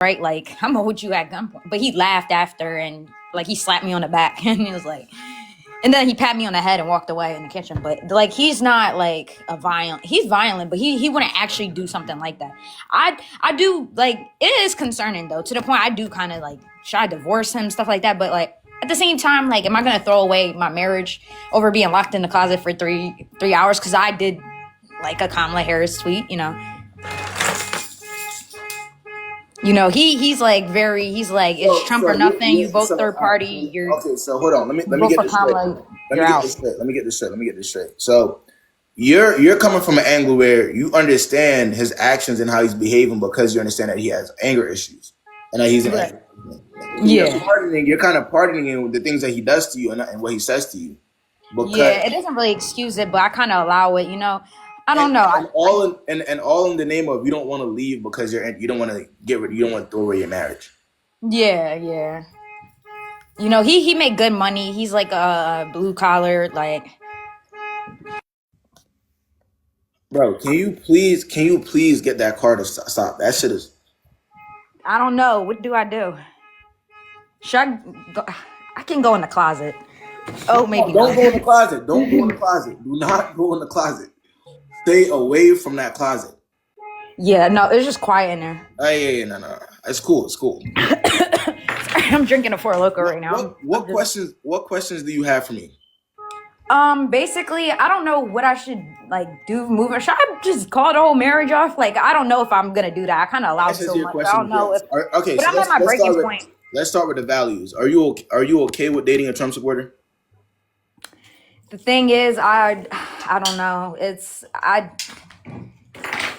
right? Like, I'm gonna hold you at gunpoint. But he laughed after and like he slapped me on the back and he was like, and then he pat me on the head and walked away in the kitchen. But like he's not like a violent. He's violent, but he wouldn't actually do something like that. I do like it is concerning though, to the point I do kind of like should I divorce him, stuff like that. But like at the same time, like am I gonna throw away my marriage over being locked in the closet for 3 hours? Because I did like a Kamala Harris tweet, you know. You know, he's like he's like it's Trump or nothing. You vote third party. You're okay. So hold on. Let me vote get for this straight. Kamala. Let You're me get out. this straight. Let me get this straight. So you're coming from an angle where you understand his actions and how he's behaving because you understand that he has anger issues and that he's an Right. You're Yeah. you're kind of pardoning him with the things that he does to you and what he says to you. Because Yeah, it doesn't really excuse it, but I kind of allow it. You know, I don't know. and all in the name of you don't want to leave because you don't want to you don't want to throw away your marriage. Yeah. You know, he made good money. He's like a blue collar, like. Bro, can you please get that car to stop? That shit is. I don't know. What do I do? Should I go? I can go in the closet. Oh, maybe Don't not. go in the closet. Don't go in the closet. Do not go in the closet. Stay away from that closet. Yeah, no, it's just quiet in there. Yeah, no. It's cool. It's cool. I'm drinking a Four Loko right now. What questions do you have for me? Basically, I don't know what I should like do. Move or should I just call the whole marriage off? Like, I don't know if I'm gonna do that. I kind of allowed so much. I don't know if. Okay, but so I'm at my breaking point. Let's start with the values. Are you okay with dating a Trump supporter? The thing is, I don't know.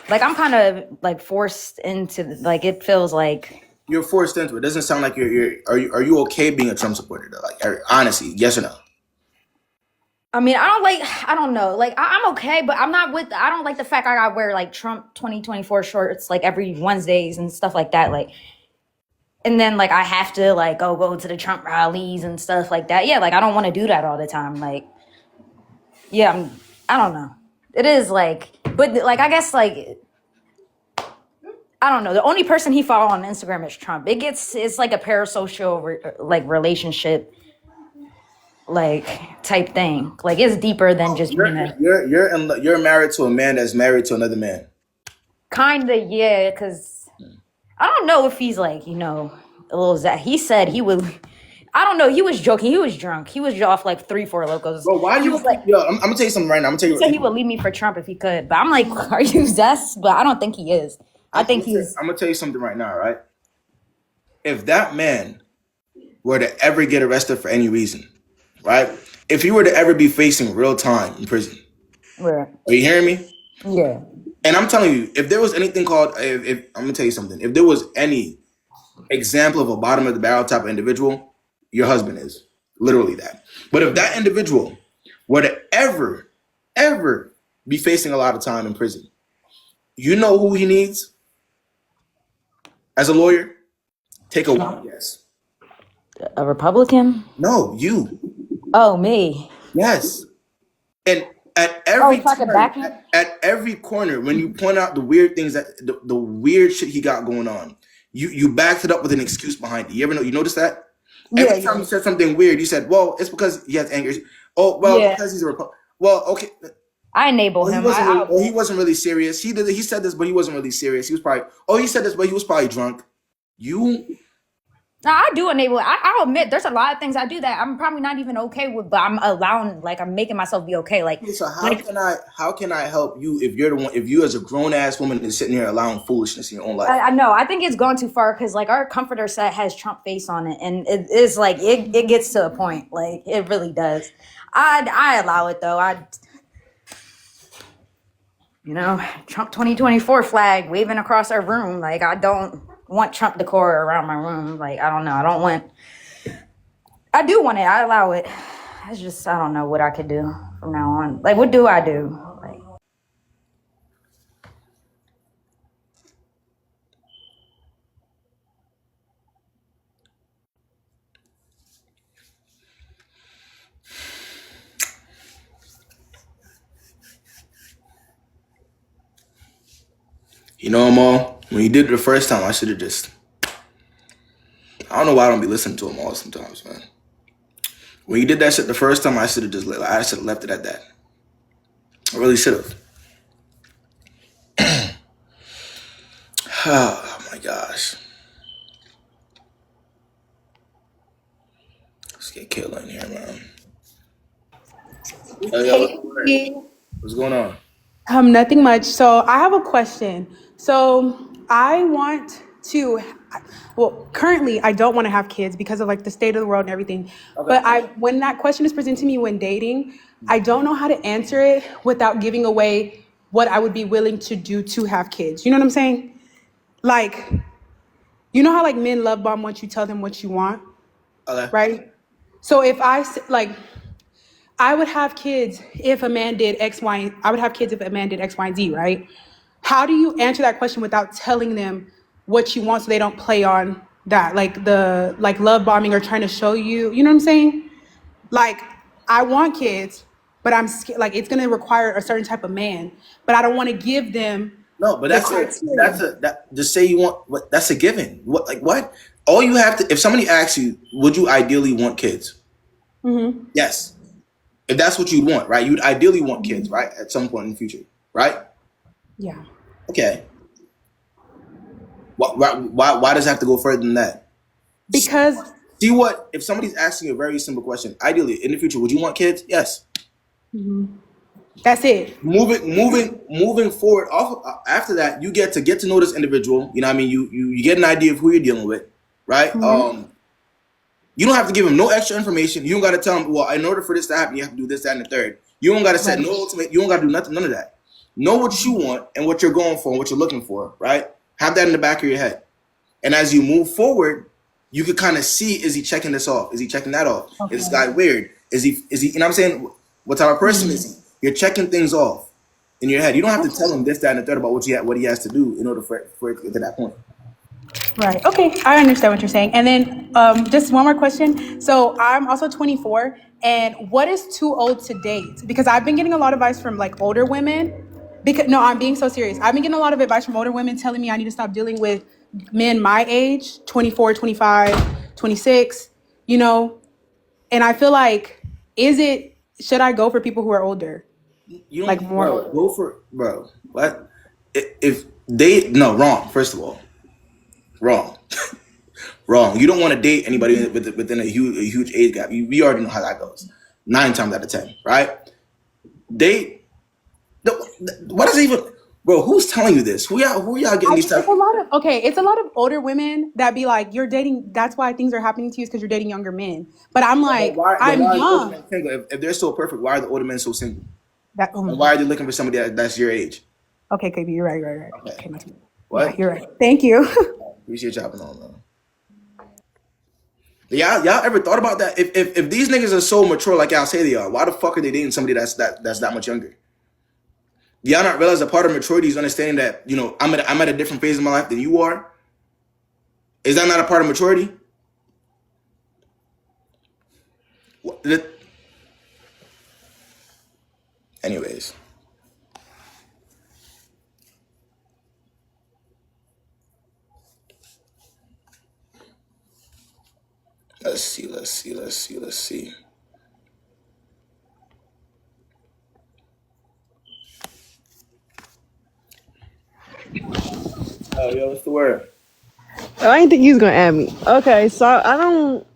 I'm kind of like forced into like it feels like you're forced into it. It doesn't sound like are you okay being a Trump supporter though? Like honestly, yes or no? I mean, I don't know. Like, I'm okay, but I don't like the fact I gotta wear like Trump 2024 shorts like every Wednesdays and stuff like that. Like, and then like I have to like go to the Trump rallies and stuff like that. Yeah, like I don't want to do that all the time. Like, yeah, I don't know. It is like, but like, I guess like, I don't know. The only person he follow on Instagram is Trump. It's like a parasocial like relationship like type thing. Like it's deeper than just you're married to a man that's married to another man. Kinda, yeah, because I don't know if he's like, you know, a little Zach. He said he would. I don't know. He was joking. He was drunk. He was off like 3-4 locos. Bro, why do you like? Yo, I'm gonna tell you something right now. I'm gonna tell you. He said he would leave me for Trump if he could, but I'm like, are you Zest? But I don't think he is. I think he's. I'm gonna tell you something right now, right? If that man were to ever get arrested for any reason, right? If he were to ever be facing real time in prison, Where? Are you hearing me? Yeah. And I'm telling you, if there was anything called, if I'm gonna tell you something, if there was any example of a bottom of the barrel type of individual, your husband is literally that. But if that individual were to ever be facing a lot of time in prison, you know who he needs as a lawyer? Take a wild guess. A Republican? No, you. Oh, me. Yes. And at every at every corner, when you point out the weird things that the weird shit he got going on, you backed it up with an excuse behind it. You notice that? Every time you said something weird, you said, "Well, it's because he has anger." Oh, well, because he's a Republican. Well, okay. I enable him. He wasn't really serious. He said this, but he wasn't really serious. He was probably. Oh, he said this, but he was probably drunk. No, I do enable it. I'll admit there's a lot of things I do that I'm probably not even okay with, but I'm allowing, like I'm making myself be okay. Like, so how can I help you if you're the one, if you as a grown ass woman is sitting here allowing foolishness in your own life? I know. I think it's gone too far because like our comforter set has Trump face on it, and it is like it gets to a point. Like it really does. I allow it though. Trump 2024 flag waving across our room. Like I don't want Trump decor around my room. Like I don't know. I do want it. I allow it. It's just I don't know what I could do from now on. Like what do I do? Like Amal, when you did it the first time, I should have just I don't know why I don't be listening to him all sometimes, man. When you did that shit the first time, I should have I should have left it at that. I really should have. Oh my gosh. Let's get killed in here, man. Hey, What's going on? nothing much. So I have a question. So I want to, well, currently I don't want to have kids because of like the state of the world and everything. Okay. But when that question is presented to me when dating, I don't know how to answer it without giving away what I would be willing to do to have kids. You know what I'm saying? Like, you know how like men love bomb once you tell them what you want, Okay. right? So if like I would have kids if a man did X, Y. I would have kids if a man did X, Y, and Z, right? How do you answer that question without telling them what you want so they don't play on that, like the like love bombing or trying to show you? You know what I'm saying? Like I want kids, but I'm scared. Like it's gonna require a certain type of man, but I don't want to give them No, but the that's criteria. a that just say you want what that's a given. What? All you have to if somebody asks you, would you ideally want kids? Mm-hmm. Yes. If that's what you'd want, right? You'd ideally want kids, right? At some point in the future, right? Yeah. Okay. Why does it have to go further than that? Because See what if somebody's asking you a very simple question, ideally in the future, would you want kids? Yes. that's it. Moving forward off after that, you get to know this individual. You know what I mean? You get an idea of who you're dealing with, right? You don't have to give him no extra information. You don't got to tell him, well, in order for this to happen, you have to do this, that, and the third. You don't got to set Right. no ultimate. You don't got to do nothing, none of that. Know what you want and what you're going for and what you're looking for, right? Have that in the back of your head. And as you move forward, you could kind of see, is he checking this off? Is he checking that off? Is this Okay. guy weird? Is he, you know what I'm saying? What type of person is he? You're checking things off in your head. You don't have to tell him this, that, and the third about what he has to do in order for it to get to that point. Right. Okay. I understand what you're saying. And then just one more question. So I'm also 24. And what is too old to date? Because I've been getting a lot of advice from like older women. Because no, I'm being so serious. I've been getting a lot of advice from older women telling me I need to stop dealing with men my age, 24, 25, 26, you know? And I feel like, should I go for people who are older? You Like don't, more bro. older? Go for, bro. What? If they no wrong. First of all, wrong, wrong. You don't want to date anybody within a huge age gap. We already know how that goes. 9 times out of 10, right? Date. What is even, bro? Who's telling you this? Who y'all getting these type? It's a lot of older women that be like, you're dating, that's why things are happening to you is because you're dating younger men. But I'm But like, why I'm are the older men young. single? If they're so perfect, why are the older men so single? That And why are they looking for somebody that's your age? okay, Kayb, you're right, right. Okay. Okay, my turn. Yeah, What? you're right. Thank you. Appreciate you hopping on, man. Y'all ever thought about that? If these niggas are so mature like y'all say they are, why the fuck are they dating somebody that's that much younger? Y'all not realize that part of maturity is understanding that, you know, I'm at a different phase of my life than you are? Is that not a part of maturity? Anyways. Let's see. Oh, yo, what's the word? Oh, I didn't think you was gonna add me. Okay, so I don't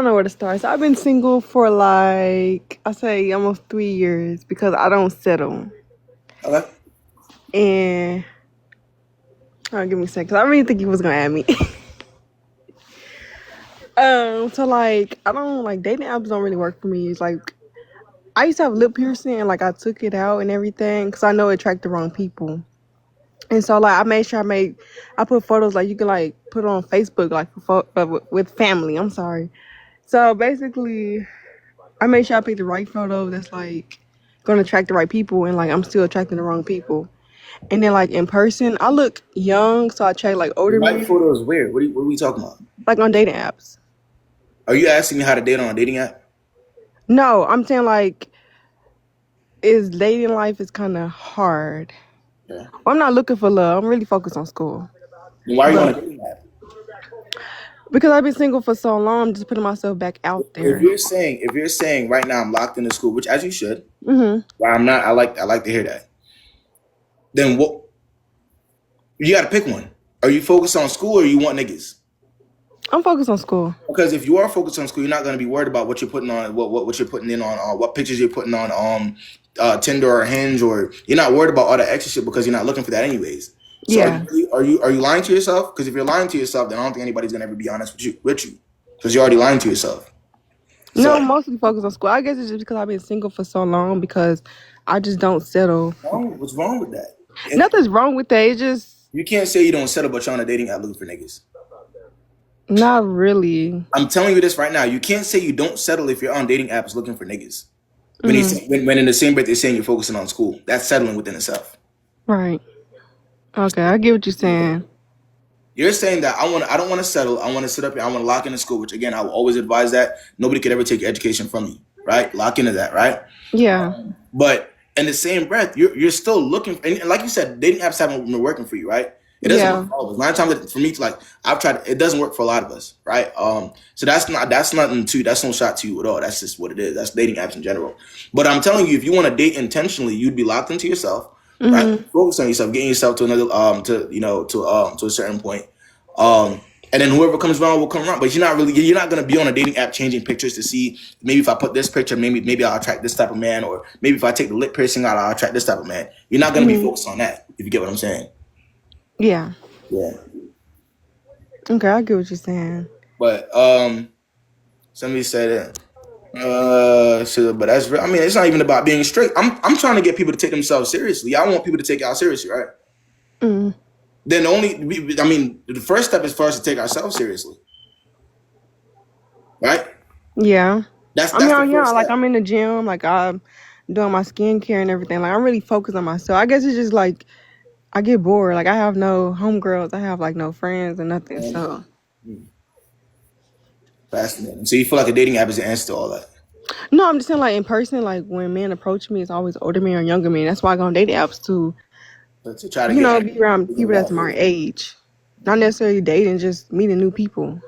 know where to start. So I've been single for like I say almost 3 years because I don't settle. Okay. And give me a second. 'Cause I really think you was gonna add me. So like I don't like dating apps don't really work for me. It's like I used to have lip piercing and like I took it out and everything because I know it attract the wrong people. And so like I made sure I put photos like you can like put on Facebook like with family. I'm sorry. So basically I made sure I picked the right photo that's like gonna attract the right people and like I'm still attracting the wrong people. And then like in person, I look young, so I attract like The older right men, photo is weird. What are we talking about? like on dating apps. Are you asking me how to date on a dating app? No, I'm saying like is dating life is kind of hard. Yeah. Well, I'm not looking for love. I'm really focused on school. Then why are you on a But dating app? Because I've been single for so long, I'm just putting myself back out If there. you're saying right now I'm locked into school, which as you should, Hmm. well, I'm not. I like to hear that. Then what? You got to pick one. Are you focused on school or you want niggas? I'm focused on school. Because if you are focused on school, you're not going to be worried about what you're putting on, what you're putting in on, what pictures you're putting on Tinder or Hinge, or you're not worried about all that extra shit because you're not looking for that anyways. So Yeah. are you lying to yourself? Because if you're lying to yourself, then I don't think anybody's going to ever be honest with you because you're already lying to yourself. No, So I'm mostly focused on school. I guess it's just because I've been single for so long because I just don't settle. what's wrong with that? And Nothing's wrong with that. It's just you can't say you don't settle, but you're on a dating app looking for niggas. not really. I'm telling you this right now. You can't say you don't settle if you're on dating apps looking for niggas. Mm, When in the same breath they're saying you're focusing on school, that's settling within itself. right. Okay, I get what you're saying. You're saying that I don't want to settle. I want to sit up here. I want to lock into school, which again I will always advise that nobody could ever take your education from you, right? Lock into that, right? Yeah. But in the same breath, you're still looking, and like you said, dating apps haven't been working for you, right? It doesn't Yeah. work for all of us. 9 times for me, like I've tried, it doesn't work for a lot of us, right? So that's nothing to that's no shot to you at all. That's just what it is. That's dating apps in general. But I'm telling you, if you want to date intentionally, you'd be locked into yourself, right? Hmm. Focus on yourself, getting yourself to another to a certain point. And then whoever comes around will come around. But you're not gonna be on a dating app changing pictures to see maybe if I put this picture, maybe I'll attract this type of man, or maybe if I take the lip piercing out, I'll attract this type of man. You're not gonna be focused on that, if you get what I'm saying. Yeah. Yeah. Okay, I get what you're saying. But somebody said but that's I mean, it's not even about being straight. I'm trying to get people to take themselves seriously. I want people to take y'all seriously, right? Mm. Then the first step is for us to take ourselves seriously, right? Yeah. That's I mean, that's the yeah, first like step. I'm in the gym, like I'm doing my skincare and everything. Like I'm really focused on myself. I guess it's just like I get bored. Like I have no homegirls. I have like no friends or nothing. So Fascinating. So you feel like a dating app is the answer to all that? no, I'm just saying like in person, like when men approach me, it's always older men or younger men. That's why I go on dating apps to, But to try to get be around people that's my age. Not necessarily dating, just meeting new people.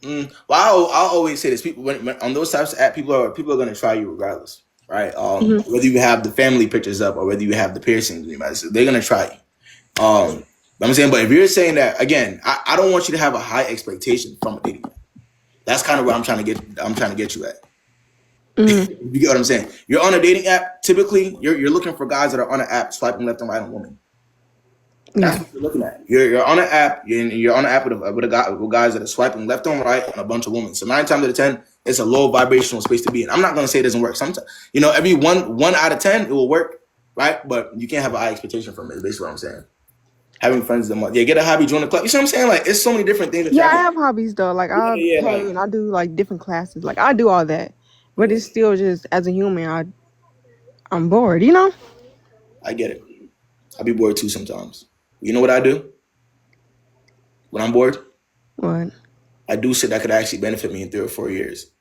Well, I'll always say this: people when on those types of app, people are going to try you regardless, right? Hmm. Whether you have the family pictures up or whether you have the piercings, they're going to try you. I'm saying, but if you're saying that again, I don't want you to have a high expectation from a dating app. That's kind of where I'm trying to get you at. Hmm. You get what I'm saying? You're on a dating app. Typically, you're looking for guys that are on an app swiping left and right on women. That's Yeah. what you're looking at. You're on an app. You're on an app with guys that are swiping left and right on a bunch of women. So 9 times out of 10, it's a low vibrational space to be in. I'm not gonna say it doesn't work. Sometimes, every one out of 10, it will work, right? But you can't have a high expectation from it. Is basically what I'm saying. Having friends, get a hobby, join the club. You see what I'm saying? Like, it's so many different things that you Yeah, I have. have hobbies though. Like Yeah, I yeah, paint like and I do like different classes. Like I do all that. But it's still just as a human, I'm bored. I get it. I be bored too sometimes. You know what I do when I'm bored? What? I do shit that could actually benefit me in 3 or 4 years.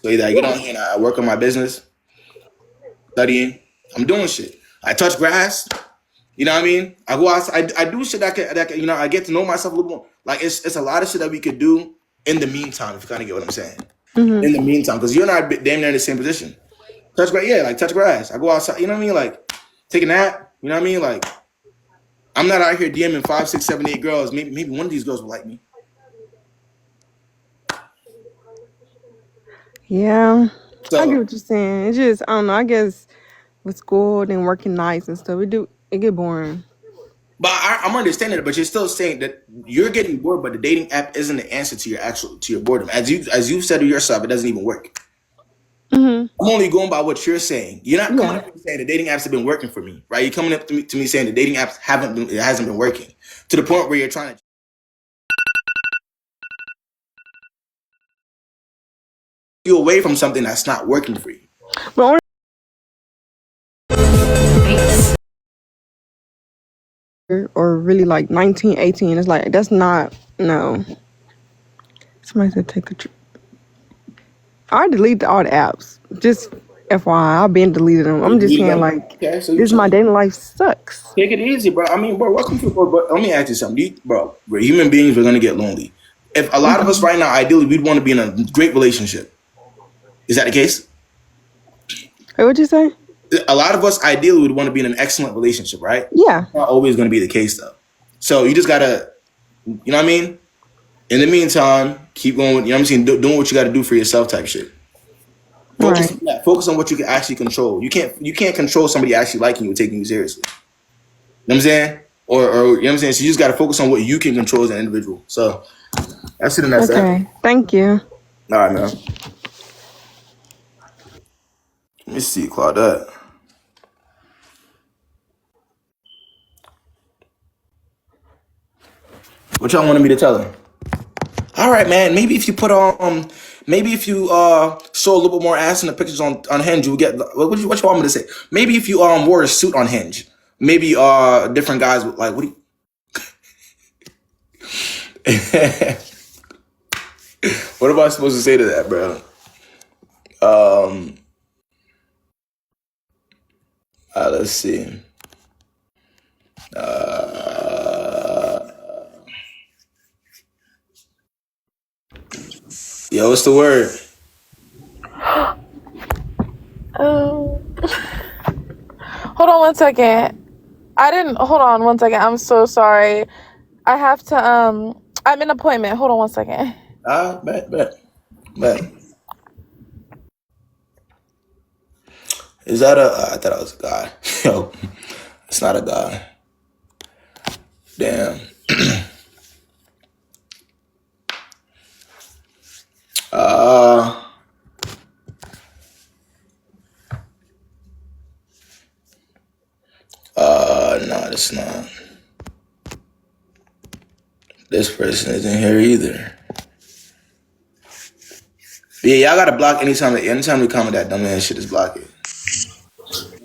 So either I get on here and I work on my business, studying. I'm doing shit. I touch grass. You know what I mean? I go outside. I do shit that could, I get to know myself a little more. Like it's a lot of shit that we could do in the meantime, if you kind of get what I'm saying. Hmm. In the meantime, because you and I are damn near in the same position. Touch grass, yeah, like touch grass. I go outside. You know what I mean? Like take a nap. You know what I mean? Like I'm not out here DMing 5, 6, 7, 8 girls. Maybe one of these girls will like me. Yeah, I get So, what you're saying. It's just I don't know. I guess with school and working nights and stuff, it get boring. but I'm understanding it. But you're still saying that you're getting bored. But the dating app isn't the answer to your boredom. As you said to yourself, it doesn't even work. Hmm. I'm only going by what you're saying. You're not coming Yeah. up to me saying the dating apps have been working for me, right? You're coming up to me saying the dating apps it hasn't been working to the point where you're trying to you away from something that's not working for you. But only or really like 19, 18. It's like that's not no. Somebody said take a trip. I deleted all the apps. Just FYI, I've been deleted them. I'm just saying like Okay, so you this my dating life sucks. take it easy, bro. I mean, bro, welcome to bro. Let me ask you something, bro. Human beings, we're gonna get lonely. If a lot of us right now, ideally, we'd want to be in a great relationship. Is that the case? Hey, what'd you say? A lot of us ideally would want to be in an excellent relationship, right? Yeah. Not always going to be the case though. So you just gotta, you know what I mean? In the meantime, keep going. You know what I'm saying? Doing what you got to do for yourself, type shit. Focus Right. on that. Focus on what you can actually control. You can't control somebody actually liking you or taking you seriously. You know what I'm saying? Or you know what I'm saying? So you just got to focus on what you can control as an individual. So that's it and that's that. Okay. Thank you. All right, man. Let me see, Claudette. What y'all wanted me to tell her? All right, man. Maybe if you put on, maybe if you show a little bit more ass in the pictures on Hinge, you get what you want me to say? Maybe if you wore a suit on Hinge, maybe different guys would like. What do you? What am I supposed to say to that, bro? Let's see. Yo, what's the word? Hold on one second. Hold on one second. I'm so sorry. I have to, I'm in an appointment. Hold on one second. Bet. Is that I thought it was a guy. Yo, it's not a guy. Damn. No, it's not. This person isn't here either. Yeah, y'all gotta block anytime we comment that dumb ass shit, is block it.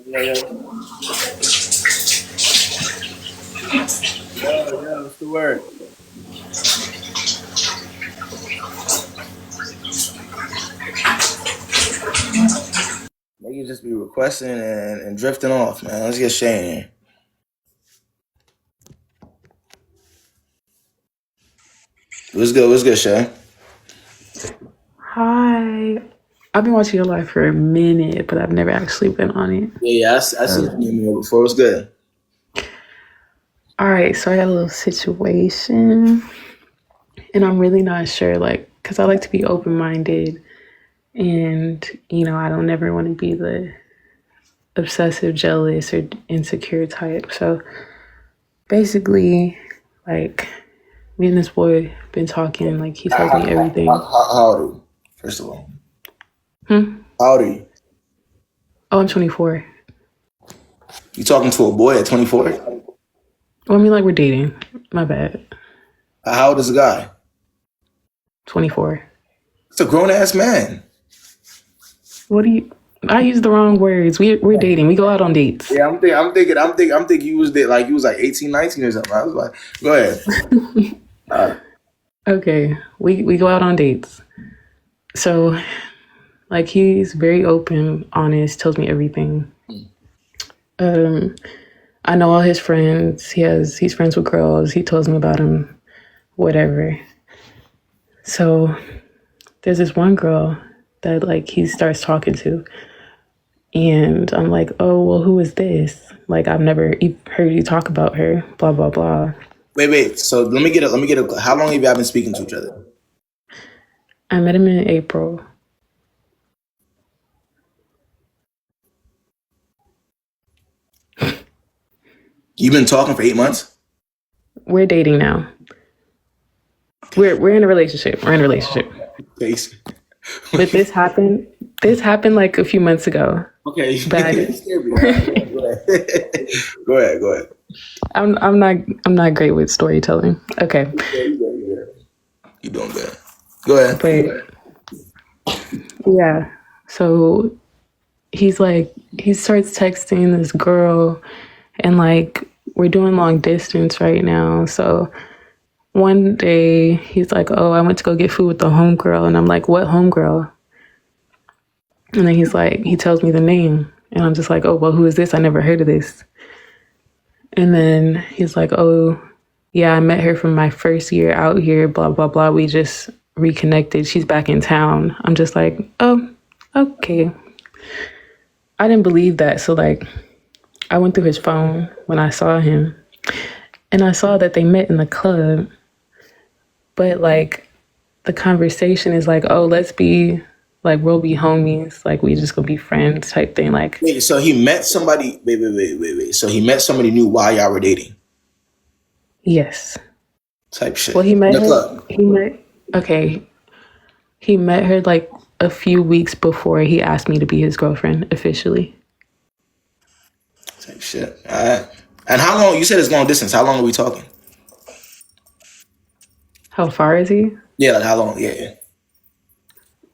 Yeah, what's the word? Niggas just be requesting and drifting off, man. Let's get Shay in here. What's good, Shay? Hi. I've been watching your live for a minute, but I've never actually been on it. Yeah, I seen you before. What's good? All right, so I got a little situation, and I'm really not sure, because I like to be open-minded, and, I don't ever want to be the obsessive, jealous, or insecure type. So basically, me and this boy been talking, he tells me everything. How old are you, first of all? How old are you? Oh, I'm 24. You talking to a boy at 24? Well, we're dating. My bad. How old is the guy? 24. It's a grown ass man. I used the wrong words. We're dating. We go out on dates. Yeah, I'm thinking you was there, you was 18, 19 or something. I was like, go ahead. Okay, we go out on dates. So, he's very open, honest, tells me everything. I know all his friends. He's friends with girls. He tells me about them, whatever. So, there's this one girl that he starts talking to. And I'm like, oh, well, who is this? I've never heard you talk about her, blah, blah, blah. Wait. So let me get a. How long have y'all been speaking to each other? I met him in April. You've been talking for 8 months? We're dating now. We're in a relationship. Face. But this happened a few months ago. Okay. But Go ahead. I'm not great with storytelling. Okay. You doing good. Go ahead. But yeah. So he starts texting this girl, and we're doing long distance right now. So one day he's like, oh, I went to go get food with the homegirl. And I'm like, what homegirl? And then he tells me the name. And I'm just like, oh, well, who is this? I never heard of this. And then he's like, oh, yeah, I met her from my first year out here, blah, blah, blah. We just reconnected. She's back in town. I'm just like, oh, okay. I didn't believe that. So, like, I went through his phone when I saw him and I saw that they met in the club. But, like, the conversation is like, oh, let's be, like, we'll be homies. Like, we just gonna be friends type thing. Like, Wait, so he met somebody. Wait. So he met somebody new while y'all were dating. yes. Type shit. Well, he In met the her. club. Okay. He met her like a few weeks before he asked me to be his girlfriend officially. Type shit. All right. And how long? You said it's long distance. How long are we talking? How far is he? Yeah, like how long? Yeah.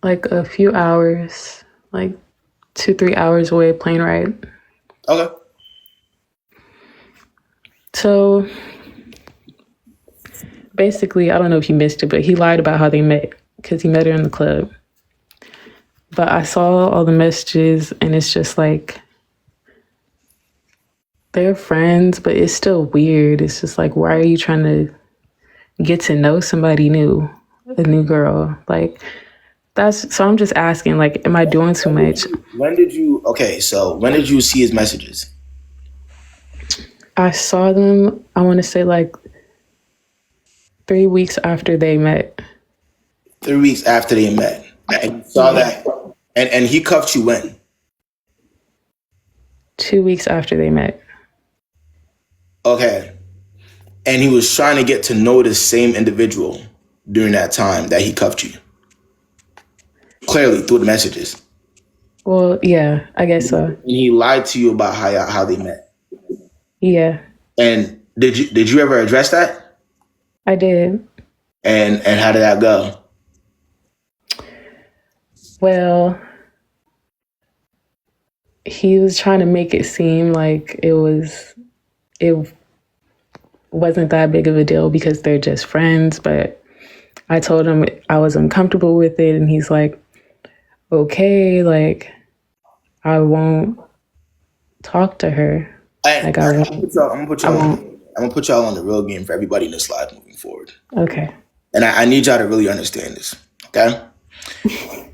Like a few hours, like 2-3 hours away, plane ride. Okay. So basically, I don't know if you missed it, but he lied about how they met because he met her in the club. But I saw all the messages and it's just like they're friends, but it's still weird. It's just like, why are you trying to get to know somebody new, a new girl? Like, that's so I'm just asking, like, am I doing too much? When did you? Okay, so when did you see his messages? I saw them, I want to say like 3 weeks after they met. 3 weeks after they met, and you saw that, and he cuffed you when? 2 weeks after they met. Okay, and he was trying to get to know the same individual during that time that he cuffed you. Clearly through the messages, Well, yeah, I guess so. and he lied to you about how they met. Yeah, And did you ever address that? I did. And how did that go? Well, he was trying to make it seem like it wasn't that big of a deal because they're just friends, but I told him I was uncomfortable with it and he's like, okay, like I won't talk to her. Like I I'm won't. gonna put I y'all won't. on. I'm gonna put y'all on the real game for everybody in this live moving forward. Okay. And I need y'all to really understand this. Okay.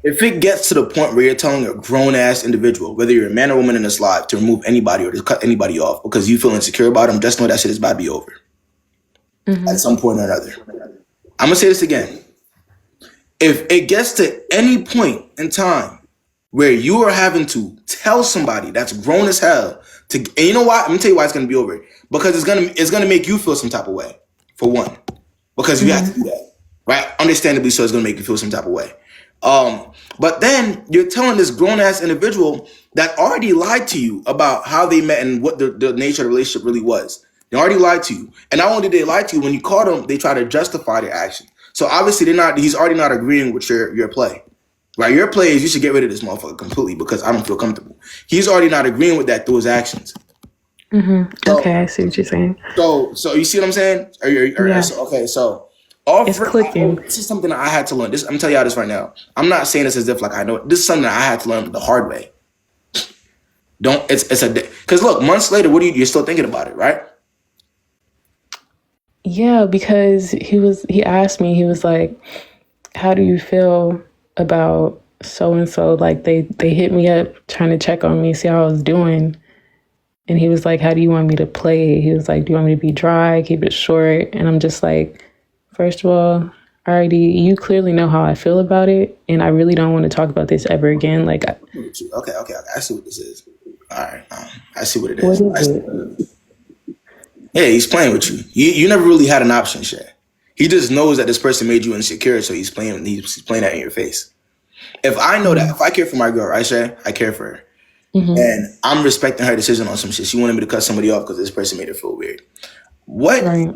If it gets to the point where you're telling a grown ass individual, whether you're a man or woman in this live, to remove anybody or to cut anybody off because you feel insecure about them, just know that shit is about to be over at some point or another. I'm gonna say this again. If it gets to any point in time where you are having to tell somebody that's grown as hell to, and you know what? I'm gonna tell you why it's gonna be over. Because it's gonna make you feel some type of way, for one. Because you have to do that. Right? Understandably so, it's gonna make you feel some type of way. But then you're telling this grown ass individual that already lied to you about how they met and what the nature of the relationship really was. They already lied to you. And not only did they lie to you, when you caught them, they try to justify their action. So obviously he's already not agreeing with your play. Right? Your play is you should get rid of this motherfucker completely because I don't feel comfortable. He's already not agreeing with that through his actions. So, Okay, I see what you're saying. so you see what I'm saying? Yeah. So It's clicking. this is something that I had to learn. I'm telling y'all this right now. I'm not saying this as if like I know it. This is something that I had to learn the hard way. Because look, months later, you're still thinking about it, right? Yeah, because he asked me, he was like, how do you feel about so and so? Like they hit me up trying to check on me, see how I was doing. And he was like, how do you want me to play it? He was like, do you want me to be dry, keep it short? And I'm just like, first of all, you clearly know how I feel about it. And I really don't want to talk about this ever again. Like, Okay. I see what this is. All right. I see what it is. what is it? Yeah, he's playing with you. You never really had an option, Shay. He just knows that this person made you insecure, so he's playing that in your face. If I know that, if I care for my girl, right, Shay? I care for her. And I'm respecting her decision on some shit. She wanted me to cut somebody off because this person made her feel weird. What? Right.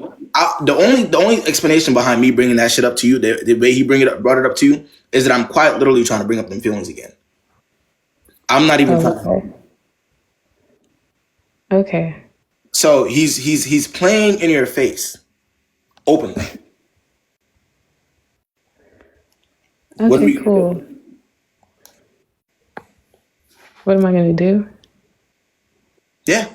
The only explanation behind me bringing that shit up to you, the way he brought it up to you, is that I'm quite literally trying to bring up them feelings again. I'm not even trying. Okay. Okay. So he's playing in your face, openly. Okay, cool. What am I gonna do? Yeah.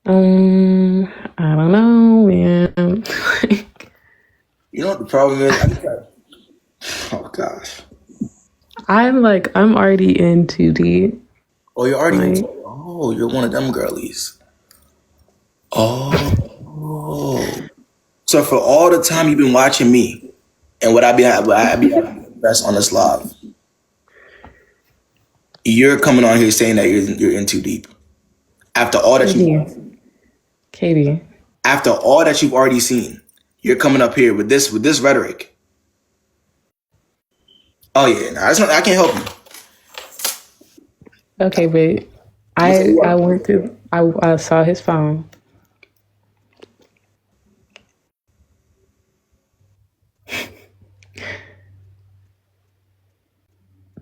I don't know, man. You know what the problem is? Oh gosh. I'm already in too deep. Oh, you're already Like, into. Oh, you're one of them girlies. Oh. So for all the time you've been watching me, and what I be having the best on this live, you're coming on here saying that you're in too deep. After all that Katie. after all that you've already seen, you're coming up here with this rhetoric. Oh yeah, nah, that's not, I can't help you. Okay, but I went through. I saw his phone.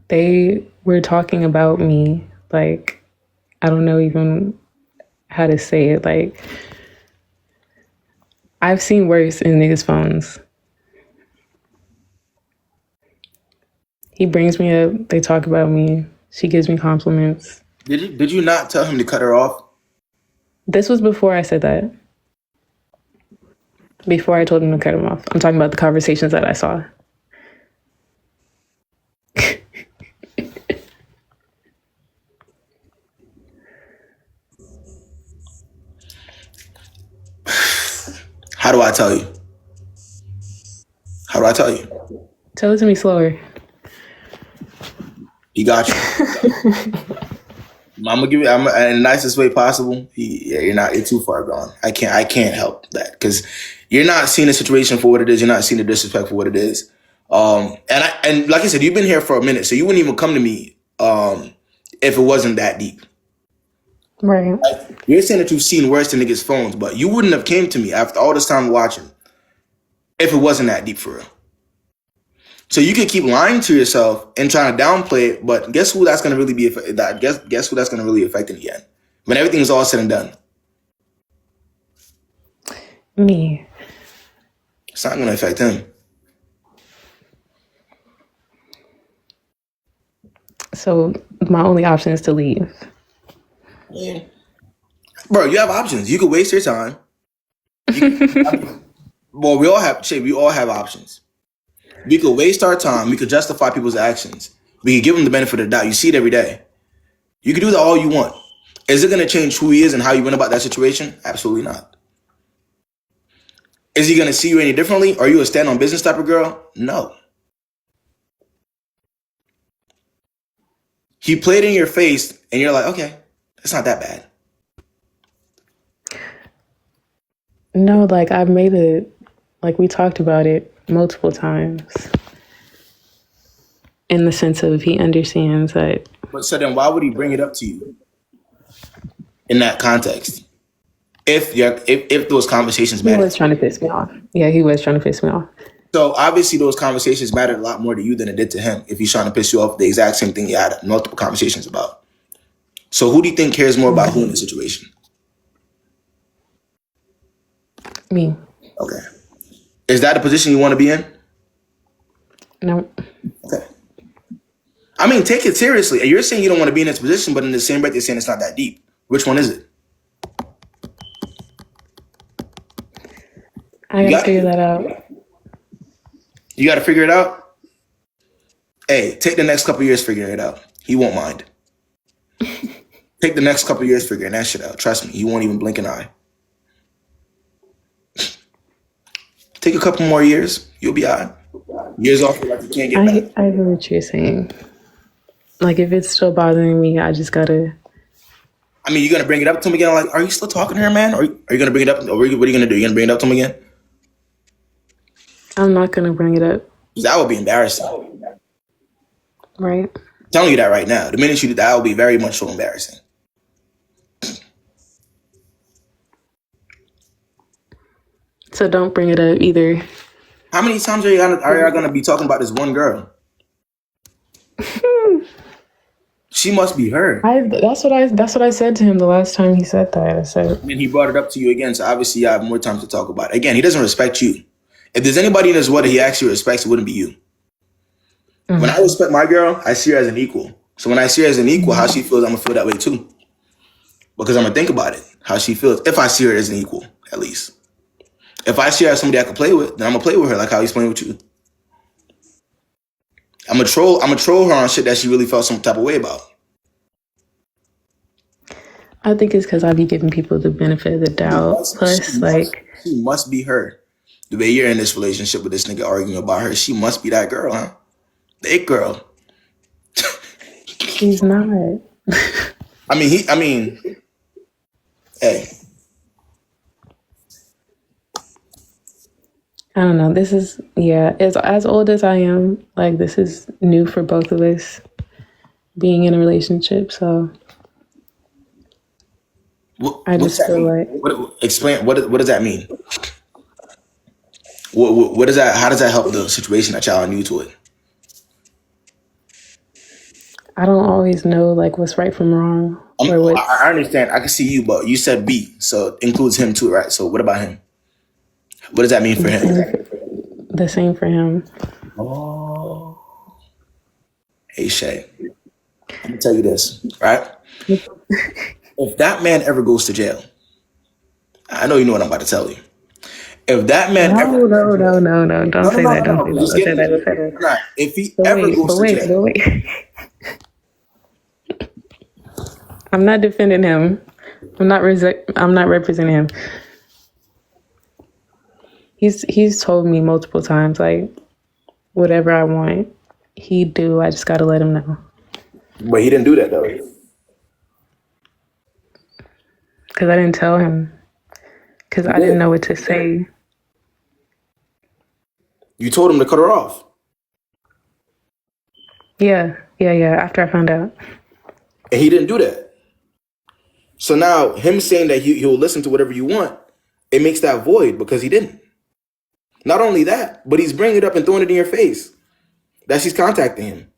They were talking about me. Like, I don't know even how to say it. Like, I've seen worse in niggas' phones. He brings me up. They talk about me. She gives me compliments. Did you not tell him to cut her off? This was before I said that. Before I told him to cut him off. I'm talking about the conversations that I saw. How do I tell you? How do I tell you? Tell it to me slower. He got you. I'm gonna give you. I'm in the nicest way possible. You're too far gone. I can't help that because you're not seeing the situation for what it is. You're not seeing the disrespect for what it is. And like I said, you've been here for a minute, so you wouldn't even come to me if it wasn't that deep. Right. You're saying that you've seen worse than niggas' phones, but you wouldn't have came to me after all this time watching if it wasn't that deep for real. So you could keep lying to yourself and trying to downplay it, but guess who that's going to really be? Guess who that's going to really affect in the end when everything is all said and done? Me. It's not going to affect him. So my only option is to leave. Yeah. Bro, you have options. You could waste your time. Well, we all have options. We could waste our time. We could justify people's actions. We could give them the benefit of the doubt. You see it every day. You can do that all you want. Is it going to change who he is and how you went about that situation? Absolutely not. Is he going to see you any differently? Are you a stand on business type of girl? No. He played in your face and you're like, okay, it's not that bad. No, like I've made it, like we talked about it multiple times in the sense of he understands that. But so then why would he bring it up to you in that context? If those conversations He mattered. was trying to piss me off. Yeah, he was trying to piss me off. So obviously those conversations mattered a lot more to you than it did to him. If he's trying to piss you off, the exact same thing you had multiple conversations about. So who do you think cares more about who in the situation? Me. Okay. Is that a position you want to be in? No. Okay. I mean, take it seriously. And you're saying you don't want to be in this position, but in the same breath, you're saying it's not that deep. Which one is it? I gotta figure that out. You got to figure it out? Hey, take the next couple years figuring it out. He won't mind. Take the next couple years figuring that shit out. Trust me, he won't even blink an eye. Take a couple more years, you'll be all right. Years off, like you can't get back. I hear what you're saying. Like, if it's still bothering me, I just gotta. I mean, you're gonna bring it up to him again? Like, are you still talking to her, man? Or are you gonna bring it up? Or what are you gonna do? You're gonna bring it up to him again? I'm not gonna bring it up. That would be embarrassing. Right? I'm telling you that right now. The minute you do that, would be very much so embarrassing. So don't bring it up either. How many times are y'all gonna be talking about this one girl? She must be her. That's what I said to him the last time he said that. I said, And he brought it up to you again, so obviously you have more time to talk about it. Again, he doesn't respect you. If there's anybody in this world that he actually respects, it wouldn't be you. Mm-hmm. When I respect my girl, I see her as an equal. So when I see her as an equal, how she feels, I'm gonna feel that way too. because I'm gonna think about it, how she feels. If I see her as an equal, at least. If I see her as somebody I can play with, then I'm gonna play with her like how he's playing with you. I'm gonna troll her on shit that she really felt some type of way about. I think it's because I be giving people the benefit of the doubt. Plus, like, she must be her. The way you're in this relationship with this nigga arguing about her, she must be that girl, huh? The it girl. she's not. I mean, hey. I don't know. This is, yeah, as old as I am, like, this is new for both of us being in a relationship. So I just feel like, explain what does that mean? What does that? How does that help the situation that y'all are new to it? I don't always know like what's right from wrong or what. I understand. I can see you, but you said B, so it includes him too, right? So what about him? What does that mean for him? The same for him. Oh. Hey Shay, I'm gonna tell you this, right? If that man ever goes to jail, I know you know what I'm about to tell you. If that man No, don't say that. Don't say that. If he ever goes to jail. Wait. I'm not defending him. I'm not representing him. He's told me multiple times, like, whatever I want, he'd do. I just got to let him know. But he didn't do that, though. Because I didn't tell him. Because I didn't know what to say. You told him to cut her off. Yeah, after I found out. And he didn't do that. So now, him saying that he'll listen to whatever you want, it makes that void because he didn't. Not only that, but he's bringing it up and throwing it in your face that she's contacting him.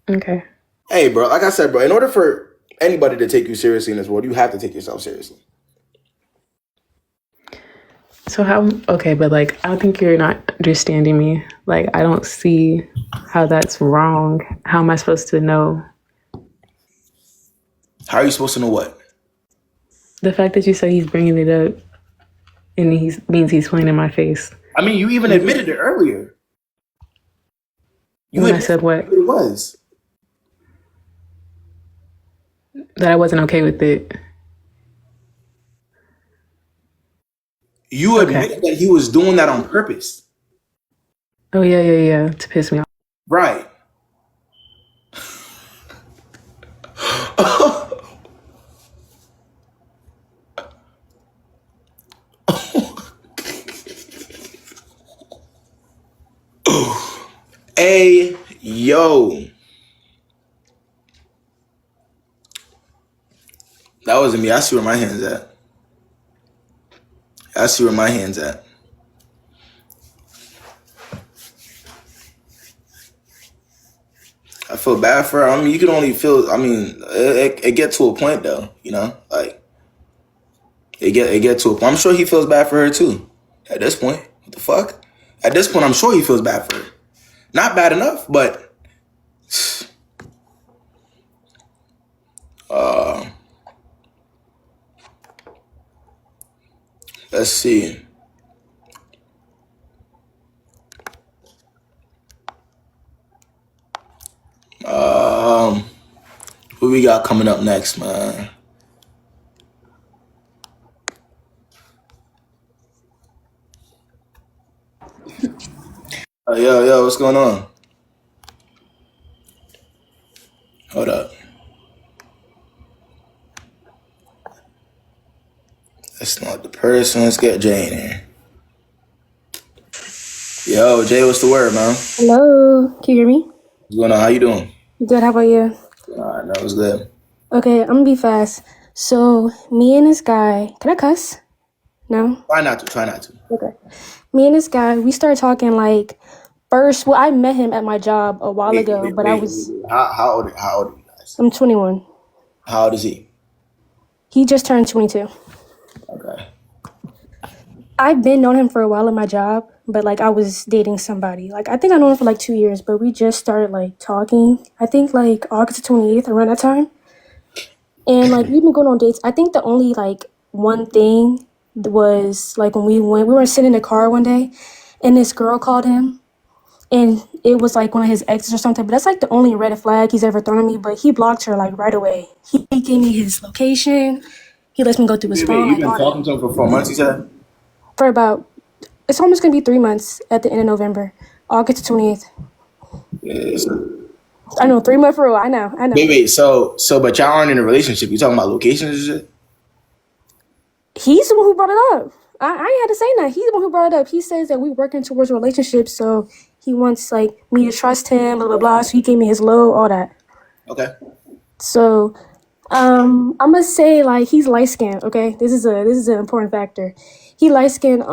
Okay. Hey, bro, like I said, bro, in order for anybody to take you seriously in this world, you have to take yourself seriously. So but like, I think you're not understanding me. Like, I don't see how that's wrong. How am I supposed to know? How are you supposed to know what? The fact that you said he's bringing it up and means he's playing in my face. I mean, you even admitted it earlier. When I said what? It was. That I wasn't okay with it. You admitted that he was doing that on purpose. Oh, yeah, to piss me off. Right. Hey, yo. That wasn't me. I see where my hand's at. I feel bad for her. I mean, you can only feel, I mean, it get to a point though, you know? Like, it get to a point. I'm sure he feels bad for her too. At this point. What the fuck? At this point, I'm sure he feels bad for her. Not bad enough, but let's see. What we got coming up next, man? Yo, what's going on? Hold up. That's not the person. Let's get Jay in here. Yo, Jay, what's the word, man? Hello, can you hear me? What's going on? How you doing? Good, how about you? All right, that was good. Okay, I'm gonna be fast. So, me and this guy, can I cuss? No? Try not to. Okay. Me and this guy, we started talking like first, well, I met him at my job a while ago, but I was... How old are you guys? I'm 21. How old is he? He just turned 22. Okay. I've been known him for a while at my job, but like I was dating somebody. Like I think I known him for like 2 years, but we just started like talking. I think like August 28th, around that time. And like we've been going on dates. I think the only like one thing was like when we were sitting in the car one day and this girl called him and it was like one of his exes or something. But that's like the only red flag he's ever thrown at me. But he blocked her like right away. He gave me his location. He lets me go through his phone. You've Like, been all talking to him for 4 months, you said? for about, it's almost gonna be 3 months at the end of November, August 28th. Yeah, I know, 3 month rule. I know. wait, so but y'all aren't in a relationship. You talking about locations and shit? He's the one who brought it up. I ain't had to say that. He's the one who brought it up. He says that we're working towards a relationship, so he wants like me to trust him, blah blah blah. So he gave me his low, all that. Okay. So, I'm gonna say like he's light skinned. Okay, this is an important factor. He light skinned.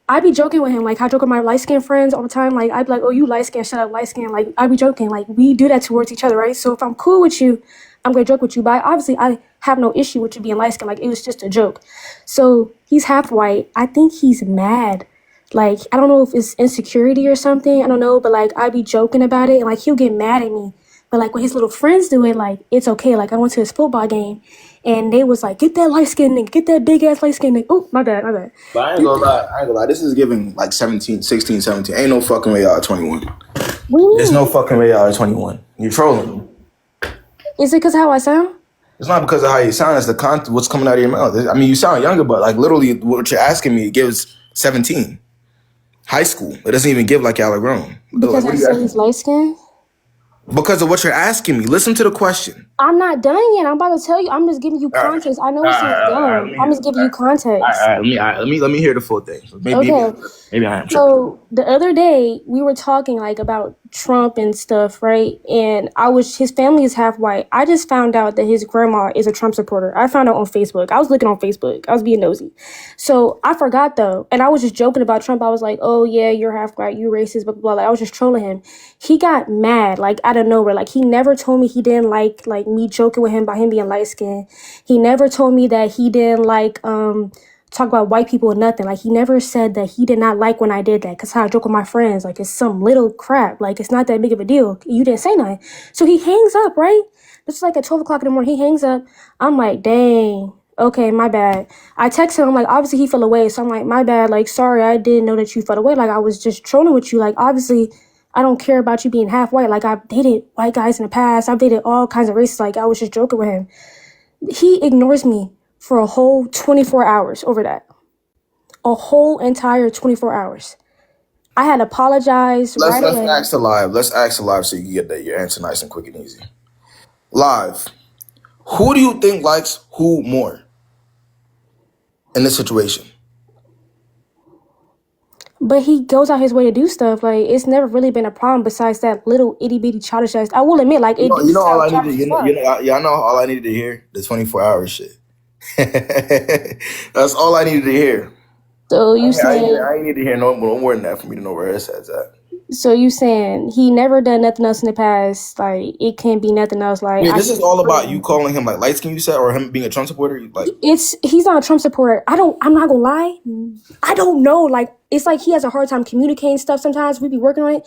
I be joking with him, like I joke with my light skinned friends all the time. Like I'd be like, "Oh, you light skinned, shut up, light skinned." Like I be joking, like we do that towards each other, right? So if I'm cool with you, I'm gonna joke with you. But obviously, I have no issue with you being light skinned. Like it was just a joke. So he's half white. I think he's mad. Like I don't know if it's insecurity or something. I don't know, but like I be joking about it, and like he'll get mad at me. But like when his little friends do it, like it's okay. Like I went to his football game, and they was like, "Get that light skinned nigga, get that big ass light skinned nigga." Oh, my bad. But I ain't gonna lie. This is giving like 17, 16, 17. Ain't no fucking way y'all are 21. There's no fucking way y'all are 21. You're trolling me. Is it because how I sound? It's not because of how you sound. It's the content, what's coming out of your mouth. I mean, you sound younger, but like literally what you're asking me, it gives 17. High school. It doesn't even give like y'all are grown. Because Like, I said he's light skinned? because of what you're asking me. Listen to the question. I'm not done yet. I'm about to tell you. I'm just giving you context. I know it sounds dumb. I'm just giving you context. Let me hear the full thing. Maybe I am tripping. So the other day we were talking like about Trump and stuff, right? And his family is half white. I just found out that his grandma is a Trump supporter. I found out on Facebook. I was looking on Facebook. I was being nosy. So I forgot though. And I was just joking about Trump. I was like, "Oh yeah, you're half white, you racist, blah blah blah." Like, I was just trolling him. He got mad like out of nowhere. Like he never told me he didn't like me joking with him about him being light skinned. He never told me that he didn't like talk about white people or nothing. Like he never said that he did not like when I did that. Cause how I joke with my friends, like it's some little crap. Like it's not that big of a deal. You didn't say nothing. So he hangs up, right? It's like at 12 o'clock in the morning. He hangs up. I'm like, dang. Okay, my bad. I text him, I'm like, obviously he fell away. So I'm like, my bad. Like, sorry, I didn't know that you fell away. Like I was just trolling with you. Like obviously I don't care about you being half white. Like I've dated white guys in the past. I've dated all kinds of races. Like I was just joking with him. He ignores me for a whole 24 hours over that. A whole entire 24 hours. I had apologized right away. Let's ask the live so you can get your answer nice and quick and easy. Live. Who do you think likes who more in this situation? But he goes out his way to do stuff. Like it's never really been a problem besides that little itty bitty childish ass. I will admit, like it. You know all I needed. I know all I needed to hear. The 24-hour shit. That's all I needed to hear. So you saying I ain't need to hear no more than that for me to know where his head's at. So you saying he never done nothing else in the past? Like it can't be nothing else. Like yeah, this is all about you calling him like light skin, you said, or him being a Trump supporter. Like he's not a Trump supporter. I'm not gonna lie. I don't know. Like it's like he has a hard time communicating stuff. Sometimes we be working on it.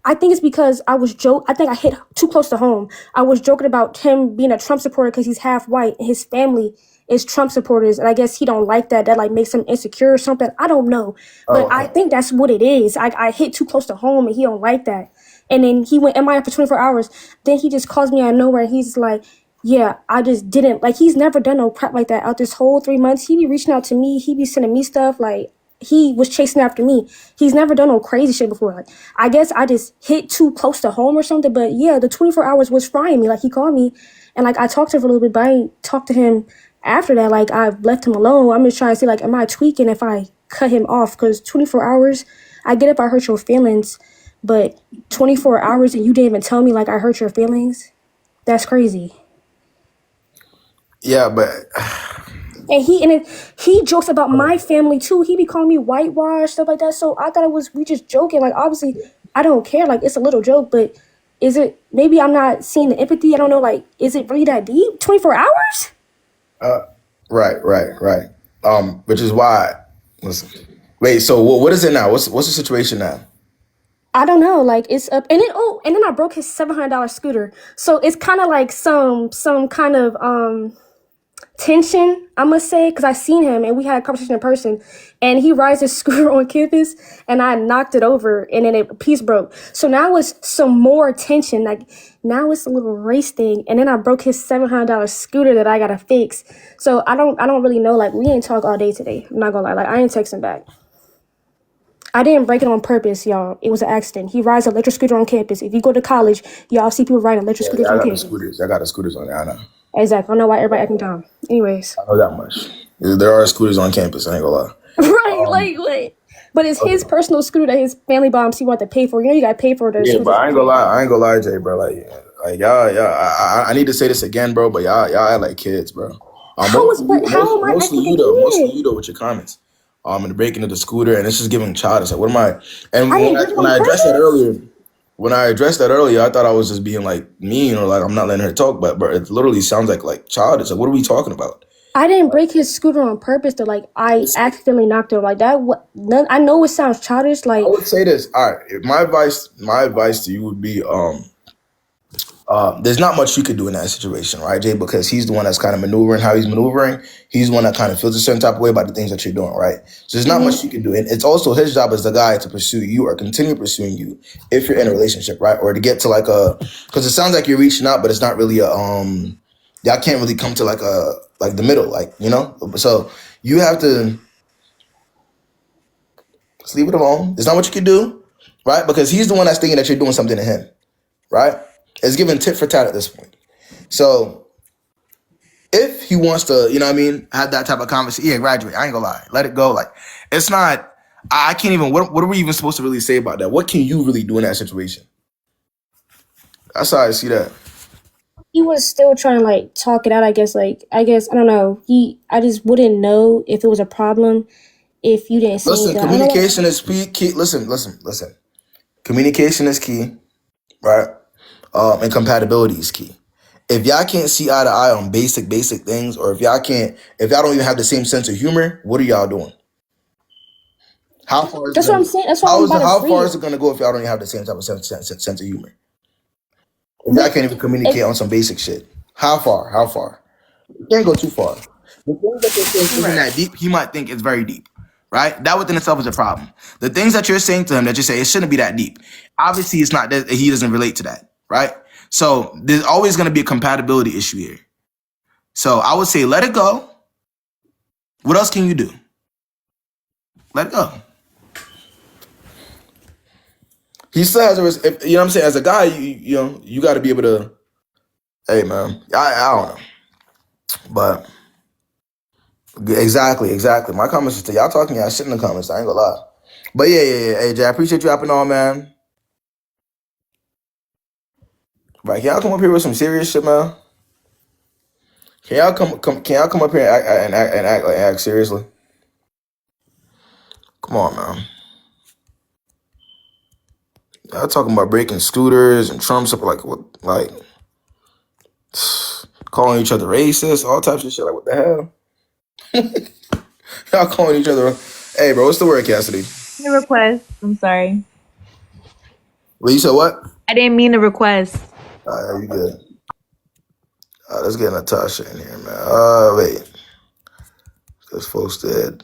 I think it's because I think I hit too close to home. I was joking about him being a Trump supporter because he's half white and his family is Trump supporters, and I guess he don't like that. That like makes him insecure or something. I don't know, but okay. I think that's what it is. I hit too close to home, and he don't like that. And then he went MIA for 24 hours. Then he just calls me out of nowhere. And he's like, "Yeah, I just didn't like." He's never done no crap like that out this whole 3 months. He be reaching out to me. He be sending me stuff like. He was chasing after me. He's never done no crazy shit before. Like, I guess I just hit too close to home or something. But yeah, the 24 hours was frying me. Like he called me, and like I talked to him for a little bit, but I ain't talked to him after that. Like I've left him alone. I'm just trying to see like, am I tweaking if I cut him off? Because 24 hours, I get if I hurt your feelings, but 24 hours and you didn't even tell me like I hurt your feelings. That's crazy. Yeah, but. And he jokes about my family too. He be calling me whitewash, stuff like that. So I thought we just joking. Like obviously I don't care. Like it's a little joke, but is it, maybe I'm not seeing the empathy. I don't know. Like, is it really that deep? 24 hours? Right. Which is why, listen, wait, so what is it now? What's the situation now? I don't know, like it's up, and then I broke his $700 scooter. So it's kind of like some kind of tension, I must say, because I seen him and we had a conversation in person, and he rides his scooter on campus, and I knocked it over, and then a piece broke. So now it's some more tension. Like now it's a little race thing, and then I broke his $700 scooter that I gotta fix. So I don't really know. Like we ain't talk all day today. I'm not gonna lie. Like I ain't texting back. I didn't break it on purpose, y'all. It was an accident. He rides an electric scooter on campus. If you go to college, y'all see people riding electric scooters I on got the campus. scooters. I got the scooters on there. I know. Exactly. I don't know why everybody acting dumb. Anyways. I know that much. There are scooters on campus. I ain't gonna lie. Right, like what? But it's his personal scooter that his family bombs he want to pay for. You know you gotta pay for the Yeah, scooter. but I ain't gonna lie. I ain't gonna lie, Jay, bro. Like y'all. I need to say this again, bro. But y'all act like kids, bro. How am I Mostly acting you like though. a Mostly kid? you though with your comments. And the breaking of the scooter, and it's just giving childish. Like, what am I? And I didn't break it when on I addressed that purpose. earlier, I thought I was just being like mean or like I'm not letting her talk. But it literally sounds like childish. Like, what are we talking about? I didn't break his scooter on purpose though. Like I accidentally knocked it like that. What? I know it sounds childish. I Like would say this. All right, my advice to you would be there's not much you could do in that situation, right, Jay? Because he's the one that's kind of maneuvering how he's maneuvering. He's the one that kind of feels a certain type of way about the things that you're doing, right? So there's not much you can do. And it's also his job as the guy to pursue you or continue pursuing you if you're in a relationship, right? Or to get to like because it sounds like you're reaching out, but it's not really y'all can't really come to like the middle, like, you know? So you have to just leave it alone. There's not what you can do, right? Because he's the one that's thinking that you're doing something to him, right? It's giving tit for tat at this point. So if he wants to, you know what I mean, have that type of conversation, yeah, graduate. I ain't gonna lie. Let it go. Like, it's not, I can't even, what are we even supposed to really say about that? What can you really do in that situation? That's how I see that. he was still trying to like talk it out. I guess I don't know. I just wouldn't know if it was a problem if you didn't say Listen, anything. I don't know. communication is key. Listen. Communication is key, right? And compatibility is key. If y'all can't see eye to eye on basic things, or if y'all don't even have the same sense of humor, what are y'all doing? How far is That's it what I'm gonna, saying. That's why I'm about to how free far it. is it gonna go if y'all don't even have the same type of sense of humor? If y'all can't even communicate on some basic shit, how far? You can't go too far. The things that you're saying isn't that deep. He might think it's very deep, right? That within itself is a problem. The things that you're saying to him that you say it shouldn't be that deep. Obviously, it's not that he doesn't relate to that, right? So there's always going to be a compatibility issue here. So I would say let it go. What else can you do? Let it go. He still has you know what I'm saying? As a guy, you know, you got to be able to, hey, man, I don't know. But exactly. My comments is to y'all talking y'all shit in the comments. I ain't gonna lie. But yeah. Hey, Jay, I appreciate you hopping on, man. Right, can y'all come up here with some serious shit, man? Can y'all come up here and act seriously? Come on, man. Y'all talking about breaking scooters and Trump's up like what, like calling each other racist, all types of shit. Like, what the hell? Y'all calling each other. Hey, bro, what's the word, Cassidy? The request. I'm sorry. Well, you said what? I didn't mean to request. You good. Let's get Natasha in here, man. Wait. This folks dead.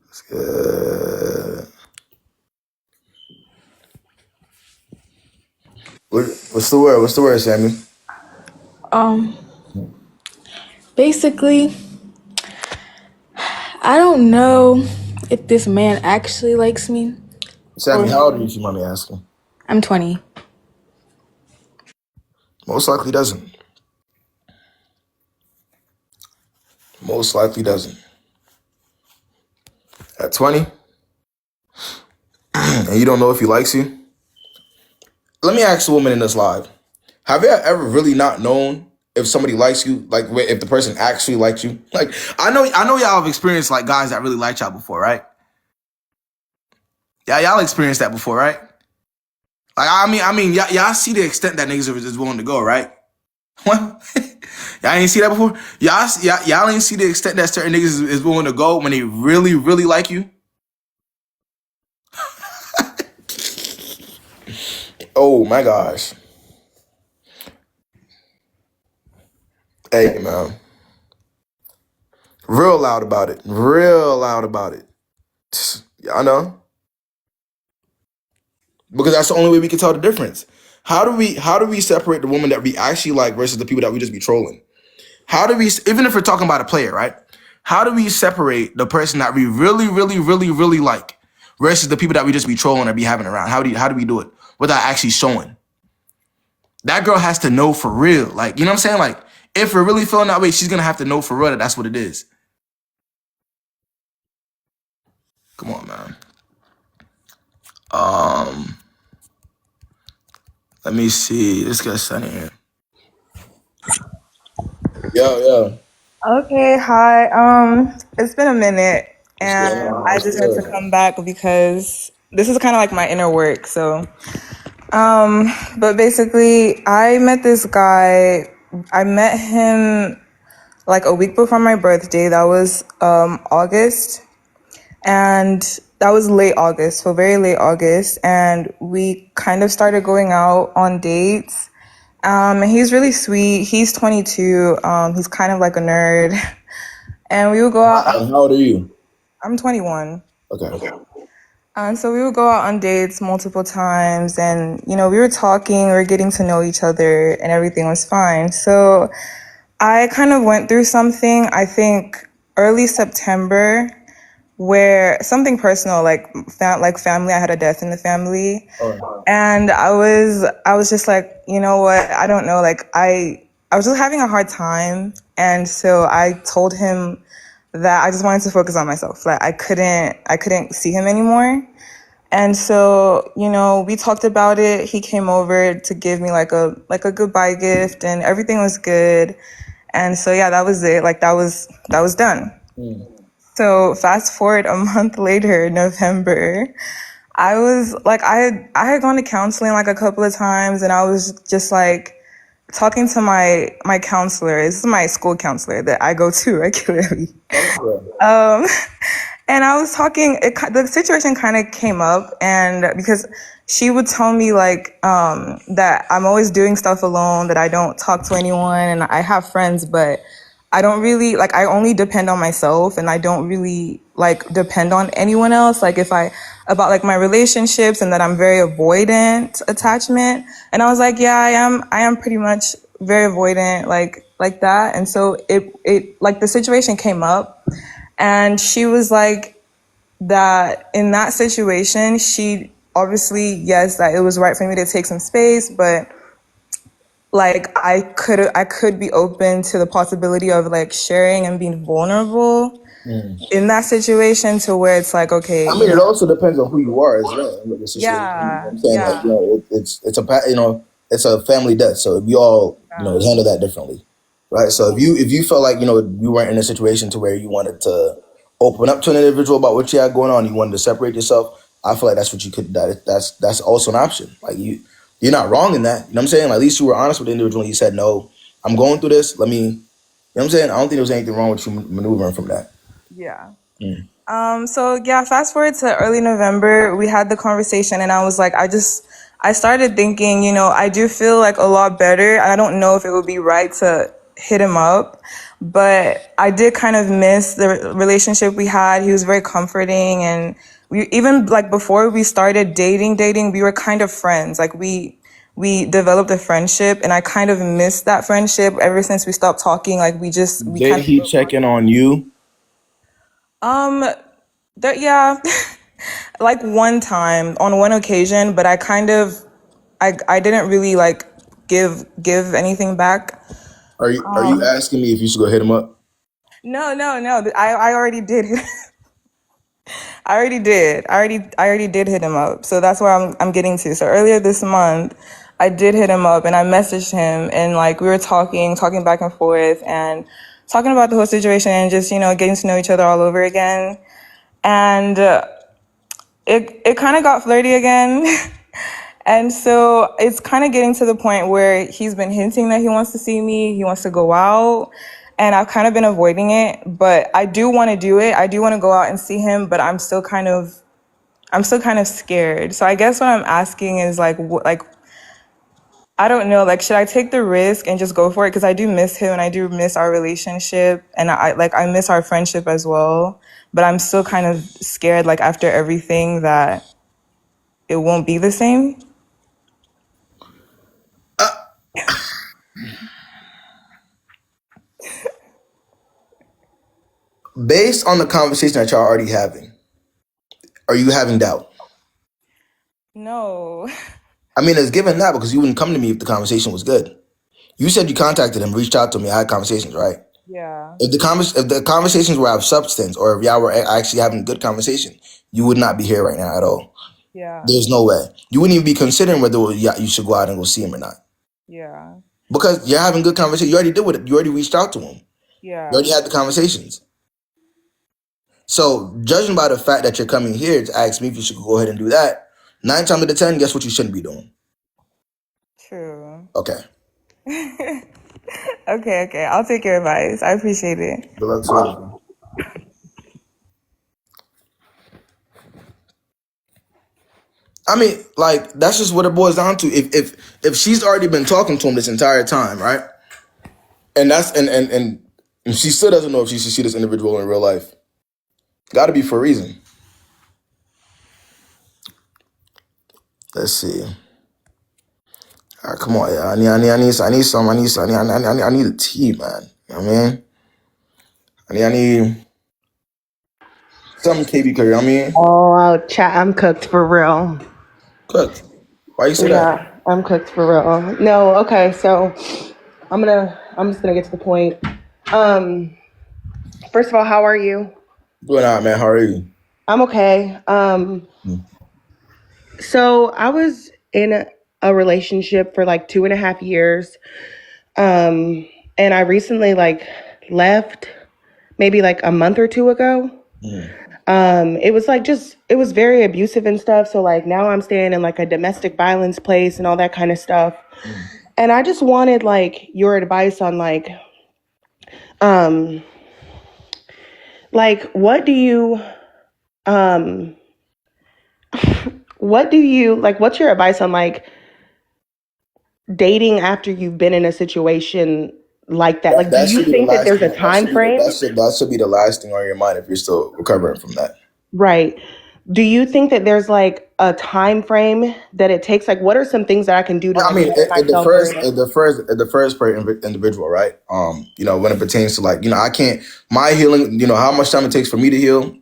Let's get. What's the word? What's the word, Sammy? Basically, I don't know if this man actually likes me. Sammy, how old are you, if you mind me asking? I'm 20. Most likely doesn't. Most likely doesn't. At 20, and you don't know if he likes you. Let me ask a woman in this live. Have you ever really not known if somebody likes you, like if the person actually likes you? Like, I know y'all have experienced like guys that really liked y'all before, right? Yeah, y'all experienced that before, right? Like, I mean, y'all see the extent that niggas is willing to go, right? Well, y'all ain't see that before. Y'all ain't see the extent that certain niggas is willing to go when they really, really like you. Oh my gosh. Hey man. Real loud about it. Real loud about it. Y'all know. Because that's the only way we can tell the difference. How do we separate the woman that we actually like versus the people that we just be trolling? How do we, even if we're talking about a player, right? How do we separate the person that we really, really, really, really like versus the people that we just be trolling or be having around? How do we do it without actually showing? That girl has to know for real. Like, you know what I'm saying? Like, if we're really feeling that way, she's gonna have to know for real that that's what it is. Come on, man. Let me see. This guy's sitting here. Yo. Okay, hi. It's been a minute, What's going and on? I What's just had to good? come back because this is kind of like my inner work. So, but basically, I met this guy. I met him like a week before my birthday. That was August, and that was late August, so very late August, and we kind of started going out on dates. And he's really sweet. He's 22. He's kind of like a nerd. And we would go out. How old are you? I'm 21. Okay. And so we would go out on dates multiple times. And, you know, we were talking, we were getting to know each other, and everything was fine. So I kind of went through something, I think, early September, where something personal, like family. I had a death in the family. And I was just like, you know what? I don't know. Like I was just having a hard time. And so I told him that I just wanted to focus on myself. Like I couldn't see him anymore. And so, you know, we talked about it. He came over to give me like a goodbye gift, and everything was good. And so yeah, that was it. Like that was done. So fast forward a month later, November, I was like, I had gone to counseling like a couple of times, and I was just like talking to my counselor. This is my school counselor that I go to regularly. And I was talking, the situation kind of came up, and because she would tell me like that I'm always doing stuff alone, that I don't talk to anyone, and I have friends, but I don't really, like, I only depend on myself, and I don't really like depend on anyone else. Like about like my relationships, and that I'm very avoidant attachment. And I was like, yeah, I am pretty much very avoidant, like that. And so it like the situation came up, and she was like that in that situation, she obviously, yes, that it was right for me to take some space, but like I could be open to the possibility of like sharing and being vulnerable in that situation, to where it's like, okay, I mean, it also depends on who you are as well. In the situation. You know what yeah, I'm saying, like, yeah, it's a family death, so we all handle that differently, right? So if you felt like you weren't in a situation to where you wanted to open up to an individual about what you had going on, you wanted to separate yourself, I feel like that's what you could. That's also an option. Like you're not wrong in that. You know what I'm saying? Like, at least you were honest with the individual. And you said, no, I'm going through this. Let me. You know what I'm saying? I don't think there was anything wrong with you maneuvering from that. yeah. So yeah, fast forward to early November, we had the conversation, and I was like, I started thinking, you know, I do feel like a lot better. I don't know if it would be right to hit him up, but I did kind of miss the relationship we had. He was very comforting, and we even like before we started dating, we were kind of friends. Like we developed a friendship, and I kind of missed that friendship ever since we stopped talking. Like we Did kind he check in on you? yeah, like one time on one occasion, but I didn't really like give anything back. Are you asking me if you should go hit him up? No. I already did. I already did. I already did hit him up. So that's where I'm getting to. So earlier this month, I did hit him up, and I messaged him, and like we were talking back and forth, and talking about the whole situation, and just, you know, getting to know each other all over again. And it kind of got flirty again. And so it's kind of getting to the point where he's been hinting that he wants to see me, he wants to go out, and I've kind of been avoiding it, but I do want to do it. I do want to go out and see him, but I'm still kind of scared. So I guess what I'm asking is like I don't know. Like, should I take the risk and just go for it? Because I do miss him and I do miss our relationship, and I miss our friendship as well. But I'm still kind of scared, like after everything, that it won't be the same. Based on the conversation that y'all already having, are you having doubt? No. I mean, it's given that because you wouldn't come to me if the conversation was good. You said you contacted him, reached out to me, had conversations, right? Yeah. If the conversations were of substance, or if y'all were actually having a good conversation, you would not be here right now at all. Yeah. There's no way. You wouldn't even be considering whether you should go out and go see him or not. Yeah. Because you're having good conversation. You already did with it. You already reached out to him. You already Yeah. had the conversations. So judging by the fact that you're coming here to ask me if you should go ahead and do that, 9 times out of 10, guess what you shouldn't be doing? True. Okay. Okay. I'll take your advice. I appreciate it. Good luck to it. I mean, like, that's just what it boils down to. If she's already been talking to him this entire time, right? And that's and she still doesn't know if she should see this individual in real life. Gotta be for a reason. Let's see. All right, come on, yeah. I need a tea, man. You know what I mean? I need some KB curry. I mean, Oh, chat, I'm cooked for real. cooked. Why you say that? Yeah, I'm cooked for real. No, okay, so I'm just gonna get to the point. First of all, how are you? Doing out, man. How are you? I'm okay. So I was in a relationship for like 2.5 years. And I recently like left maybe like a month or two ago. It was like it was very abusive and stuff. So like now I'm staying in like a domestic violence place and all that kind of stuff. And I just wanted like your advice on like what do you like what's your advice on like dating after you've been in a situation like that? Like, do That you should be the think that last there's thing. a time frame? That should be the last thing on your mind if you're still recovering from that. Right. Do you think that there's like a time frame that it takes? Like, what are some things that I can do to I like mean, get myself through it? it differs per individual, right? When it pertains to like, I can't, my healing, how much time it takes for me to heal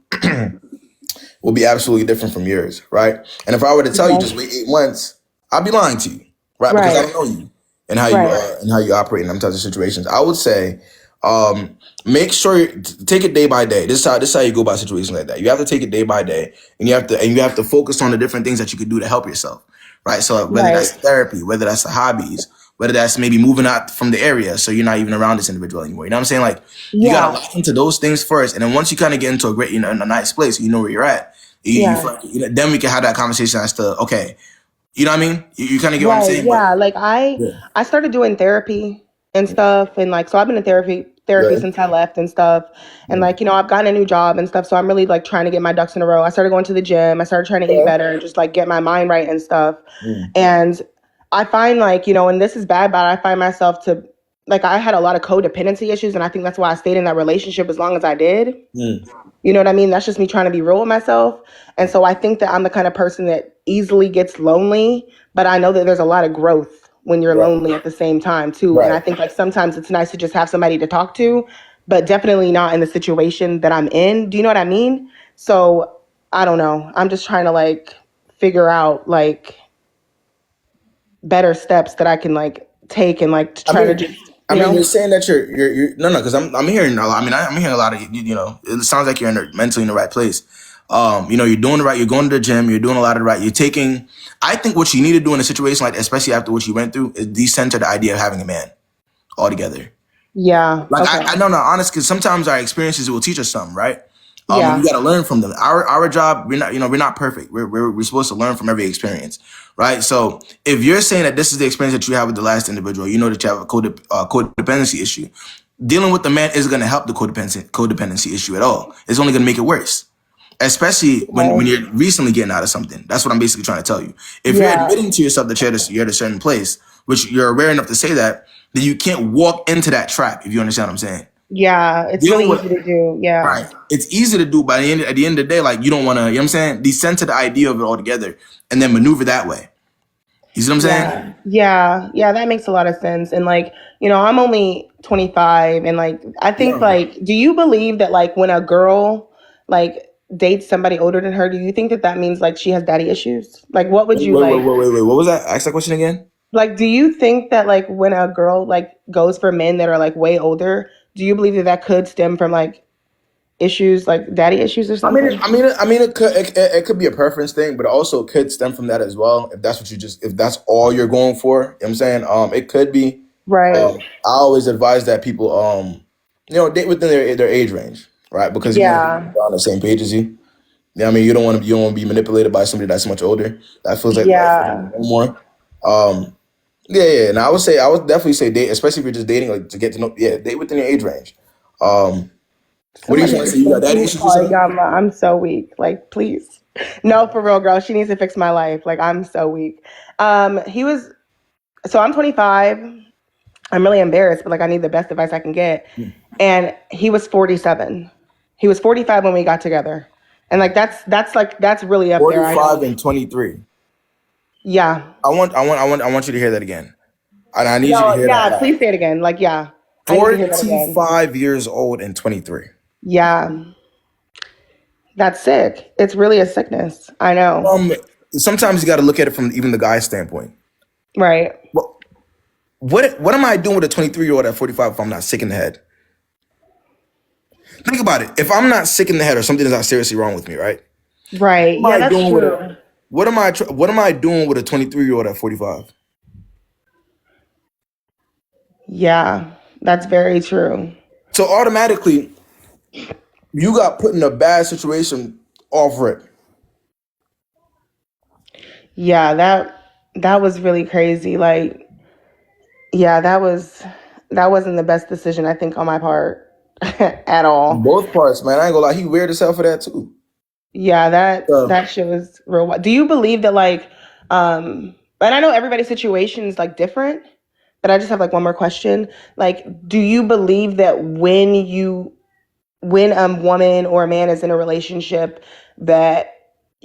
will be absolutely different from yours, right? And if I were to tell you just wait 8 months, I'd be lying to you, right? Because I Right. don't know you and how Right. you operate in them types of situations. I would say, make sure take it day by day. This is how you go about situations like that. You have to take it day by day, and you have to focus on the different things that you could do to help yourself, right? So whether that's therapy, whether that's the hobbies, whether that's maybe moving out from the area so you're not even around this individual anymore. You know what I'm saying? Like you gotta look into those things first, and then once you kind of get into a great, in a nice place, you know where you're at. Then we can have that conversation as to okay, you know what I mean? You kind of get what I'm saying? Yeah. Like I started doing therapy and stuff, and like so I've been in therapy since I left and stuff. And like, I've gotten a new job and stuff. So I'm really like trying to get my ducks in a row. I started going to the gym. I started trying to eat better and just like get my mind right and stuff. And I find like, and this is bad, but I find myself to like I had a lot of codependency issues, and I think that's why I stayed in that relationship as long as I did. You know what I mean? That's just me trying to be real with myself. And so I think that I'm the kind of person that easily gets lonely, but I know that there's a lot of growth when you're lonely at the same time too. And I think like sometimes it's nice to just have somebody to talk to, but definitely not in the situation that I'm in. Do you know what I mean? So I don't know. I'm just trying to like figure out like better steps that I can like take and like to try to just You're saying that you're no, because I'm hearing a lot. I'm hearing a lot of it sounds like you're mentally in the right place. You're doing the right. You're going to the gym. You're doing a lot of the right. You're taking. I think what you need to do in a situation like that, especially after what you went through, is decenter the idea of having a man altogether. Yeah. Like I know, honest, because sometimes our experiences will teach us something, right? Yeah. You got to learn from them. Our job, we're not perfect. We're supposed to learn from every experience, right? So if you're saying that this is the experience that you have with the last individual, you know that you have a codependency issue. Dealing with the man isn't going to help the codependency issue at all. It's only going to make it worse, especially when you're recently getting out of something. That's what I'm basically trying to tell you. If you're admitting to yourself that you're at a certain place, which you're aware enough to say that, then you can't walk into that trap, if you understand what I'm saying. Yeah, it's Dealing really with easy to do. Yeah. right. It's easy to do, but at the end of the day, like you don't want to, you know what I'm saying, descend to the idea of it altogether and then maneuver that way. You see what I'm saying? Yeah, that makes a lot of sense. And like, I'm only 25 and like I think Yeah. like do you believe that like when a girl like dates somebody older than her, do you think that that means like she has daddy issues? Like what would you like Wait. What was that? Ask that question again. like do you think that like when a girl like goes for men that are like way older, do you believe that that could stem from like issues like daddy issues or something? It could be a preference thing, but it also could stem from that as well. If that's all you're going for, you know what I'm saying? It could be. Right. I always advise that people, date within their age range, right? Because you want to Yeah. be on the same page as you. Yeah, I mean, you don't want to be manipulated by somebody that's much older. That feels like the right thing Yeah. to do more. Yeah. And I would definitely say date, especially if you're just dating, like to get to know. Yeah, date within your age range. What are you Somebody trying to say? You got explain to daddy me. issues, you Oh, said? yeah, I'm so weak. Like, please. No, for real, girl. She needs to fix my life. Like, I'm so weak. So I'm 25. I'm really embarrassed, but like, I need the best advice I can get. And he was 47. He was 45 when we got together. And like, that's really up there. I 45 know. and 23. Yeah. I want you to hear that again. And I need you to No, hear that yeah. loud. Please say it again. Like, yeah. I need to hear that again. 45 years old and 23. Yeah. That's sick. It's really a sickness. I know. Sometimes you got to look at it from even the guy's standpoint. Right. Well, what am I doing with a 23-year-old at 45 if I'm not sick in the head? Think about it. If I'm not sick in the head or something is not seriously wrong with me, right? Right. What Yeah, am I that's doing with true. what am I doing with a 23-year-old at 45? Yeah, that's very true. So automatically, you got put in a bad situation off rip. Yeah, that was really crazy. Like, yeah, that wasn't the best decision I think on my part at On all. both parts, man. I ain't gonna lie. He weird as hell for that too. Yeah, So, that shit was real. Do you believe that like and I know everybody's situation is like different, but I just have like one more question. Like, do you believe that when a woman or a man is in a relationship that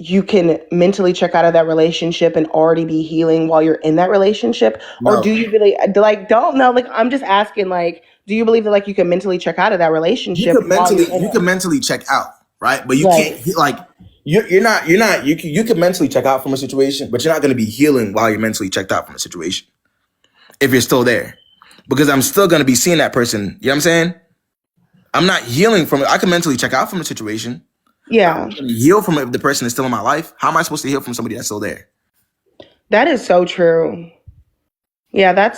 you can mentally check out of that relationship and already be healing while you're in that relationship? Or do no. you really like don't know? Like I'm just asking, like, do you believe that like you can mentally check out of that relationship while you're in You it? can mentally check out, right? But you can't Right. like you can mentally check out from a situation, but you're not gonna be healing while you're mentally checked out from a situation if you're still there. Because I'm still gonna be seeing that person, you know what I'm saying? I'm not healing from it. I can mentally check out from a situation. Yeah. Heal from it if the person is still in my life. How am I supposed to heal from somebody that's still there? That is so true. Yeah, that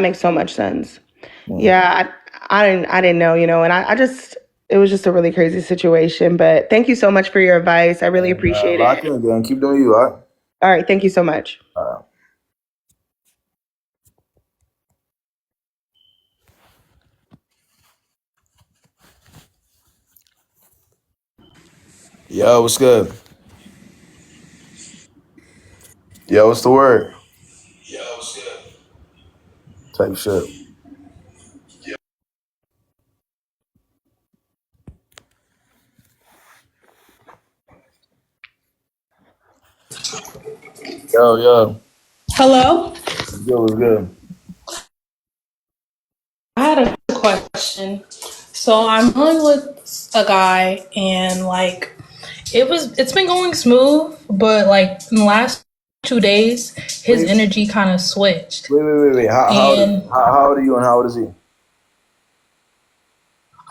makes so much sense. Yeah, I didn't know, and I just it was just a really crazy situation. But thank you so much for your advice. I really appreciate Lock it. in, gang. Keep doing you, all All right, thank you so much. right? Yo, what's good? Yo, what's the word? Type shit. Yo. Hello. What's good? I had a question. So I'm dealing with a guy, and like it's been going smooth, but like in the last 2 days, his Wait, energy kind of switched, wait. and How old are you and how old is he?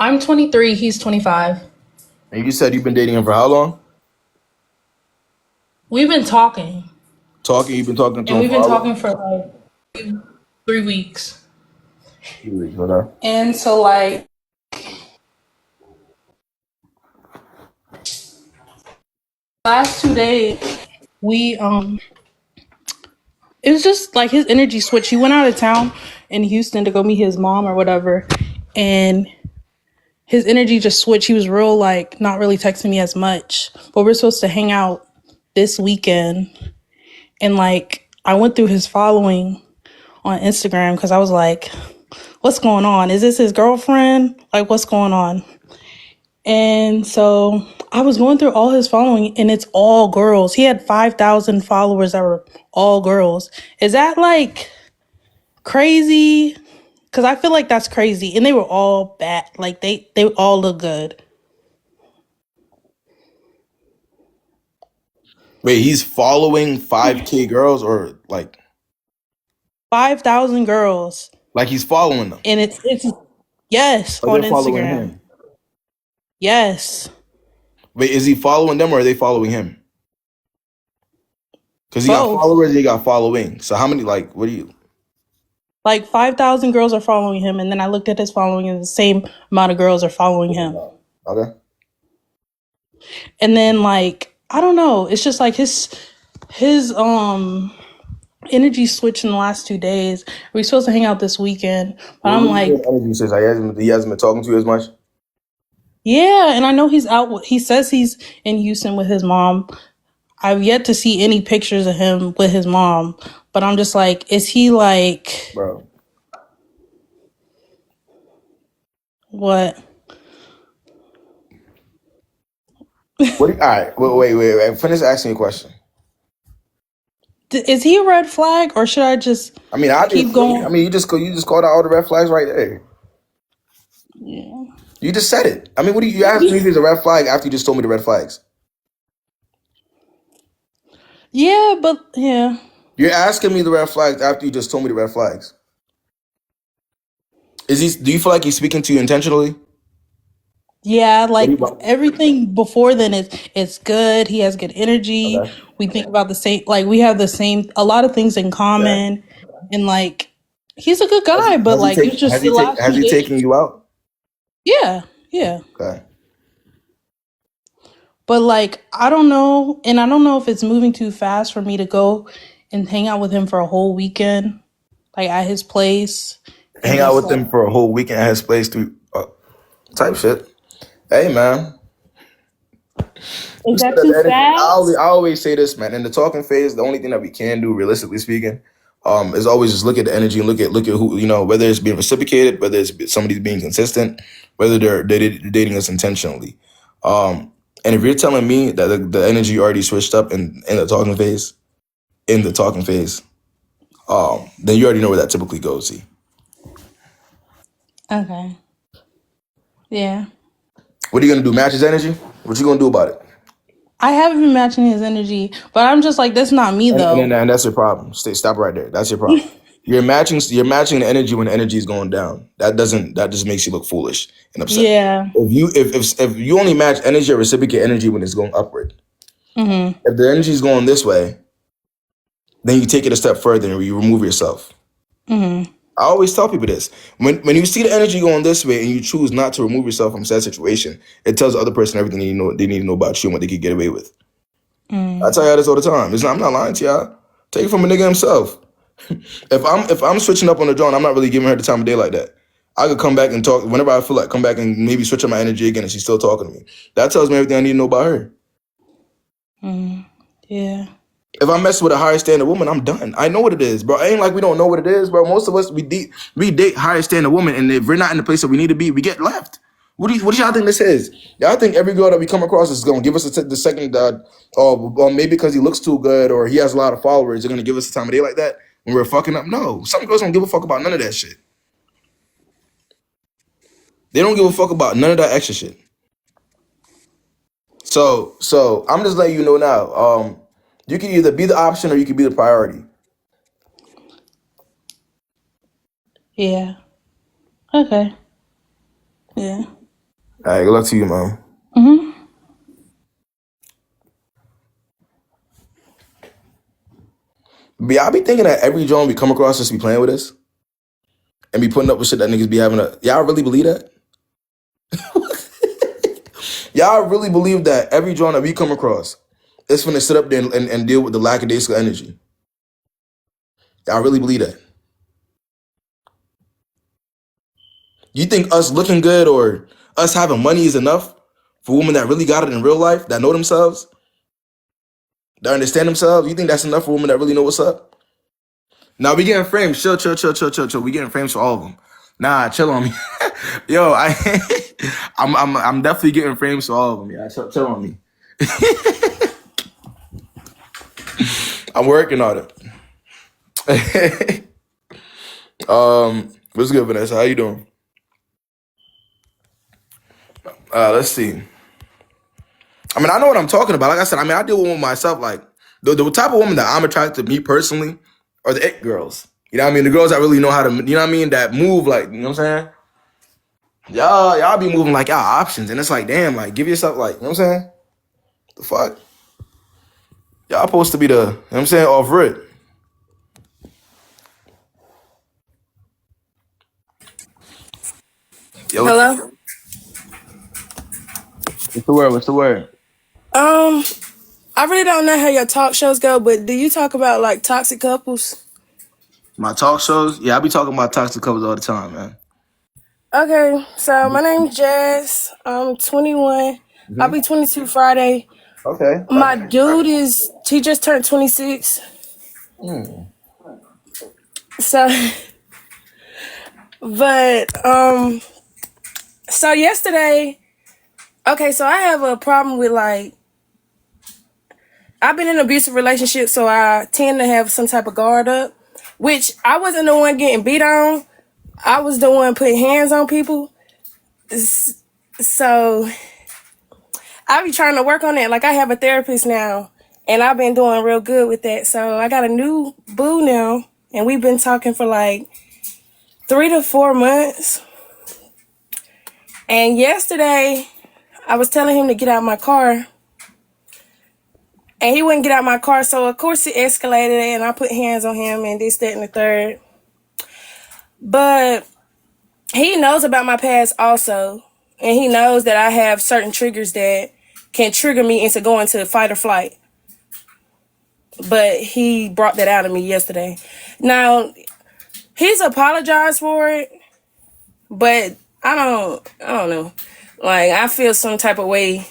I'm 23, he's 25. And you said you've been dating him for how long? We've been talking, You've been talking to and him we've for been how talking long? for like 3 weeks. 2 weeks, okay. And so like last 2 days, we it was just like his energy switched. He went out of town in Houston to go meet his mom or whatever, and his energy just switched. He was real like not really texting me as much, but we're supposed to hang out this weekend, and like I went through his following on Instagram because I was like, what's going on? Is this his girlfriend? Like, what's going on? And so I was going through all his following and it's all girls. He had 5,000 followers that were all girls. Is that like crazy? Because I feel like that's crazy. And they were all bad. Like they all look good. Wait, he's following 5K girls or like 5,000 girls. Like he's following them. And it's yes, Or on they're following Instagram. him. Yes. Wait, is he following them or are they following him? Because he got Both. followers and he got following. So how many, like, what do you? Like 5,000 girls are following him. And then I looked at his following and the same amount of girls are following him. Okay. And then like, I don't know. It's just like his energy switched in the last 2 days. We were supposed to hang out this weekend. But I'm like, energy says he hasn't been talking to you as much. yeah, and I know he's out. He says he's in Houston with his mom. I've yet to see any pictures of him with his mom, but I'm just like, is he like, bro? What? All right, wait. Finish asking you a question. Is he a red flag, or should I just? I mean, keep going. I mean, you just called out all the red flags right there. Yeah. You just said it. I mean, what do you asked me if he's a red flag after you just told me the red flags? Yeah, but yeah. You're asking me the red flags after you just told me the red flags. Do you feel like he's speaking to you intentionally? Yeah, like everything before then it's good. He has good energy. Okay. We think about the same, like we have a lot of things in common, and like he's a good guy. But like it's just the last 2 days. Has he taken you out? Yeah. Okay. But like I don't know, and I don't know if it's moving too fast for me to go and hang out with him for a whole weekend, like at his place. Hang out with him for a whole weekend at his place, type shit. Hey, man. Is that too fast? I always say this, man. In the talking phase, the only thing that we can do, realistically speaking, is always just look at the energy and look at who, whether it's being reciprocated, whether it's somebody's being consistent, whether they're dating us intentionally. And if you're telling me that the energy already switched up in the talking phase, then you already know where that typically goes. See. Okay. Yeah. What are you gonna do? Match his energy? What you gonna do about it? I haven't been matching his energy, but I'm just like, that's not me though. And that's your problem. Stop right there. That's your problem. You're matching the energy when the energy is going down. That just makes you look foolish and upset. Yeah. If you only match energy or reciprocate energy when it's going upward. Mm-hmm. If the energy is going this way, then you take it a step further and you remove yourself. Mm-hmm. I always tell people this. When you see the energy going this way and you choose not to remove yourself from said situation, it tells the other person everything they need to know about you and what they could get away with. I tell y'all this all the time. I'm not lying to y'all. Take it from a nigga himself. If I'm switching up on the drone, I'm not really giving her the time of day like that. I could come back and talk whenever I feel like, come back and maybe switch up my energy again and she's still talking to me. That tells me everything I need to know about her. Yeah. If I mess with a higher standard woman, I'm done. I know what it is, bro. It ain't like we don't know what it is, bro. Most of us, we date higher standard women, and if we're not in the place that we need to be, we get left. What do y'all think this is? Y'all think every girl that we come across is going to give us the second, or maybe because he looks too good or he has a lot of followers, they're going to give us the time of day like that when we're fucking up? No. Some girls don't give a fuck about none of that shit. They don't give a fuck about none of that extra shit. So I'm just letting you know now. You can either be the option or you can be the priority. Yeah. Okay. Yeah. All right, good luck to you, man. Mm-hmm. But y'all be thinking that every joint we come across just be playing with us and be putting up with shit that niggas be having y'all really believe that? Y'all really believe that every joint that we come across is finna sit up there and deal with the lackadaisical energy? Y'all really believe that? You think us looking good or us having money is enough for women that really got it in real life, that know themselves, that understand themselves? You think that's enough for women that really know what's up? Now we getting frames. Chill. We getting frames for all of them. Nah, chill on me. Yo, I'm definitely getting frames for all of them. Yeah, chill on me. I'm working on it. What's good, Vanessa? How you doing? Let's see. I mean, I know what I'm talking about. Like I said, I mean, I deal with myself. Like the type of woman that I'm attracted to, me personally, are the it girls. You know what I mean? The girls that really know how to, you know what I mean? That move like, you know what I'm saying? Y'all be moving like y'all options, and it's like, damn, like give yourself like, you know what I'm saying? The fuck? Y'all supposed to be the, you know what I'm saying, off rid. Yo, Hello. what's the word? What's the word? I really don't know how your talk shows go, but do you talk about like toxic couples? My talk shows? Yeah, I be talking about toxic couples all the time, man. Okay, so my name's Jazz. I'm 21. I'll be 22 Friday. Okay. My dude he just turned 26. So, but so yesterday, okay, so I have a problem with like I've been in an abusive relationship, so I tend to have some type of guard up, which I wasn't the one getting beat on. I was the one putting hands on people. So I be trying to work on that. Like I have a therapist now, and I've been doing real good with that. So I got a new boo now, and we've been talking for like 3 to 4 months. And yesterday, I was telling him to get out of my car, and he wouldn't get out of my car. So of course it escalated, and I put hands on him, and this, that, and the third. But he knows about my past also, and he knows that I have certain triggers that can trigger me into going to fight or flight. But he brought that out of me yesterday. Now, he's apologized for it, but I don't know. Like, I feel some type of way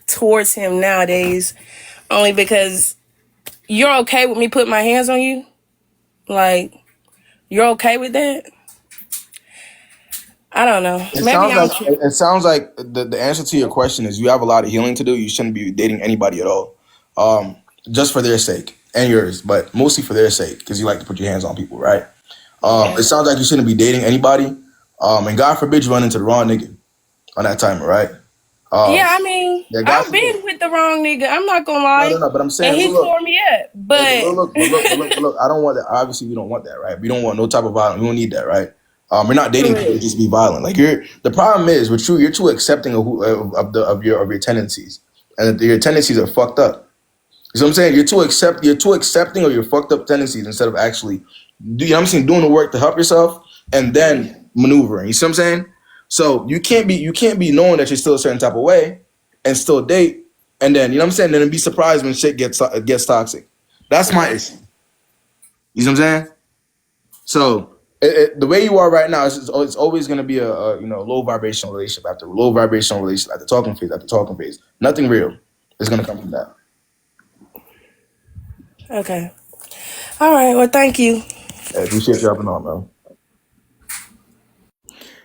towards him nowadays, only because you're okay with me putting my hands on you? Like, you're okay with that? I don't know. It sounds like the answer to your question is you have a lot of healing to do. You shouldn't be dating anybody at all. Just for their sake and yours, but mostly for their sake, because you like to put your hands on people, right? It sounds like you shouldn't be dating anybody. And God forbid you run into the wrong nigga on that timer, right? Yeah, I mean, I've been with the wrong nigga. I'm not gonna lie. No, but I'm saying, and he tore me up. But look, I don't want that. Obviously, we don't want that, right? We don't want no type of violence. We don't need that, right? We're not dating people to just be violent. Like the problem is with you, you're too accepting of your tendencies, and your tendencies are fucked up. You know what I'm saying? You're too accepting of your fucked up tendencies instead of actually, you know what I'm saying, doing the work to help yourself and then maneuvering. You see what I'm saying? So you can't be knowing that you're still a certain type of way and still date, and then, you know what I'm saying, then be surprised when shit gets toxic. That's my issue. You see what I'm saying? So the way you are right now is it's always going to be a low vibrational relationship after low vibrational relationship after talking phase. Nothing real is going to come from that. okay. All right. Well, thank you. I appreciate you helping on, bro.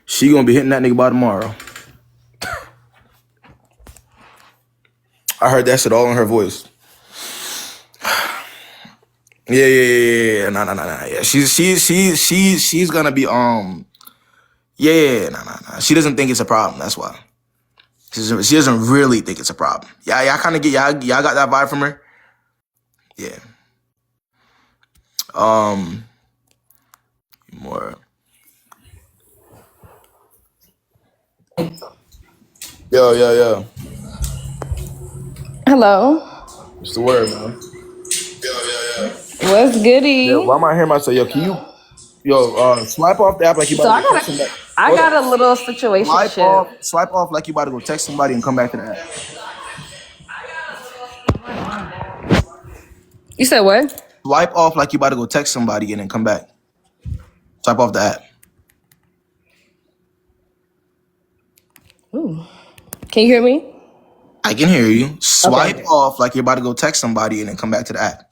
She gonna be hitting that nigga by tomorrow. I heard that shit all in her voice. Yeah. Nah. Yeah, she's gonna be nah. She doesn't think it's a problem. That's why. She doesn't really think it's a problem. Yeah, y'all kind of get y'all got that vibe from her. Yeah. More. Yo. Hello. What's the word, man? What's goody? Yo, why am I hearing myself? Yo, can you swipe off the app like you about to go text somebody? I got a little situation. Swipe off like you about to go text somebody and come back to the app. You said what? Swipe off like you about to go text somebody and then come back. Swipe off the app. Ooh. Can you hear me? I can hear you. Swipe off like you're about to go text somebody and then come back to the app.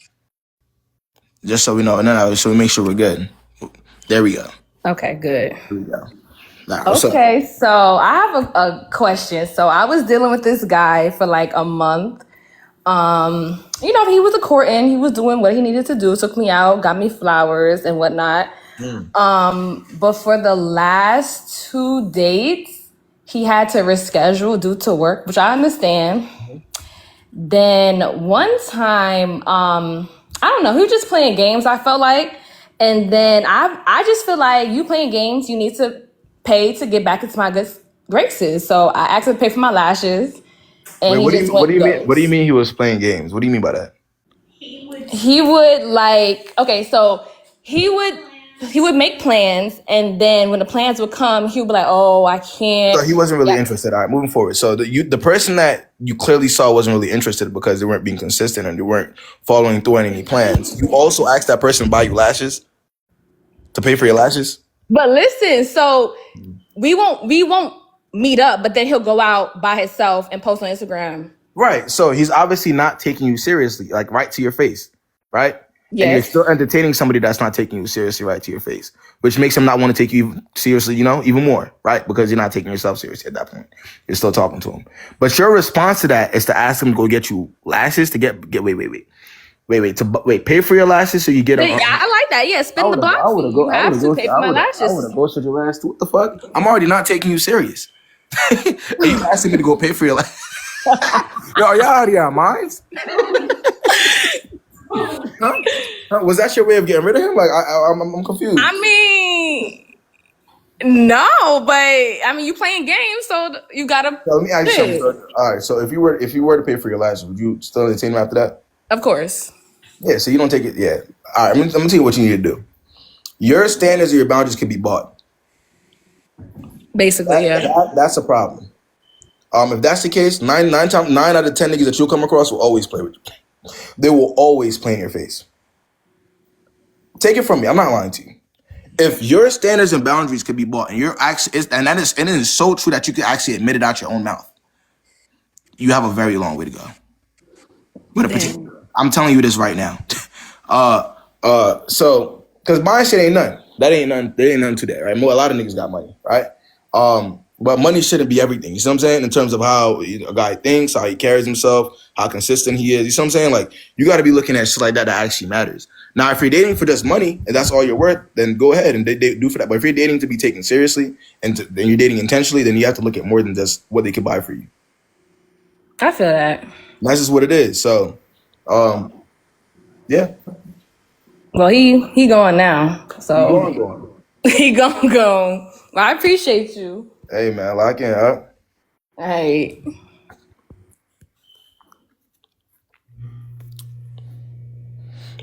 Just so we know. No, so we make sure we're good. There we go. Okay, good. There we go. Nah, what's up? Okay, so I have a question. So I was dealing with this guy for like a month. You know, he was courting, he was doing what he needed to do, took me out, got me flowers and whatnot. But for the last 2 dates, he had to reschedule due to work, which I understand. Then one time, I don't know, he was just playing games, I felt like. And then I just feel like you playing games, you need to pay to get back into my good graces. So I asked him to pay for my lashes. And Wait, what do you mean? ghost. What do you mean he was playing games? What do you mean by that? He would like, okay, so he would make plans, and then when the plans would come, he would be like, "Oh, I can't." So he wasn't really interested. All right, moving forward. So the person that you clearly saw wasn't really interested because they weren't being consistent and they weren't following through on any plans. You also asked that person to buy you lashes, to pay for your lashes. But listen, so we won't meet up, but then he'll go out by himself and post on Instagram. Right. So he's obviously not taking you seriously, like right to your face, right? Yes. And you're still entertaining somebody that's not taking you seriously right to your face, which makes him not want to take you seriously, you know, even more, right? Because you're not taking yourself seriously at that point. You're still talking to him. But your response to that is to ask him to go get you lashes to get pay for your lashes so you get them. Yeah, I like that. Yeah, spin the block. You have to pay for my lashes. I would have ghosted your ass too. What the fuck? I'm already not taking you serious. Are you asking me to go pay for your lashes? Yo, are y'all out of your minds? Huh? Was that your way of getting rid of him? Like, I'm confused. I mean, no, but I mean, you playing games, so you gotta. So let me ask you something. So, all right, so if you were to pay for your lashes, would you still entertain him after that? Of course. Yeah. So you don't take it. Yeah. All right. I'm gonna tell you what you need to do. Your standards or your boundaries can be bought. Basically, That's a problem. If that's the case, 9 out of 10 niggas that you'll come across will always play with you. They will always play in your face. Take it from me. I'm not lying to you. If your standards and boundaries could be bought, and it is so true that you could actually admit it out your own mouth, you have a very long way to go. I'm telling you this right now. So because my shit ain't none. There ain't none to that, right? A lot of niggas got money, right? But money shouldn't be everything. You see what I'm saying? In terms of how a guy thinks, how he carries himself, how consistent he is. You see what I'm saying? Like, you got to be looking at shit like that actually matters. Now, if you're dating for just money and that's all you're worth, then go ahead and they do for that. But if you're dating to be taken seriously and then you're dating intentionally, then you have to look at more than just what they could buy for you. I feel that. That's just what it is. So, yeah. Well, he going now. So Going. he gonna go. Well, I appreciate you. Hey, man, lock in, huh? All right.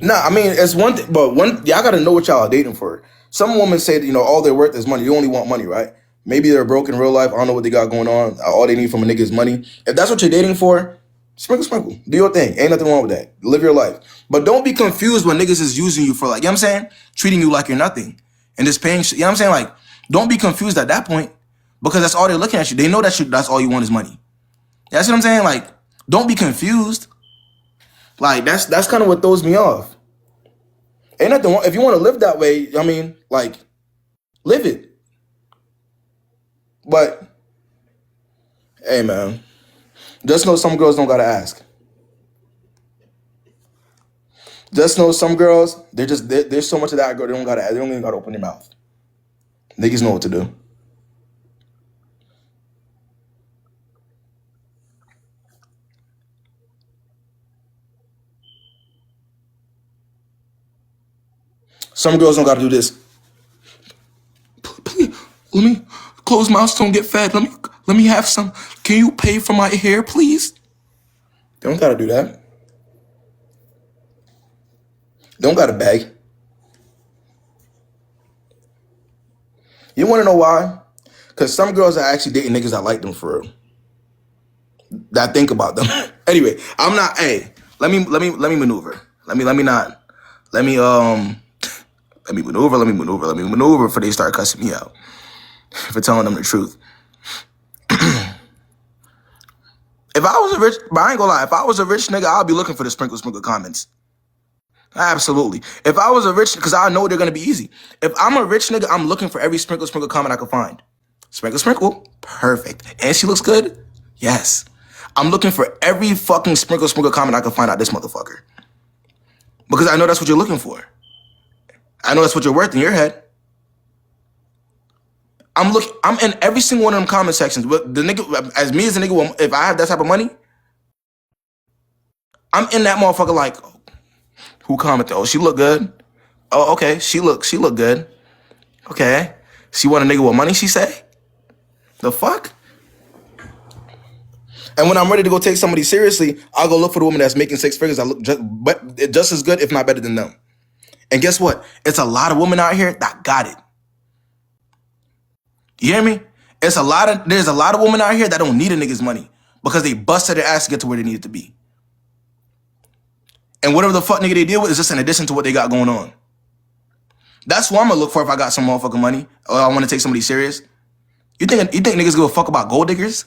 Nah, I mean, it's one thing, but y'all gotta know what y'all are dating for. Some women say that, all they're worth is money. You only want money, right? Maybe they're broke in real life. I don't know what they got going on. All they need from a nigga is money. If that's what you're dating for, sprinkle. Do your thing. Ain't nothing wrong with that. Live your life. But don't be confused when niggas is using you for, like, you know what I'm saying? Treating you like you're nothing. And just paying, you know what I'm saying? Like, don't be confused at that point because that's all they're looking at you. They know that's all you want is money. That's what I'm saying? Like, don't be confused. Like, that's kind of what throws me off. Ain't nothing wrong. If you want to live that way, I mean, like, live it. But, hey, man, just know some girls don't gotta ask. Just know some girls, there's so much of that girl, they don't even gotta open their mouth. Niggas know what to do. Some girls don't gotta do this. Please, let me close my mouth, don't get fed. Let me have some. Can you pay for my hair, please? They don't gotta do that. They don't gotta beg. You wanna know why? Because some girls are actually dating niggas that like them for real. That think about them. Anyway, I'm not. Hey, let me maneuver. Let me maneuver before they start cussing me out for telling them the truth. If I was a rich, but I ain't gonna lie, if I was a rich nigga, I'll be looking for the sprinkle comments. Absolutely. If I was a rich, because I know they're gonna be easy. If I'm a rich nigga, I'm looking for every sprinkle comment I can find. Sprinkle, sprinkle, perfect. And she looks good? Yes. I'm looking for every fucking sprinkle comment I can find out this motherfucker. Because I know that's what you're looking for. I know that's what you're worth in your head. I'm in every single one of them comment sections. But the nigga, as me as a nigga, if I have that type of money, I'm in that motherfucker like, who commented? Oh, she look good. Oh, okay. She look good. Okay. She want a nigga with money, she say? The fuck? And when I'm ready to go take somebody seriously, I'll go look for the woman that's making 6 figures that look just as good, if not better than them. And guess what? It's a lot of women out here that got it. You hear me? There's a lot of women out here that don't need a nigga's money because they busted their ass to get to where they needed to be. And whatever the fuck nigga they deal with is just in addition to what they got going on. That's what I'm gonna look for if I got some motherfucking money or I want to take somebody serious. You think niggas give a fuck about gold diggers?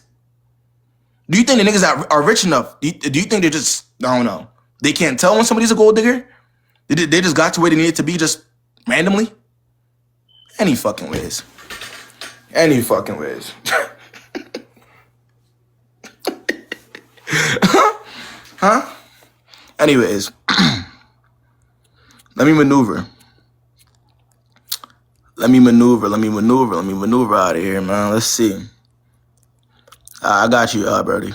Do you think the niggas that are rich enough, do you think they just, I don't know, they can't tell when somebody's a gold digger? They just got to where they needed to be just randomly? Any fucking ways. Any fucking ways. Huh? Anyways. Let me maneuver out of here, man. Let's see. I got you, Brody.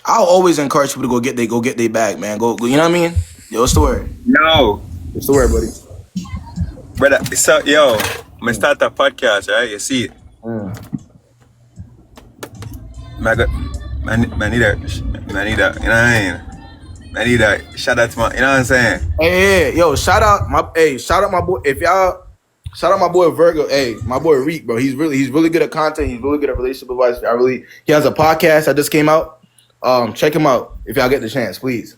I'll always encourage people to go get their bag, man. Go, you know what I mean? Yo, what's the word? No. What's the word, buddy? Brother, so, yo, I start a podcast, right? You see it? I need a, you know what I mean? I need a shout out to my, you know what I'm saying? Hey, yo, shout out my boy. Shout out my boy Virgo. Hey, my boy Reek, bro. He's really good at content. He's really good at relationship advice. He has a podcast that just came out. Check him out if y'all get the chance, please.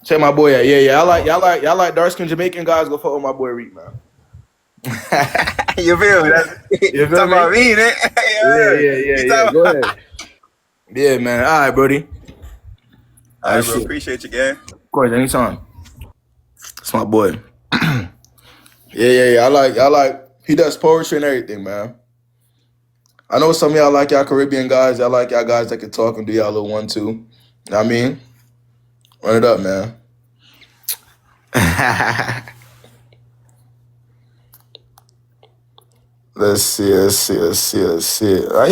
Check my boy out. Yeah. Y'all like dark skin Jamaican guys. Go fuck with my boy Reek, man. You feel me? You feel talking me? about me, man? Yeah. Go ahead. Yeah, man. All right, Brody. All right, bro. Appreciate you, gang. Of course, anytime. That's my boy. Yeah. I like. He does poetry and everything, man. I know some of y'all like y'all Caribbean guys. Y'all like y'all guys that can talk and do y'all little 1-2. You know what I mean? Run it up, man. Let's see. He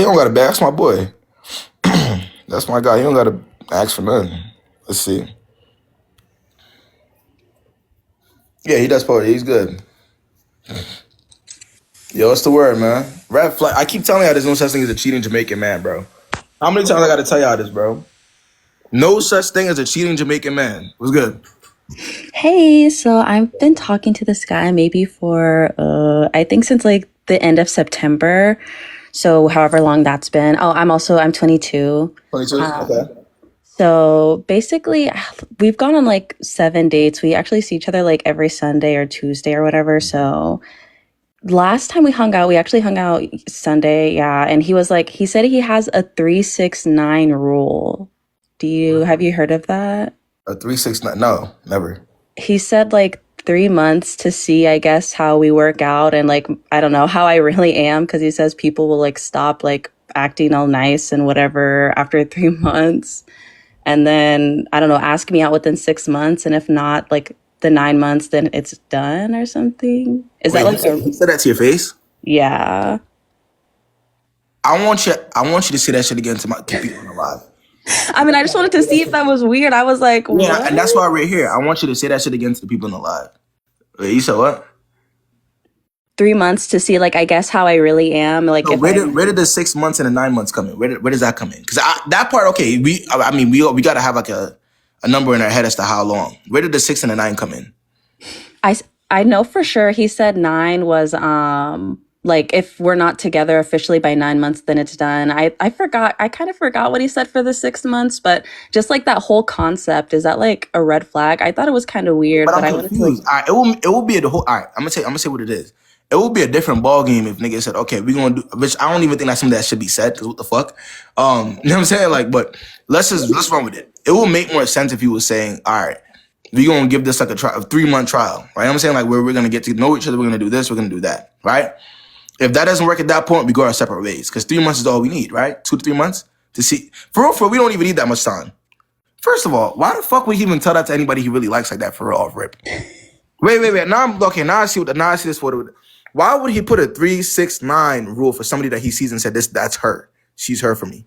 don't got a bag. That's my boy. That's my guy. He don't got to ask for nothing. Let's see. Yeah, he does poetry. He's good. Yo, what's the word, man? Red flag. I keep telling y'all there's no such thing as a cheating Jamaican man, bro. How many times I got to tell y'all this, bro? No such thing as a cheating Jamaican man. What's good? Hey, so I've been talking to this guy maybe for, I think since like the end of September. So however long that's been. Oh, I'm 22. 22? Okay. So basically, we've gone on like 7 dates. We actually see each other like every Sunday or Tuesday or whatever. So last time we hung out, we actually hung out Sunday. Yeah. And he said he has a 3-6-9 rule. Have you heard of that? A 3-6-9? No, never. He said like 3 months to see, I guess, how we work out and like, I don't know how I really am. Cause he says people will like stop like acting all nice and whatever after 3 months. And then, I don't know, ask me out within 6 months. And if not, like the 9 months, then it's done or something. Is that like he said that to your face? Yeah. I want you to say that shit again to people alive. I mean, I just wanted to see if that was weird. I was like, what? Yeah, and that's why we're here. I want you to say that shit again to the people in the live. Wait, you said what? 3 months to see, like, I guess how I really am. Like, so where did the 6 months and the 9 months come in? Where does that come in? Because that part, okay, we got to have like a number in our head as to how long. Where did the 6 and the 9 come in? I know for sure he said 9 was like if we're not together officially by 9 months, then it's done. I kind of forgot what he said for the 6 months, but just like that whole concept, is that like a red flag? I thought it was kind of weird, but I'm confused. It will be the whole. All right, I'm gonna say what it is. It will be a different ball game if niggas said, okay, we're gonna do, which I don't even think that's something that should be said, because what the fuck? You know what I'm saying? Like, but let's run with it. it will make more sense if you were saying, all right, we're going to give this like a 3-month trial, right? You know what I'm saying? Like, where we're going to get to know each other, we're going to do this, we're going to do that, right? If that doesn't work at that point, we go our separate ways, because 3 months is all we need, right? 2 to 3 months to see. For real, we don't even need that much time. First of all, why the fuck would he even tell that to anybody he really likes like that, for real, off rip? Wait. Now I see this photo. Why would he put a 3-6-9 rule for somebody that he sees and said, that's her. She's her for me.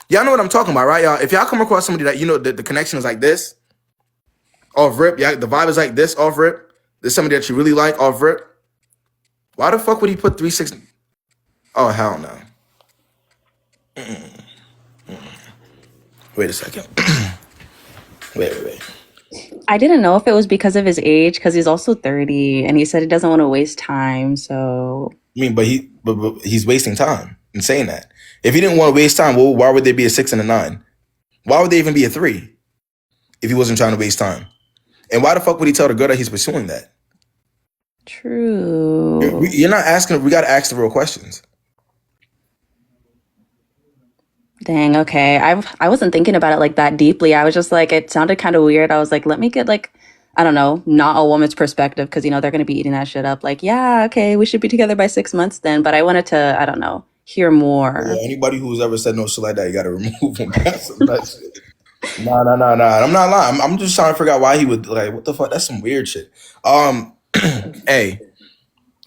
Y'all know what I'm talking about, right, y'all? If y'all come across somebody that, you know, the connection is like this, off rip, yeah, the vibe is like this, off rip, there's somebody that you really like, off rip, why the fuck would he put 3-6? Oh, hell no. Wait a second. Wait. I didn't know if it was because of his age, because he's also 30, and he said he doesn't want to waste time, so... I mean, but he's wasting time in saying that. If he didn't want to waste time, well, why would there be a 6 and a 9? Why would there even be a 3 if he wasn't trying to waste time? And why the fuck would he tell the girl that he's pursuing that? True. You're not asking. We got to ask the real questions. Dang, okay. I wasn't thinking about it like that deeply. I was just like, it sounded kind of weird. I was like, let me get like, I don't know, not a woman's perspective, because, you know, they're going to be eating that shit up. Like, yeah, okay, we should be together by 6 months then. But I wanted to, I don't know, hear more. Yeah, anybody who's ever said no shit like that, you got to remove them. That's some nut shit. Nah. I'm not lying. I'm just trying to figure out why he would, like, what the fuck? That's some weird shit. Hey,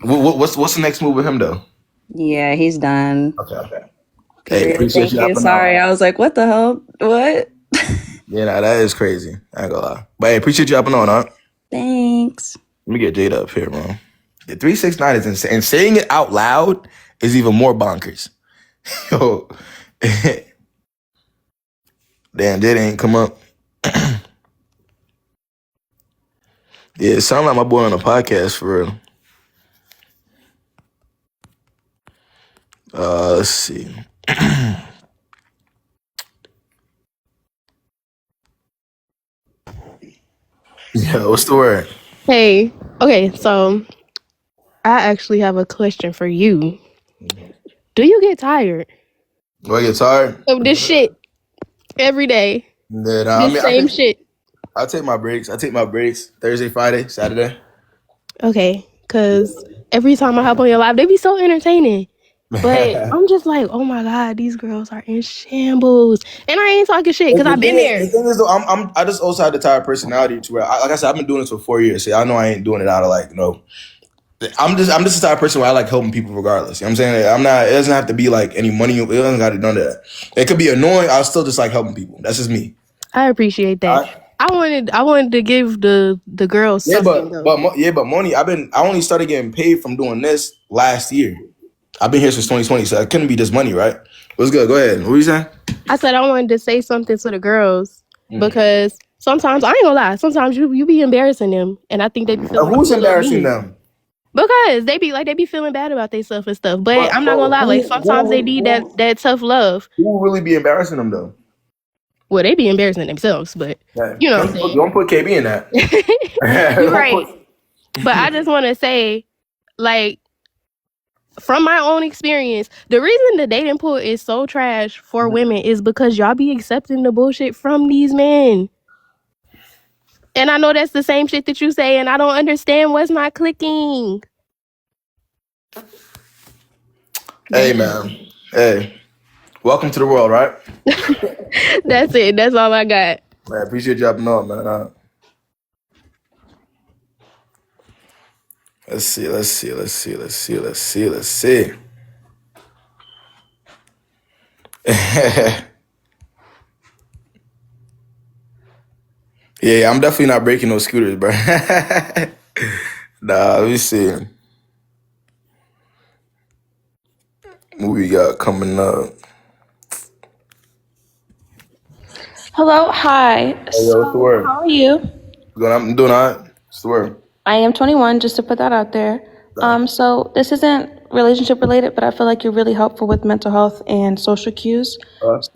what's the next move with him, though? Yeah, he's done. Okay. Hey, appreciate Thank you. Sorry, I was like, what the hell? What? Yeah, nah, that is crazy. I ain't gonna lie. But hey, appreciate you hopping on, huh? Thanks. Let me get Jada up here, bro. The 3-6-9 is insane. And saying it out loud is even more bonkers. Yo. Damn, Jada ain't come up. Yeah, it sounds like my boy on a podcast for real. Let's see. Yeah, what's the word? Hey, okay, so I actually have a question for you. Do you get tired Do I get tired? of this shit every day? Yeah, This same shit. I take my breaks. Thursday, Friday, Saturday. Okay, because every time I hop on your live, they be so entertaining. But I'm just like, oh my God, these girls are in shambles. And I ain't talking shit because I've been there. The thing is, though, I just also have the type of personality to where, like I said, I've been doing this for 4 years. So I know I ain't doing it out of like, you know, I'm just the type of person where I like helping people regardless. You know what I'm saying? I'm not. It doesn't have to be like any money. It doesn't got to none of that. It could be annoying. I'll still just like helping people. That's just me. I appreciate that. I wanted to give the girls something. But Moni, I only started getting paid from doing this last year. I've been here since 2020, so it couldn't be just money, right? What's good? Go ahead. What were you saying? I said I wanted to say something to the girls because sometimes I ain't gonna lie. Sometimes you be embarrassing them, and I think they be feeling. Who's embarrassing them? Because they be feeling bad about themselves and stuff. But I'm not gonna lie. Like sometimes they need that tough love. Who will really be embarrassing them though? Well, they be embarrassing themselves, but you know what I'm saying. Don't put KB in that. You're right. But I just want to say, like, from my own experience, the reason the dating pool is so trash for women is because y'all be accepting the bullshit from these men. And I know that's the same shit that you say, and I don't understand what's not clicking. Hey, man. Hey. Welcome to the world, right? That's it. That's all I got. Man, appreciate you hopping on, man. Let's see. Yeah, I'm definitely not breaking those scooters, bro. Nah, let me see. What we got coming up? Hello, hi. Hey, yo, what's the word? How are you? I'm doing all right. What's the word? I am 21, just to put that out there. So this isn't relationship related, but I feel like you're really helpful with mental health and social cues.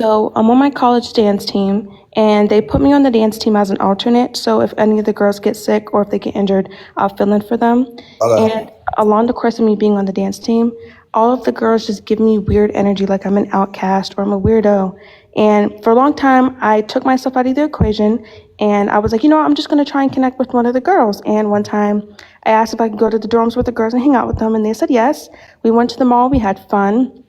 So I'm on my college dance team, and they put me on the dance team as an alternate. So if any of the girls get sick or if they get injured, I'll fill in for them. And along the course of me being on the dance team, all of the girls just give me weird energy, like I'm an outcast or I'm a weirdo. And for a long time, I took myself out of the equation and I was like, I'm just going to try and connect with one of the girls. And one time I asked if I could go to the dorms with the girls and hang out with them. And they said yes. We went to the mall. We had fun.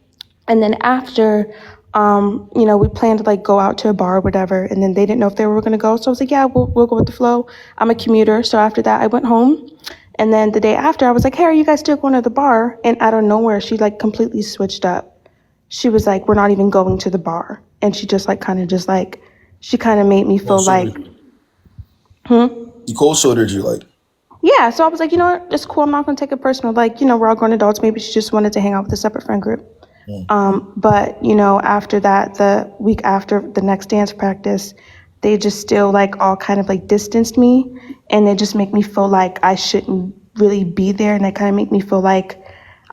And then after, we planned to like go out to a bar or whatever. And then they didn't know if they were going to go. So I was like, yeah, we'll go with the flow. I'm a commuter. So after that, I went home. And then the day after, I was like, hey, are you guys still going to the bar? And out of nowhere, she like completely switched up. She was like, we're not even going to the bar. And she just like she kind of made me feel like, You cold shouldered you like. yeah. So I was like, you know what, it's cool. I'm not going to take it personal. Like, we're all grown adults. Maybe she just wanted to hang out with a separate friend group. But after that, the week after the next dance practice, they just still like all kind of like distanced me, and they just make me feel like I shouldn't really be there, and they kind of make me feel like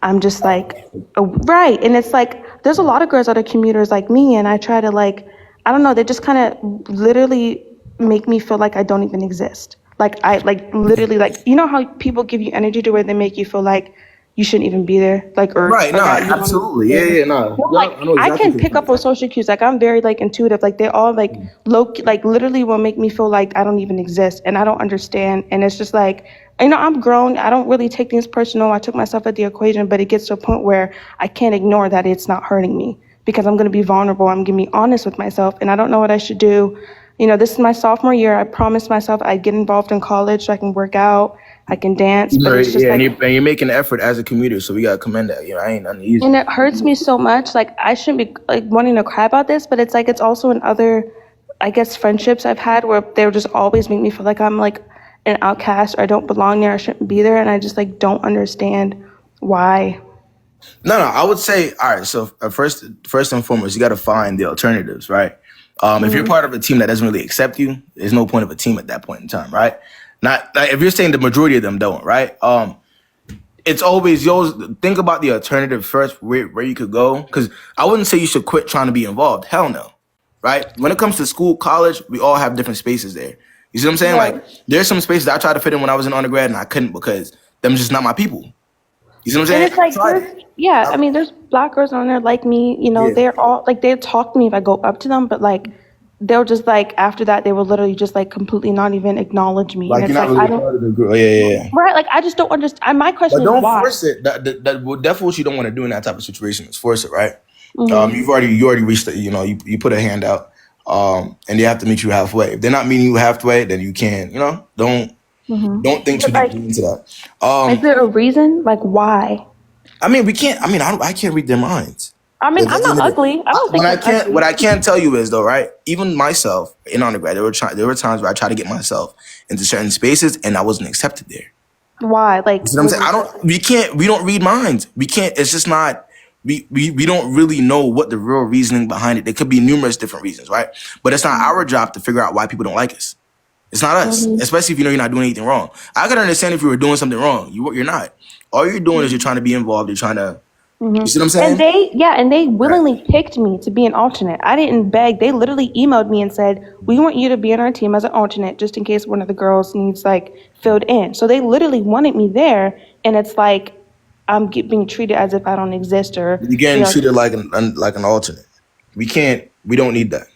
I'm just like right. And it's like there's a lot of girls that are commuters like me, and I try to like, I don't know, they just kind of literally make me feel like I don't even exist. Like I like literally like how people give you energy to where they make you feel like you shouldn't even be there, like or Right, or no, that you don't absolutely. Yeah, no. well, like I know I exactly can pick up on social cues. Like I'm very like intuitive. Like they all like like literally will make me feel like I don't even exist and I don't understand. And it's just like I'm grown. I don't really take things personal. I took myself at the equation, but it gets to a point where I can't ignore that it's not hurting me because I'm gonna be vulnerable. I'm gonna be honest with myself, and I don't know what I should do. This is my sophomore year. I promised myself I'd get involved in college so I can work out, I can dance, but it's just yeah, like and you're making an effort as a commuter, so we gotta commend that. I ain't nothing easy. and it hurts me so much. Like I shouldn't be like wanting to cry about this, but it's like it's also in other, I guess, friendships I've had where they just always make me feel like I'm like an outcast or I don't belong there, I shouldn't be there, and I just like don't understand why. No, I would say, all right, so first and foremost, you got to find the alternatives, right? If you're part of a team that doesn't really accept you, there's no point of a team at that point in time, right? Not like if you're saying the majority of them don't, right? It's always, you always think about the alternative first, where you could go. Because I wouldn't say you should quit trying to be involved. Hell no, right? When it comes to school, college, we all have different spaces there. You see what I'm saying? Right. Like, there's some spaces I tried to fit in when I was in undergrad and I couldn't because them just not my people. You see what I'm saying? And it's like, there's black girls on there like me, they're all like, they talk to me if I go up to them, but like, they'll just like, after that, they will literally just like completely not even acknowledge me. Like, and you're it's not like, really part of the group. Yeah. right. Like, I just don't understand. My question But is don't why. force it. That's what you don't want to do in that type of situation is force it, right? Mhm. You already reached it. You put a hand out, and they have to meet you halfway. If they're not meeting you halfway, then you can't. Don't think too But, deeply into that. is there a reason? Like, why? I mean, we can't. I mean, I can't read their minds. I mean, I'm not ugly. I don't think I'm ugly. What I can tell you is though, right? Even myself in undergrad, there were times where I tried to get myself into certain spaces and I wasn't accepted there. Why? Like, You know what I'm saying? We don't read minds. We can't, it's just not, we don't really know what the real reasoning behind it. There could be numerous different reasons, right? But it's not our job to figure out why people don't like us. It's not us, especially if you know you're not doing anything wrong. I could understand if you were doing something wrong. You're not. All you're doing is you're trying to be involved. You're trying to, you see what I'm saying? And they willingly picked me to be an alternate. I didn't beg. They literally emailed me and said, we want you to be on our team as an alternate just in case one of the girls needs like filled in. So they literally wanted me there, and it's like I'm being treated as if I don't exist or You're getting treated like an alternate. We don't need that.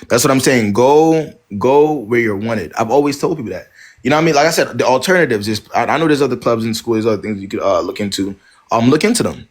That's what I'm saying. Go where you're wanted. I've always told people that. You know what I mean? Like I said, the alternatives is, I know there's other clubs in school, there's other things you could look into. Look into them.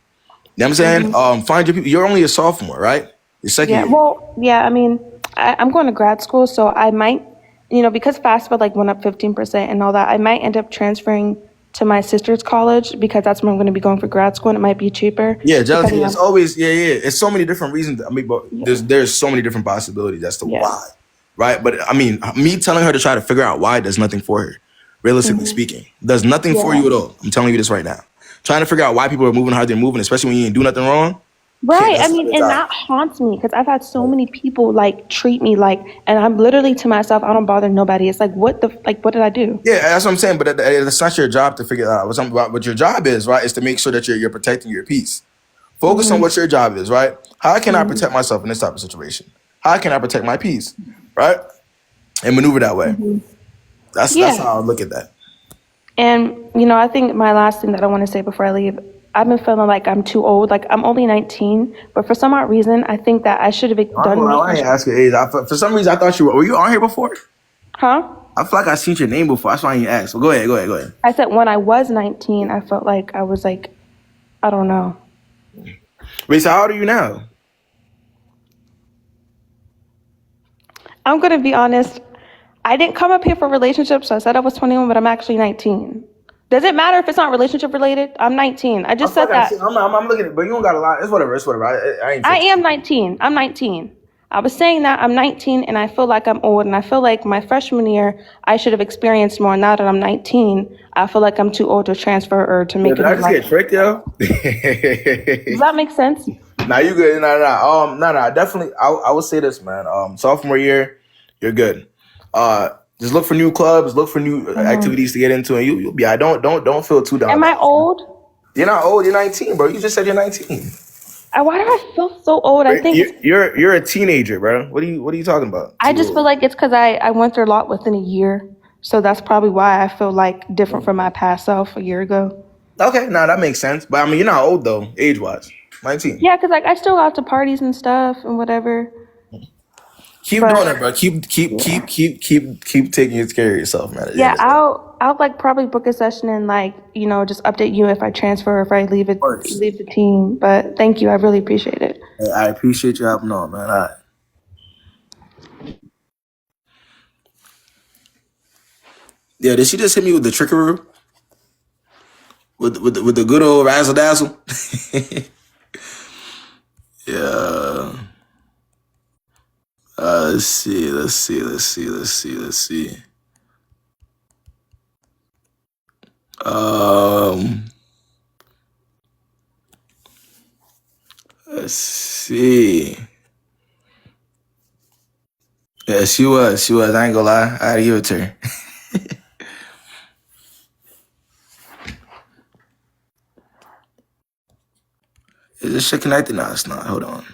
You know what I'm saying? Find your people. You're only a sophomore, right? Your second year. Well, yeah, I mean, I'm going to grad school, so I might, because FAFSA like went up 15% and all that, I might end up transferring to my sister's college because that's where I'm going to be going for grad school, and it might be cheaper. Yeah, jealousy. It's always, It's so many different reasons. I mean, but there's so many different possibilities as to why, right? But I mean, me telling her to try to figure out why does nothing for her, realistically speaking. Does nothing for you at all. I'm telling you this right now. Trying to figure out why people are moving how they're moving, especially when you ain't do nothing wrong. Right. I mean, and that haunts me because I've had so many people like treat me like, and I'm literally to myself, I don't bother nobody. It's like, what did I do? Yeah, that's what I'm saying. But it's not your job to figure that out. What your job is, right, is to make sure that you're protecting your peace. Focus on what your job is, right? How can I protect myself in this type of situation? How can I protect my peace, right? And maneuver that way. That's how I look at that. And, I think my last thing that I want to say before I leave I've been feeling like I'm too old. Like I'm only 19, but for some odd reason, I think that I should have done. I ain't ask your age. For some reason, I thought were you on here before? Huh? I feel like I seen your name before. That's why I didn't ask. Well, go ahead. I said when I was 19, I felt like I was like, I don't know. Wait, so how old are you now? I'm gonna be honest. I didn't come up here for relationships, so I said I was 21, but I'm actually 19. Does it matter if it's not relationship related? I'm 19. I just said that. I'm looking at it, but you don't got a lot. It's whatever. I am 19. I'm 19. I was saying that I'm 19 and I feel like I'm old, and I feel like my freshman year I should have experienced more. Now that I'm 19, I feel like I'm too old to transfer or to make it. Did I just get tricked, yo? Does that make sense? Nah, you good. No. Definitely, I would say this, man. Sophomore year, you're good. Just look for new clubs, look for new activities to get into, and you'll be. Don't feel too down. Am I old? You're not old. You're 19, bro. You just said you're 19. Why do I feel so old? I think you're a teenager, bro. What are you talking about? I just feel like it's because I went through a lot within a year, so that's probably why I feel like different from my past self a year ago. Okay, that makes sense. But I mean, you're not old though, age-wise. 19. Yeah, because like I still go out to parties and stuff and whatever. Keep doing it, bro. Keep taking care of yourself, man. Yeah, I'll like probably book a session and like, just update you if I transfer or if I leave the team. But thank you, I really appreciate it. Hey, I appreciate you helping on, man. All right. Yeah, did she just hit me with the trickery? With the good old razzle dazzle? Yeah. Let's see. Let's see. Yeah, she was. I ain't gonna lie. I had to give it to her. Is this shit connected? No, it's not. Hold on.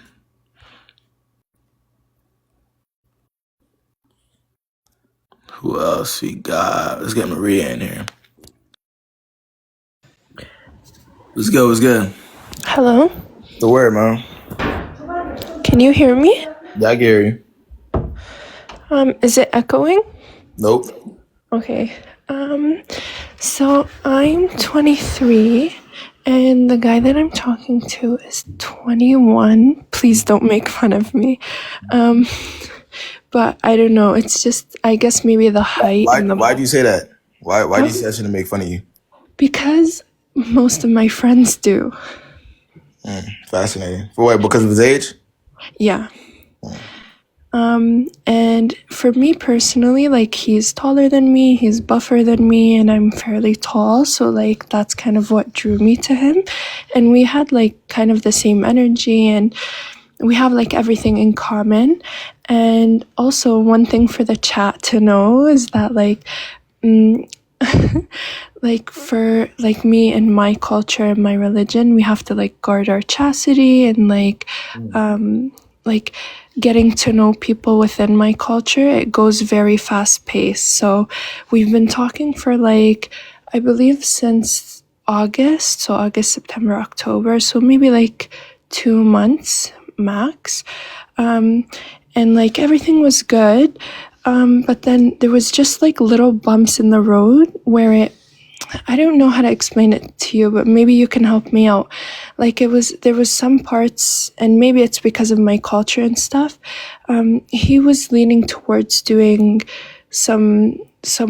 Who else we got? Let's get Maria in here. What's good? Hello? The word, man. Can you hear me? Yeah, I can hear you. Is it echoing? Nope. Okay. So I'm 23 and the guy that I'm talking to is 21. Please don't make fun of me. But I don't know. It's just, I guess maybe the height. Why do you say that? Why do you say I shouldn't make fun of you? Because most of my friends do. Fascinating. For what? Because of his age? Yeah. And for me personally, like he's taller than me, he's buffer than me, and I'm fairly tall. So like that's kind of what drew me to him. And we had like kind of the same energy and we have like everything in common. And also one thing for the chat to know is that like, like for like me and my culture and my religion, we have to like guard our chastity and like getting to know people within my culture, it goes very fast paced. So we've been talking for like, I believe since August, so August, September, October, so maybe like 2 months max. And like everything was good. But then there was just like little bumps in the road where I don't know how to explain it to you, but maybe you can help me out. Like there was some parts, and maybe it's because of my culture and stuff. He was leaning towards doing some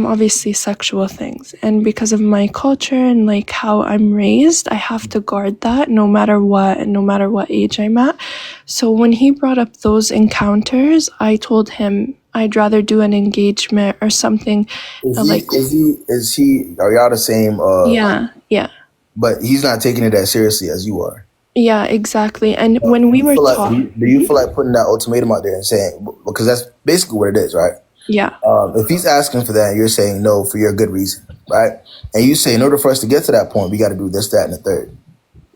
obviously sexual things, and because of my culture and like how I'm raised, I have to guard that no matter what and no matter what age I'm at. So when he brought up those encounters, I told him I'd rather do an engagement or something. Is he? Are y'all the same? Yeah. But he's not taking it as seriously as you are. Yeah, exactly. And when we were talking, do you feel like putting that ultimatum out there and saying, because that's basically what it is, right? Yeah. If he's asking for that and you're saying no for your good reason, right? And you say in order for us to get to that point, we got to do this, that, and the third.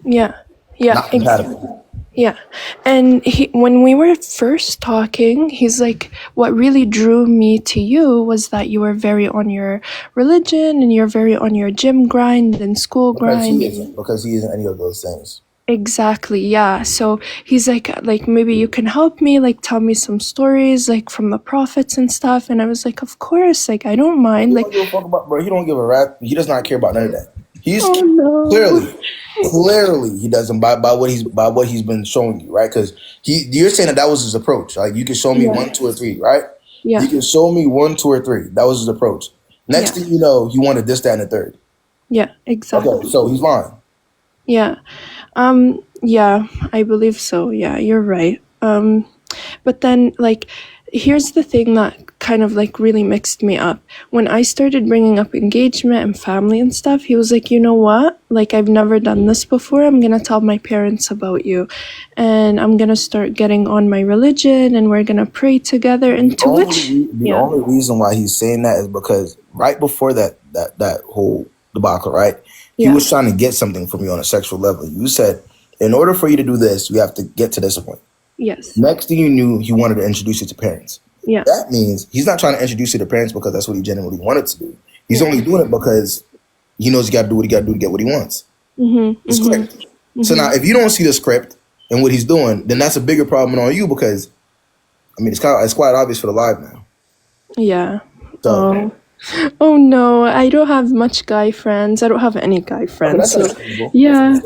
Yeah. Not compatible. Yeah. And when we were first talking, he's like, what really drew me to you was that you were very on your religion and you're very on your gym grind and school grind. Because he isn't any of those things. Exactly, yeah. So he's like maybe you can help me, like tell me some stories like from the prophets and stuff. And I was like, of course, like I don't mind. He Like, don't give a fuck about, bro. He don't give a rat. He does not care about none of that. He's oh no. clearly he doesn't by what he's been showing you, right? Because you're saying that was his approach. Like you can show me Yeah. 1, 2, or 3, right? Yeah. You can show me 1, 2, or 3. That was his approach. Next Yeah. thing you know, he wanted this, that, and the third. Yeah, exactly. Okay, so he's lying. Yeah. Yeah, I believe so. Yeah, you're right. But then like here's the thing that kind of like really mixed me up. When I started bringing up engagement and family and stuff, he was like, you know what? Like I've never done this before. I'm going to tell my parents about you and I'm going to start getting on my religion and we're going to pray together. And to which The only reason why he's saying that is because right before that whole debacle, right? He was trying to get something from you on a sexual level. You said, in order for you to do this, you have to get to this point. Yes. Next thing you knew, he wanted to introduce you to parents. Yeah. That means he's not trying to introduce you to parents because that's what he genuinely wanted to do. He's only doing it because he knows he got to do what he got to do to get what he wants. The script. So now, if you don't see the script and what he's doing, then that's a bigger problem on you because, I mean, it's quite obvious for the live now. Yeah. So, Oh no, I don't have much guy friends. I don't have any guy friends. So, yeah.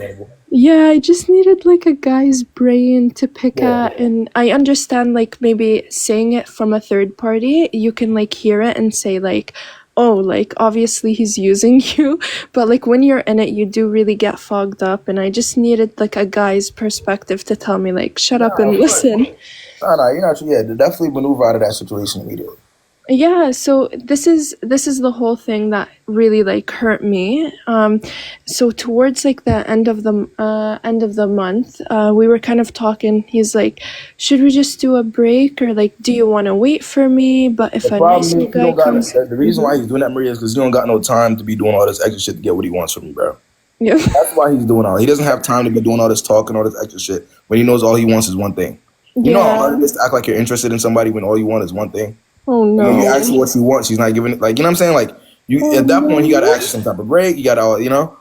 Yeah, I just needed like a guy's brain to pick at, and I understand like maybe saying it from a third party, you can like hear it and say like, oh, like obviously he's using you, but like when you're in it, you do really get fogged up, and I just needed like a guy's perspective to tell me like, shut up and listen. No, you're not. Yeah, definitely maneuver out of that situation immediately. Yeah, so this is the whole thing that really like hurt me. So towards like the end of the month, we were kind of talking. He's like, "Should we just do a break, or like, do you want to wait for me?" But if a nicer guy comes, the reason why he's doing that, Maria, is because he don't got no time to be doing all this extra shit to get what he wants from you, bro. Yeah, that's why he's doing all. He doesn't have time to be doing all this talking, all this extra shit when he knows all he wants is one thing. You know how hard it is to act like you're interested in somebody when all you want is one thing. Oh no! When you ask her what she wants, she's not giving it. Like, you know what I'm saying? Like, you at that point, you gotta ask for some type of break. You gotta, you know,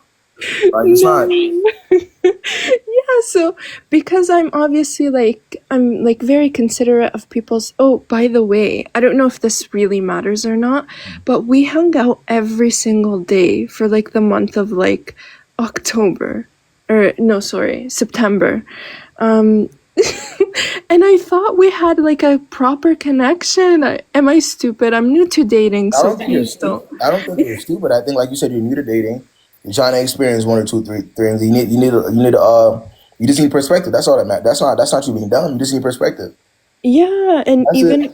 like it's not. Yeah, so because I'm obviously like I'm like very considerate of people's. Oh, by the way, I don't know if this really matters or not, but we hung out every single day for like the month of like October, or no, sorry, September. And I thought we had like a proper connection. Am I stupid? I'm new to dating, so I don't think you're stupid. I don't think you're stupid. I think, like you said, you're new to dating. You're trying to experience 1 or 2, 3 things. You just need perspective. That's all that matters. That's not you being dumb. You just need perspective. Yeah, and That's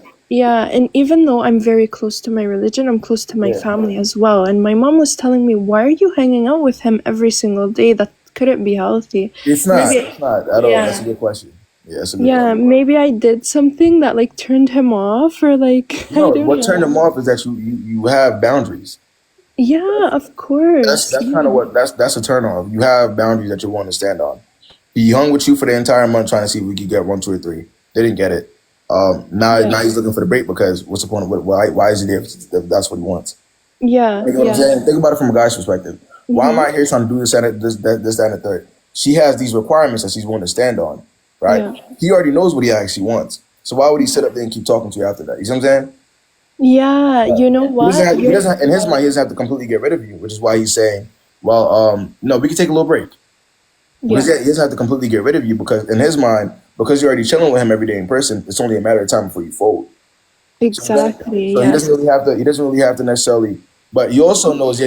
even though I'm very close to my religion, I'm close to my family as well. And my mom was telling me, "Why are you hanging out with him every single day? That couldn't be healthy." It's not. It's not at all. That's a good question. Yeah, that's a good question. Maybe I did something that like turned him off, or like No, I don't what know. turned him off is that you have boundaries. Yeah, of course. That's kind of what that's a turn off. You have boundaries that you want to stand on. He hung with you for the entire month trying to see if we could get 1, 2, or 3. They didn't get it. Now he's looking for the break because what's the point of why is he there if that's what he wants? Yeah. You know what I'm saying? Think about it from a guy's perspective. Why am I here trying to do this, that, and the third? She has these requirements that she's willing to stand on, right? Yeah. He already knows what he actually wants. So why would he sit up there and keep talking to you after that? You see what I'm saying? Yeah, you know what? He doesn't in his mind, he doesn't have to completely get rid of you, which is why he's saying, well, no, we can take a little break. He doesn't have to completely get rid of you because in his mind, because you're already chilling with him every day in person, it's only a matter of time before you fold. Exactly. So he doesn't really have to necessarily, but he also knows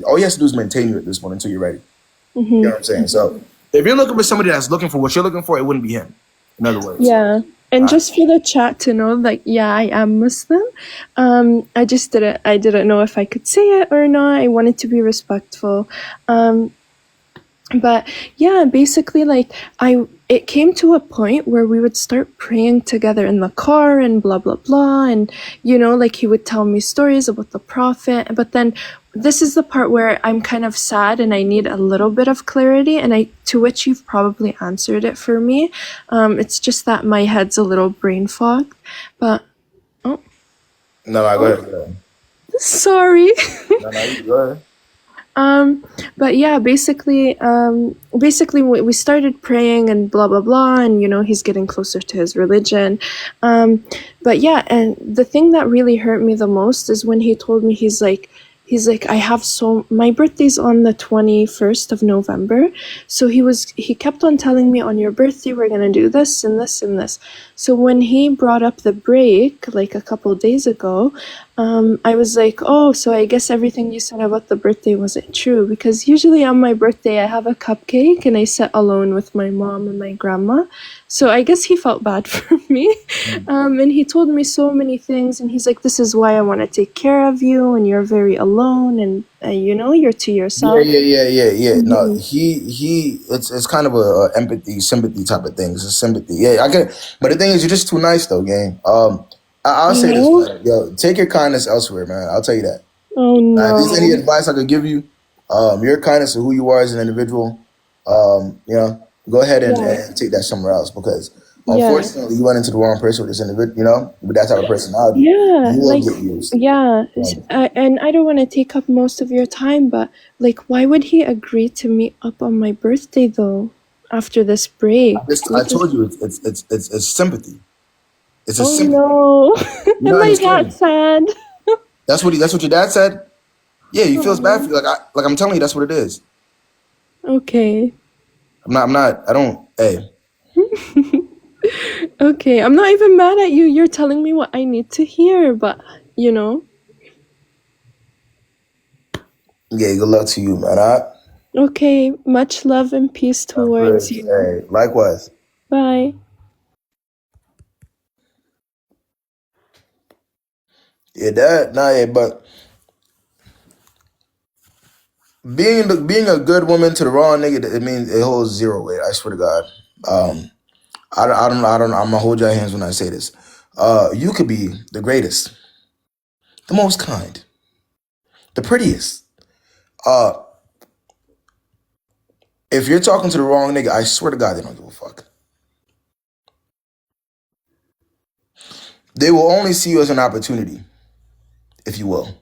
all he has to do is maintain you at this point until you're ready. You know what I'm saying? So if you're looking for somebody that's looking for what you're looking for, it wouldn't be him. In other words. Yeah. And just for the chat to know, like, yeah, I am Muslim. I didn't know if I could say it or not. I wanted to be respectful. But yeah, basically, like, it came to a point where we would start praying together in the car and blah, blah, blah. And, you know, like he would tell me stories about the prophet. But then this is the part where I'm kind of sad and I need a little bit of clarity. And to which you've probably answered it for me. It's just that my head's a little brain fogged. But, No, go ahead. Sorry. No, you go ahead. But yeah, basically we started praying and blah blah blah, and you know, he's getting closer to his religion. But yeah, and the thing that really hurt me the most is when he told me, he's like, my birthday's on the 21st of November. So he kept on telling me, on your birthday, we're going to do this and this and this. So when he brought up the break, like a couple days ago, I was like, oh, so I guess everything you said about the birthday wasn't true, because usually on my birthday, I have a cupcake and I sit alone with my mom and my grandma. So I guess he felt bad for me. And he told me so many things, and he's like, this is why I want to take care of you, and you're very alone, and you know, you're to yourself. Yeah. No, it's kind of a empathy, sympathy type of thing. It's a sympathy. Yeah, I get it. But the thing is, you're just too nice though, gang. I'll say this, man. Yo, take your kindness elsewhere, man. I'll tell you that. Oh no. If there's any advice I could give you, your kindness of who you are as an individual, you know, go ahead and take that somewhere else, because unfortunately you went into the wrong person with this individual, you know, with that type of personality. Yeah, You will like, get used. and I don't want to take up most of your time, but like, why would he agree to meet up on my birthday though, after this break? I told you, it's sympathy. It's a Oh sympathy. no. You Am don't I understand. that sad? That's what your dad said. Yeah, he feels bad for you. Like I'm telling you, that's what it is. Okay. Hey. Okay, I'm not even mad at you. You're telling me what I need to hear, but you know. Yeah, good luck to you, man. All right? Okay, much love and peace towards you. Hey, likewise. Bye. But being a good woman to the wrong nigga, it means it holds zero weight. I swear to God. I don't. I'm gonna hold your hands when I say this. You could be the greatest, the most kind, the prettiest. If you're talking to the wrong nigga, I swear to God, they don't give a fuck. They will only see you as an opportunity, if you will.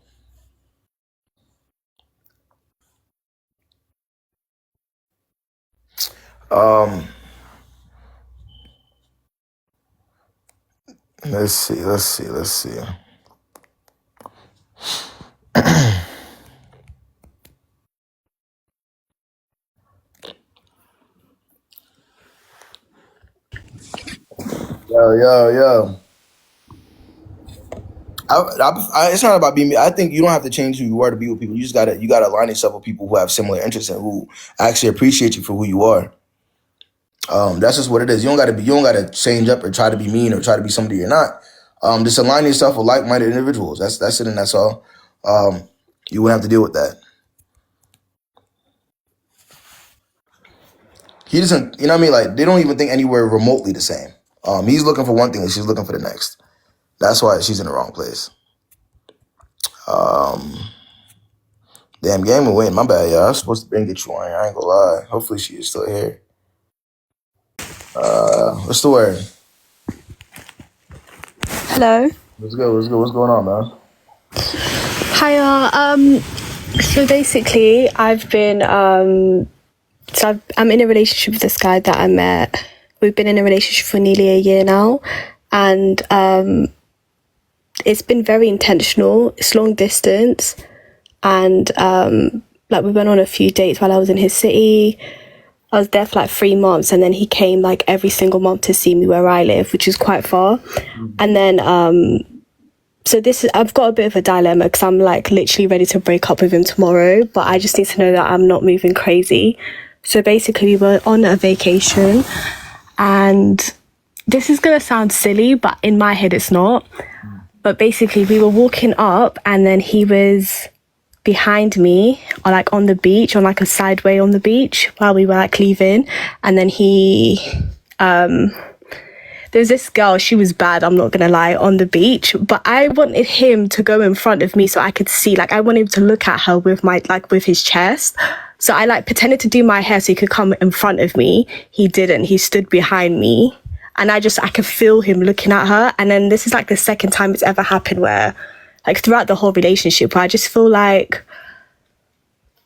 Let's see. Yo. It's not about being. I think you don't have to change who you are to be with people. You gotta align yourself with people who have similar interests and who actually appreciate you for who you are. That's just what it is. You don't gotta change up or try to be mean or try to be somebody you're not. Just align yourself with like-minded individuals. That's it, and that's all. You wouldn't have to deal with that. He doesn't. You know what I mean? Like, they don't even think anywhere remotely the same. He's looking for one thing and she's looking for the next. That's why she's in the wrong place. Damn, game will win. My bad, y'all. I was supposed to get you on. I ain't gonna lie. Hopefully she is still here. What's the word? Hello. What's good? What's going on, man? Hiya. So basically, I've been I'm in a relationship with this guy that I met. We've been in a relationship for nearly a year now, and it's been very intentional. It's long distance, and like, we went on a few dates while I was in his city. I was there for like 3 months, and then he came like every single month to see me where I live, which is quite far. And then so I've got a bit of a dilemma, because I'm like literally ready to break up with him tomorrow, but I just need to know that I'm not moving crazy. So basically, we were on a vacation, and this is gonna sound silly, but in my head it's not. But basically, we were walking up, and then he was behind me, or like on the beach, on like a sideway on the beach, while we were like leaving. And then he there's this girl, she was bad, I'm not gonna lie, on the beach, but I wanted him to go in front of me so I could see, like, I wanted him to look at her with with his chest. So I like pretended to do my hair so he could come in front of me. He didn't, he stood behind me. And I could feel him looking at her. And then this is like the second time it's ever happened where, like, throughout the whole relationship, where I just feel like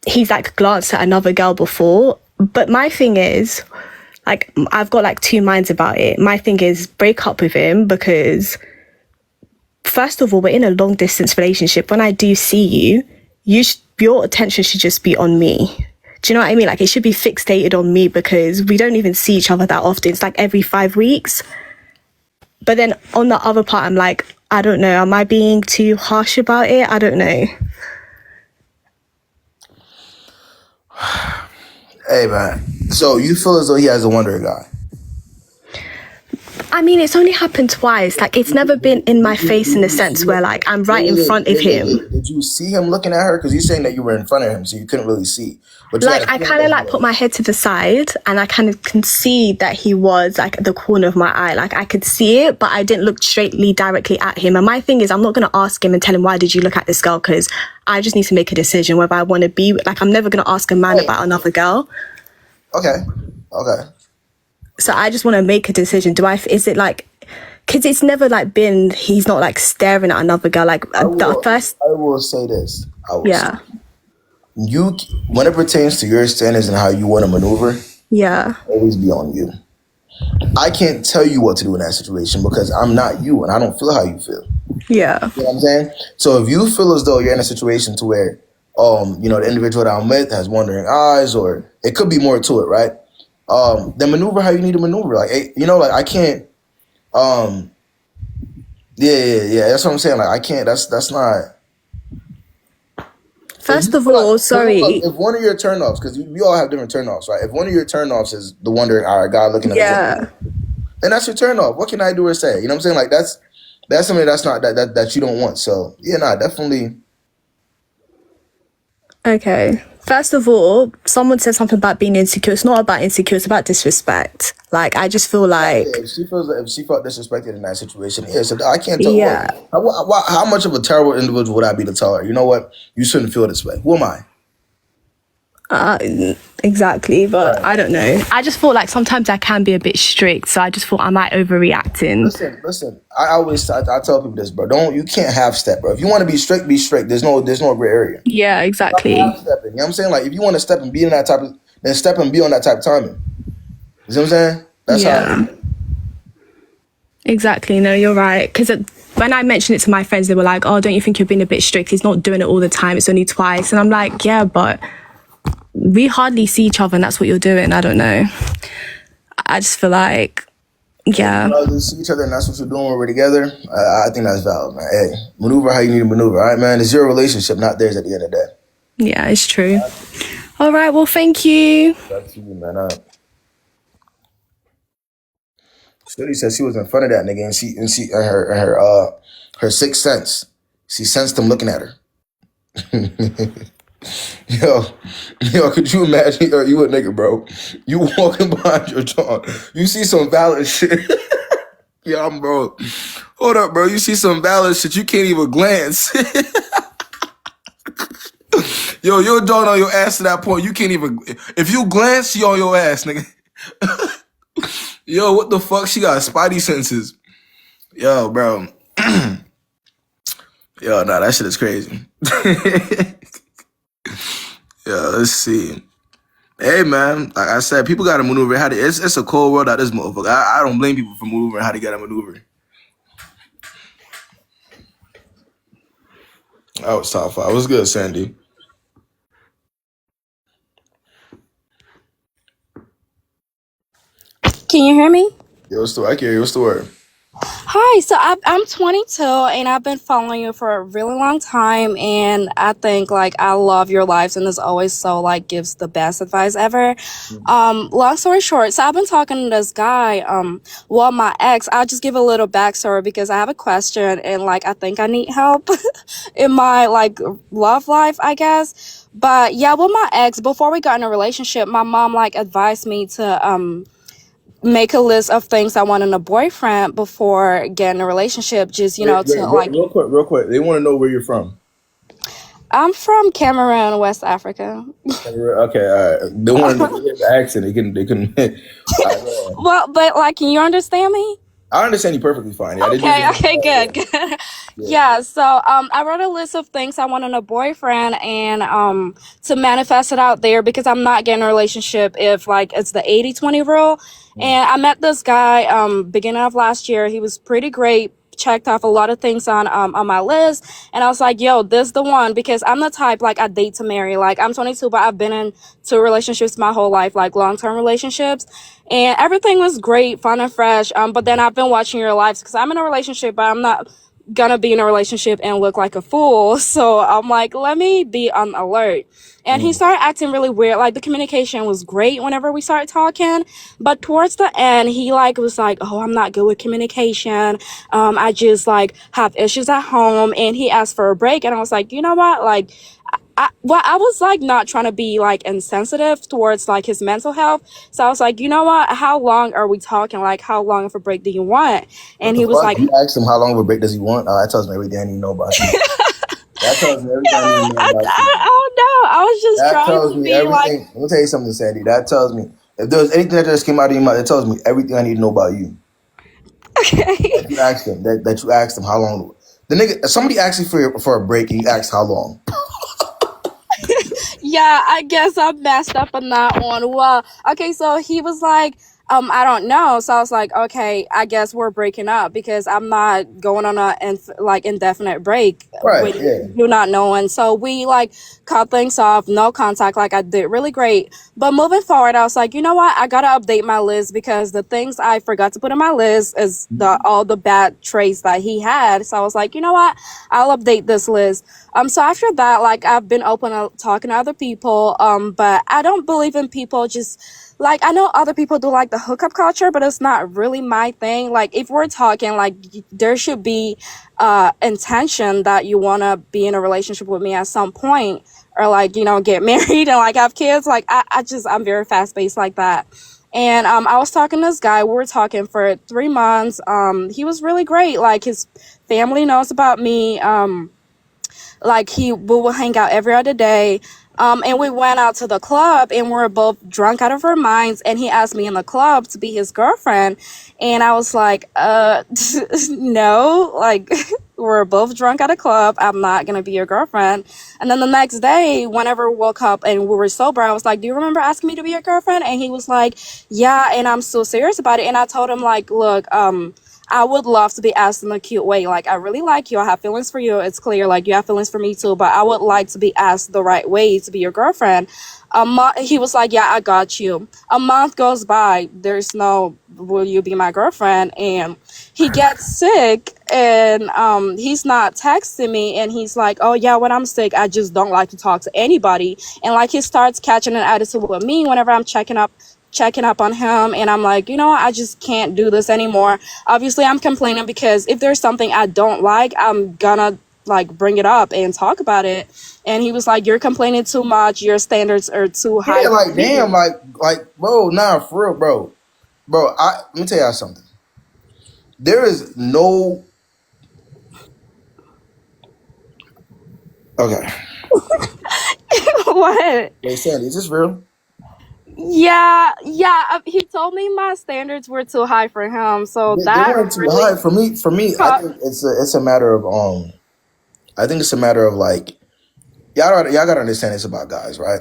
he's like glanced at another girl before. But my thing is, like, I've got like two minds about it. My thing is break up with him because, first of all, we're in a long distance relationship. When I do see you, your attention should just be on me. Do you know what I mean? Like, it should be fixated on me because we don't even see each other that often. It's like every 5 weeks. But then on the other part, I'm like, I don't know. Am I being too harsh about it? I don't know. Hey, man. So you feel as though he has a wonder guy? I mean, it's only happened twice. Like, it's never been in my face in the sense where, like, I'm right in front of him. Did you see him looking at her? Because you're saying that you were in front of him, so you couldn't really see. But like, I kind of like put my head to the side and I kind of can see that he was like at the corner of my eye. Like, I could see it, but I didn't look straightly directly at him. And my thing is, I'm not going to ask him and tell him, why did you look at this girl? Because I just need to make a decision whether I want to be, like, I'm never going to ask a man about another girl. Okay. So I just want to make a decision. Is it like, because it's never like been, he's not like staring at another girl. Like, I will say this. When it pertains to your standards and how you want to maneuver, always be on you. I can't tell you what to do in that situation because I'm not you and I don't feel how you feel. Yeah. You know what I'm saying? So if you feel as though you're in a situation to where, the individual that I'm with has wandering eyes, or it could be more to it, right? Then maneuver how you need to maneuver. Like, I can't. Yeah. That's what I'm saying. Like, I can't. That's not. First of all, sorry. If one of your turnoffs, because we all have different turnoffs, right? If one of your turnoffs is the wondering eye, guy looking at the then that's your turnoff. What can I do or say? You know what I'm saying? Like, that's something that's not that you don't want. So yeah, definitely. Okay. First of all, someone said something about being insecure. It's not about insecure. It's about disrespect. Like, I just feel like... If she felt disrespected in that situation, so I can't tell her. How much of a terrible individual would I be to tell her, you know what? You shouldn't feel this way. Who am I? Exactly, but I don't know. I just feel like sometimes I can be a bit strict, so I just thought I might overreacting. Listen. I tell people this, bro. You can't half step, bro. If you want to be strict, be strict. There's no gray area. Yeah, exactly. You know what I'm saying? Like, if you want to step and be in that type of, then step and be on that type of timing. You know what I'm saying? That's how. Exactly. No, you're right. Because when I mentioned it to my friends, they were like, "Oh, don't you think you're being a bit strict? He's not doing it all the time. It's only twice." And I'm like, "Yeah, but we hardly see each other, and that's what you're doing." I don't know. I just feel like, yeah. You see each other, and that's what you're doing when we're together. I think that's valid, man. Hey, maneuver how you need to maneuver. All right, man. It's your relationship, not theirs. At the end of the day. Yeah, it's true. All right. Well, thank you. That's you, man. Shorty said she was in front of that nigga, and her sixth sense, she sensed him looking at her. Yo, could you imagine? You a nigga, bro. You walking behind your John. You see some valid shit. Yeah, bro. Hold up, bro. You see some valid shit. You can't even glance. Yo, your John on your ass to that point. You can't even. If you glance, she on your ass, nigga. Yo, what the fuck? She got spidey senses. Yo, bro. Yo, nah, that shit is crazy. Yeah, let's see. Hey, man, like I said, people got to maneuver. It's a cold world out this motherfucker. I don't blame people for maneuvering how they got to maneuver. That was top 5. What's good, Sandy? Can you hear me? Yo, what's the word? I can hear you. What's the word? Hi, so I'm 22 and I've been following you for a really long time, and I think like I love your lives and it's always so like gives the best advice ever. Long story short, so I've been talking to this guy, my ex. I'll just give a little backstory because I have a question and like I think I need help in my like love life, I guess. But yeah, with my ex, before we got in a relationship, my mom like advised me to make a list of things I want in a boyfriend before getting a relationship. Just Real quick. They want to know where you're from. I'm from Cameroon, West Africa. Okay, all right. They want to know the accent. They can. Well, but can you understand me? I understand you perfectly fine. Yeah, Okay, good. Yeah, so I wrote a list of things I want in a boyfriend and to manifest it out there because I'm not getting a relationship if it's the 80-20 rule. And I met this guy beginning of last year. He was pretty great. Checked off a lot of things on my list, and I was like, yo, this is the one, because I'm the type I date to marry. I'm 22, but I've been in two relationships my whole life, long-term relationships, and everything was great, fun and fresh. But then I've been watching your lives because I'm in a relationship, but I'm not gonna be in a relationship and look like a fool. So I'm like, let me be on alert. And he started acting really weird. The communication was great whenever we started talking, but towards the end, he was like, oh, I'm not good with communication. I just have issues at home, and he asked for a break, and I was like, you know what? I was not trying to be insensitive towards his mental health. So I was like, you know what? How long are we talking? How long of a break do you want? And he was like, you asked him how long of a break does he want? That tells me everything I need to know about you. That tells me everything I need to know about you. I don't know. I was just trying to be everything. Let me tell you something, Sandy. That tells me if there was anything that just came out of your mouth, it tells me everything I need to know about you. Okay. That you asked him how long. The nigga, somebody asked you for a break, and you asked how long. Yeah, I guess I messed up on that one. Well, okay, so he was like, I don't know. So I was like, okay, I guess we're breaking up because I'm not going on a indefinite break with you not knowing. So we cut things off, no contact. I did really great. But moving forward, I was like, you know what? I gotta update my list because the things I forgot to put in my list is all the bad traits that he had. So I was like, you know what? I'll update this list. So after that, I've been open to talking to other people. But I don't believe in people just I know other people do the hookup culture, but it's not really my thing. If we're talking, there should be intention that you want to be in a relationship with me at some point, or get married and have kids. I'm very fast paced like that. And I was talking to this guy. We were talking for 3 months. He was really great. His family knows about me. We will hang out every other day. And we went out to the club and we were both drunk out of our minds. And he asked me in the club to be his girlfriend. And I was like, no, we're both drunk at a club. I'm not going to be your girlfriend. And then the next day, whenever we woke up and we were sober, I was like, do you remember asking me to be your girlfriend? And he was like, yeah. And I'm so serious about it. And I told him look, I would love to be asked in a cute way. I really like you. I have feelings for you. It's clear. You have feelings for me too. But I would like to be asked the right way to be your girlfriend. He was like, yeah, I got you. A month goes by. There's no, will you be my girlfriend? And he gets sick and he's not texting me. And he's like, oh yeah, when I'm sick, I just don't like to talk to anybody. And he starts catching an attitude with me whenever I'm checking up on him, and I'm like, you know, I just can't do this anymore. Obviously, I'm complaining because if there's something I don't like, I'm gonna bring it up and talk about it. And he was like, you're complaining too much. Your standards are too high. Yeah, damn, bro, nah, for real, bro. Let me tell y'all something. There is no. Okay. What? Wait, Sandy, is this real? Yeah. He told me my standards were too high for him, so They weren't too high for me. I think it's a matter of I think it's a matter of y'all gotta understand this about guys, right?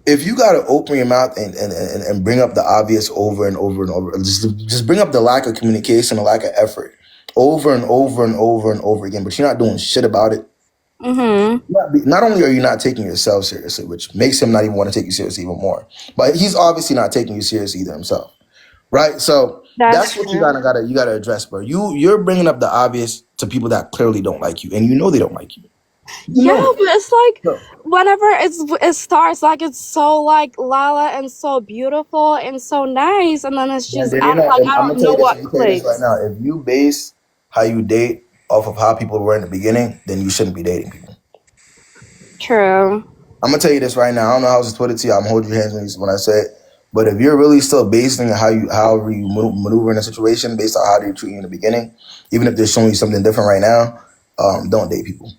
If you gotta open your mouth and bring up the obvious over and over and over, just bring up the lack of communication, the lack of effort, over and over and over and over again, but you're not doing shit about it. Mm-hmm. Not only are you not taking yourself seriously, which makes him not even want to take you seriously even more, but he's obviously not taking you seriously either himself, right? So that's what you gotta address, bro. You're bringing up the obvious to people that clearly don't like you, and you know they don't like you. Yeah, but it's whenever it starts, it's so Lala and so beautiful and so nice, and then it's just I don't know what clicks. Right now, if you base how you date off of how people were in the beginning, then you shouldn't be dating people. True. I'm gonna tell you this right now. I don't know how else to put it to you. I'm holding your hands when I say it. But if you're really still basing however you maneuver in a situation based on how they treat you in the beginning, even if they're showing you something different right now, don't date people.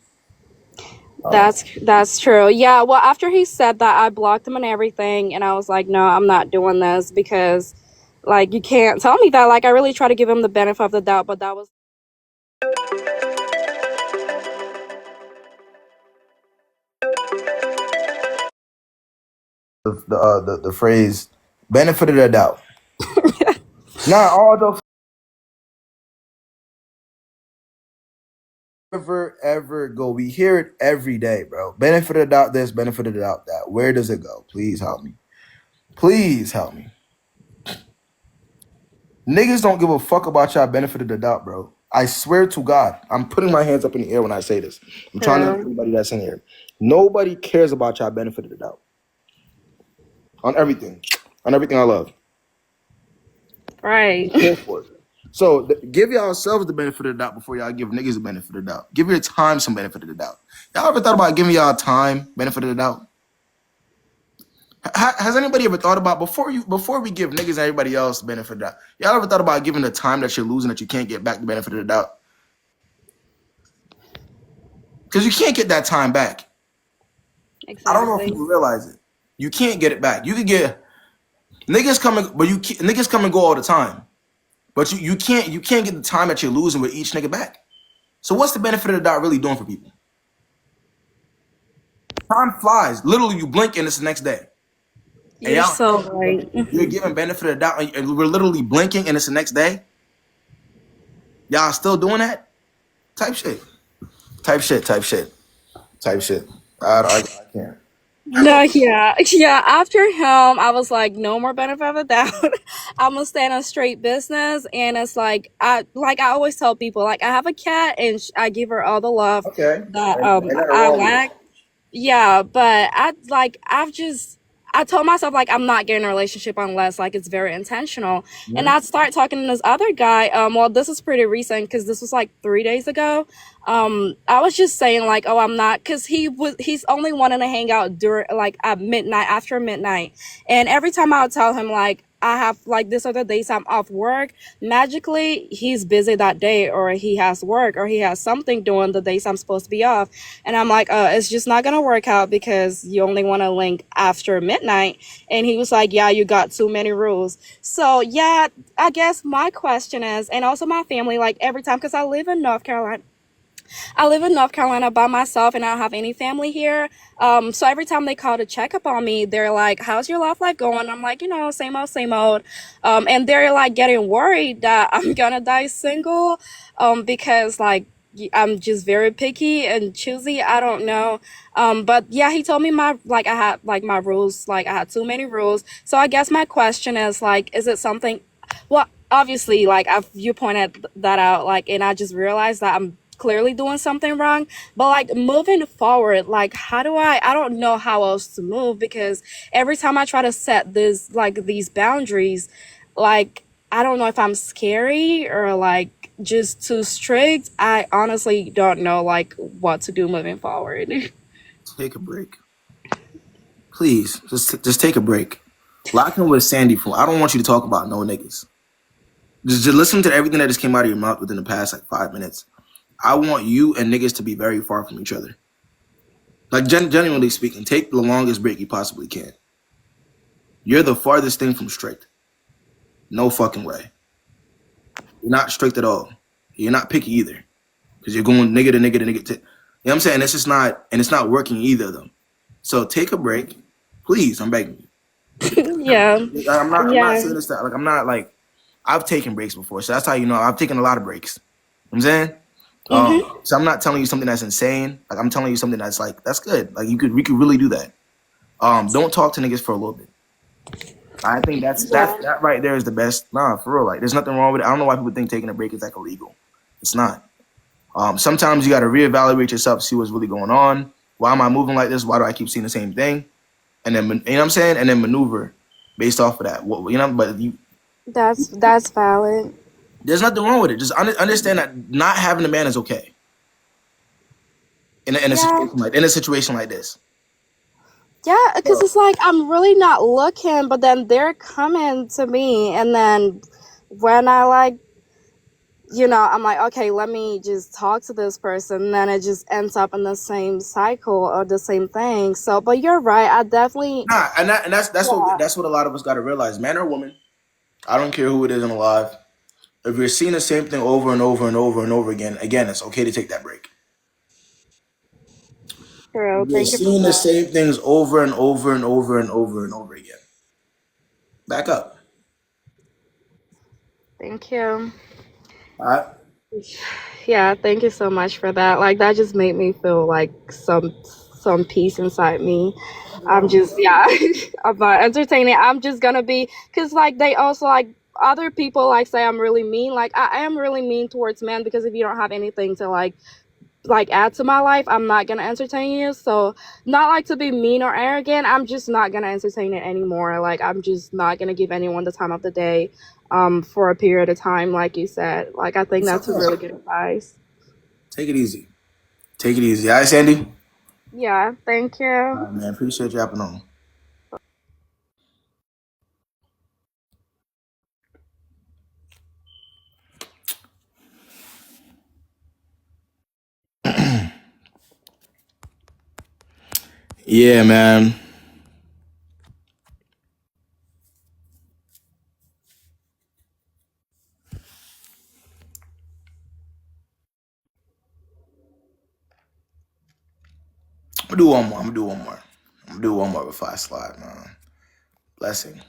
That's true. Yeah, well, after he said that, I blocked him and everything, and I was like, no, I'm not doing this because, like, you can't tell me that. Like, I really try to give him the benefit of the doubt, but that was. The phrase benefit of the doubt. Not all jokes. Ever go. We hear it every day, bro. Benefit of the doubt this, benefit of the doubt that. Where does it go? Please help me. Please help me. Niggas don't give a fuck about y'all benefit of the doubt, bro. I swear to God, I'm putting my hands up in the air when I say this. I'm trying to help everybody that's in here. Nobody cares about y'all benefit of the doubt. On everything. On everything I love. Right. So give yourselves the benefit of the doubt before y'all give niggas the benefit of the doubt. Give your time some benefit of the doubt. Y'all ever thought about giving y'all time benefit of the doubt? Has anybody ever thought about before we give niggas and everybody else the benefit of the doubt? Y'all ever thought about giving the time that you're losing that you can't get back the benefit of the doubt? Because you can't get that time back. Exactly. I don't know if people realize it. You can't get it back. You can get niggas coming, but niggas come and go all the time. But you can't get the time that you're losing with each nigga back. So what's the benefit of the doubt really doing for people? Time flies. Literally, you blink and it's the next day. And You're so right. You're giving benefit of the doubt, and we're literally blinking and it's the next day. Y'all still doing that? Type shit. I can't. No, yeah. After him, I was like, no more benefit of the doubt. I'm gonna stand on straight business, and it's like I always tell people, like, I have a cat, and I give her all the love that I lack. Yeah, but I told myself, like, I'm not getting a relationship unless, like, it's very intentional. And I'd start talking to this other guy. Well, this is pretty recent because this was like 3 days ago. I was just saying, like, oh, I'm not, because he's only wanting to hang out during, like, at midnight, after midnight. And every time I would tell him, like, I have, like, this other days I'm off work, magically he's busy that day, or he has work, or he has something doing the days I'm supposed to be off. And I'm like, it's just not gonna work out because you only want to link after midnight. And he was like, yeah, you got too many rules. So yeah, I guess my question is, and also my family, like, every time, because I live in North Carolina by myself, and I don't have any family here. So every time they call to check up on me, they're like, how's your love life going? I'm like, same old, same old. And they're like getting worried that I'm gonna die single, because, like, I'm just very picky and choosy. I don't know. But yeah, he told me I had, like, my rules, like, I had too many rules. So I guess my question is, like, is it something, well, obviously, like, you pointed that out, like, and I just realized that I'm clearly doing something wrong. But, like, moving forward, like, how do I don't know how else to move, because every time I try to set these boundaries, like, I don't know if I'm scary or, like, just too strict. I honestly don't know, like, what to do moving forward. Take a break. Please, just take a break. Lock in with Sandy for. I don't want you to talk about no niggas. Just listen to everything that just came out of your mouth within the past, like, 5 minutes. I want you and niggas to be very far from each other. Like, genuinely speaking, take the longest break you possibly can. You're the farthest thing from strict. No fucking way. You're not strict at all. You're not picky either. Because you're going nigga to nigga to nigga to. You know what I'm saying? It's not working either of them. So take a break. Please, I'm begging you. Yeah. I'm not saying this that, like, I'm not, like, I've taken breaks before, so that's how you know I've taken a lot of breaks. You know what I'm saying? So I'm not telling you something that's insane. Like, I'm telling you something that's, like, that's good. Like, we could really do that. Don't talk to niggas for a little bit. I think that right there is the best. Nah, for real. Like, there's nothing wrong with it. I don't know why people think taking a break is, like, illegal. It's not. Sometimes you got to reevaluate yourself, see what's really going on. Why am I moving like this? Why do I keep seeing the same thing? And then, you know what I'm saying? And then maneuver based off of that. That's valid. There's nothing wrong with it. Just understand that not having a man is okay. In a situation like this. Yeah, because it's like I'm really not looking, but then they're coming to me, and then when I like, I'm like, okay, let me just talk to this person, and then it just ends up in the same cycle or the same thing. So, but you're right, I definitely. Nah, and that's what a lot of us got to realize, man or woman. I don't care who it is in alive. If you're seeing the same thing over and over and over and over again, it's okay to take that break. True. If you're Thank you for seeing the that. same things over and over and over and over and over again, back up. Thank you. All right. Yeah, thank you so much for that. Like that just made me feel like some peace inside me. I'm just about entertaining. I'm just gonna be because like they also like other people like say I'm really mean. Like I am really mean towards men because if you don't have anything to like add to my life, I'm not gonna entertain you. So not like to be mean or arrogant. I'm just not gonna entertain it anymore. Like I'm just not gonna give anyone the time of the day for a period of time, like you said. Like I think that's a really good advice. Take it easy. Take it easy. All right, Sandy? Yeah, thank All you. right, man. Appreciate you hopping on. Yeah, man. I'm gonna do one more. I'm gonna do one more before I slide, man. Blessing.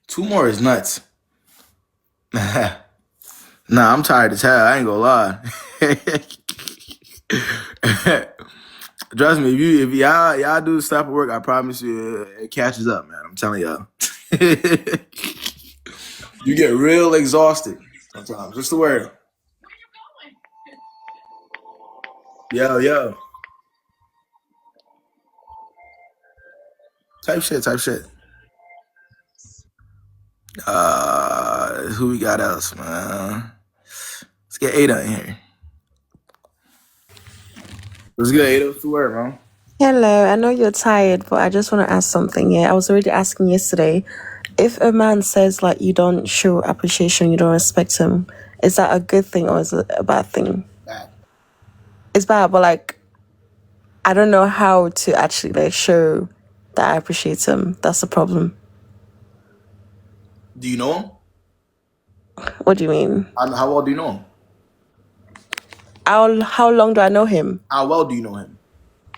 Two more is nuts. Nah, I'm tired as hell. I ain't gonna lie. Trust me, if y'all do this type of work, I promise you it catches up, man. I'm telling y'all. You get real exhausted sometimes. Just the word. Yo. Type shit. Who we got else, man? Let's get Ada in here. Let's get Ada. What's the word, man? Hello, I know you're tired, but I just want to ask something. Yeah, I was already asking yesterday. If a man says like you don't show appreciation, you don't respect him, is that a good thing or is it a bad thing? Bad. It's bad, but like I don't know how to actually like show that I appreciate him. That's the problem. Do you know him? What do you mean? How well do you know him? How long do I know him? How well do you know him?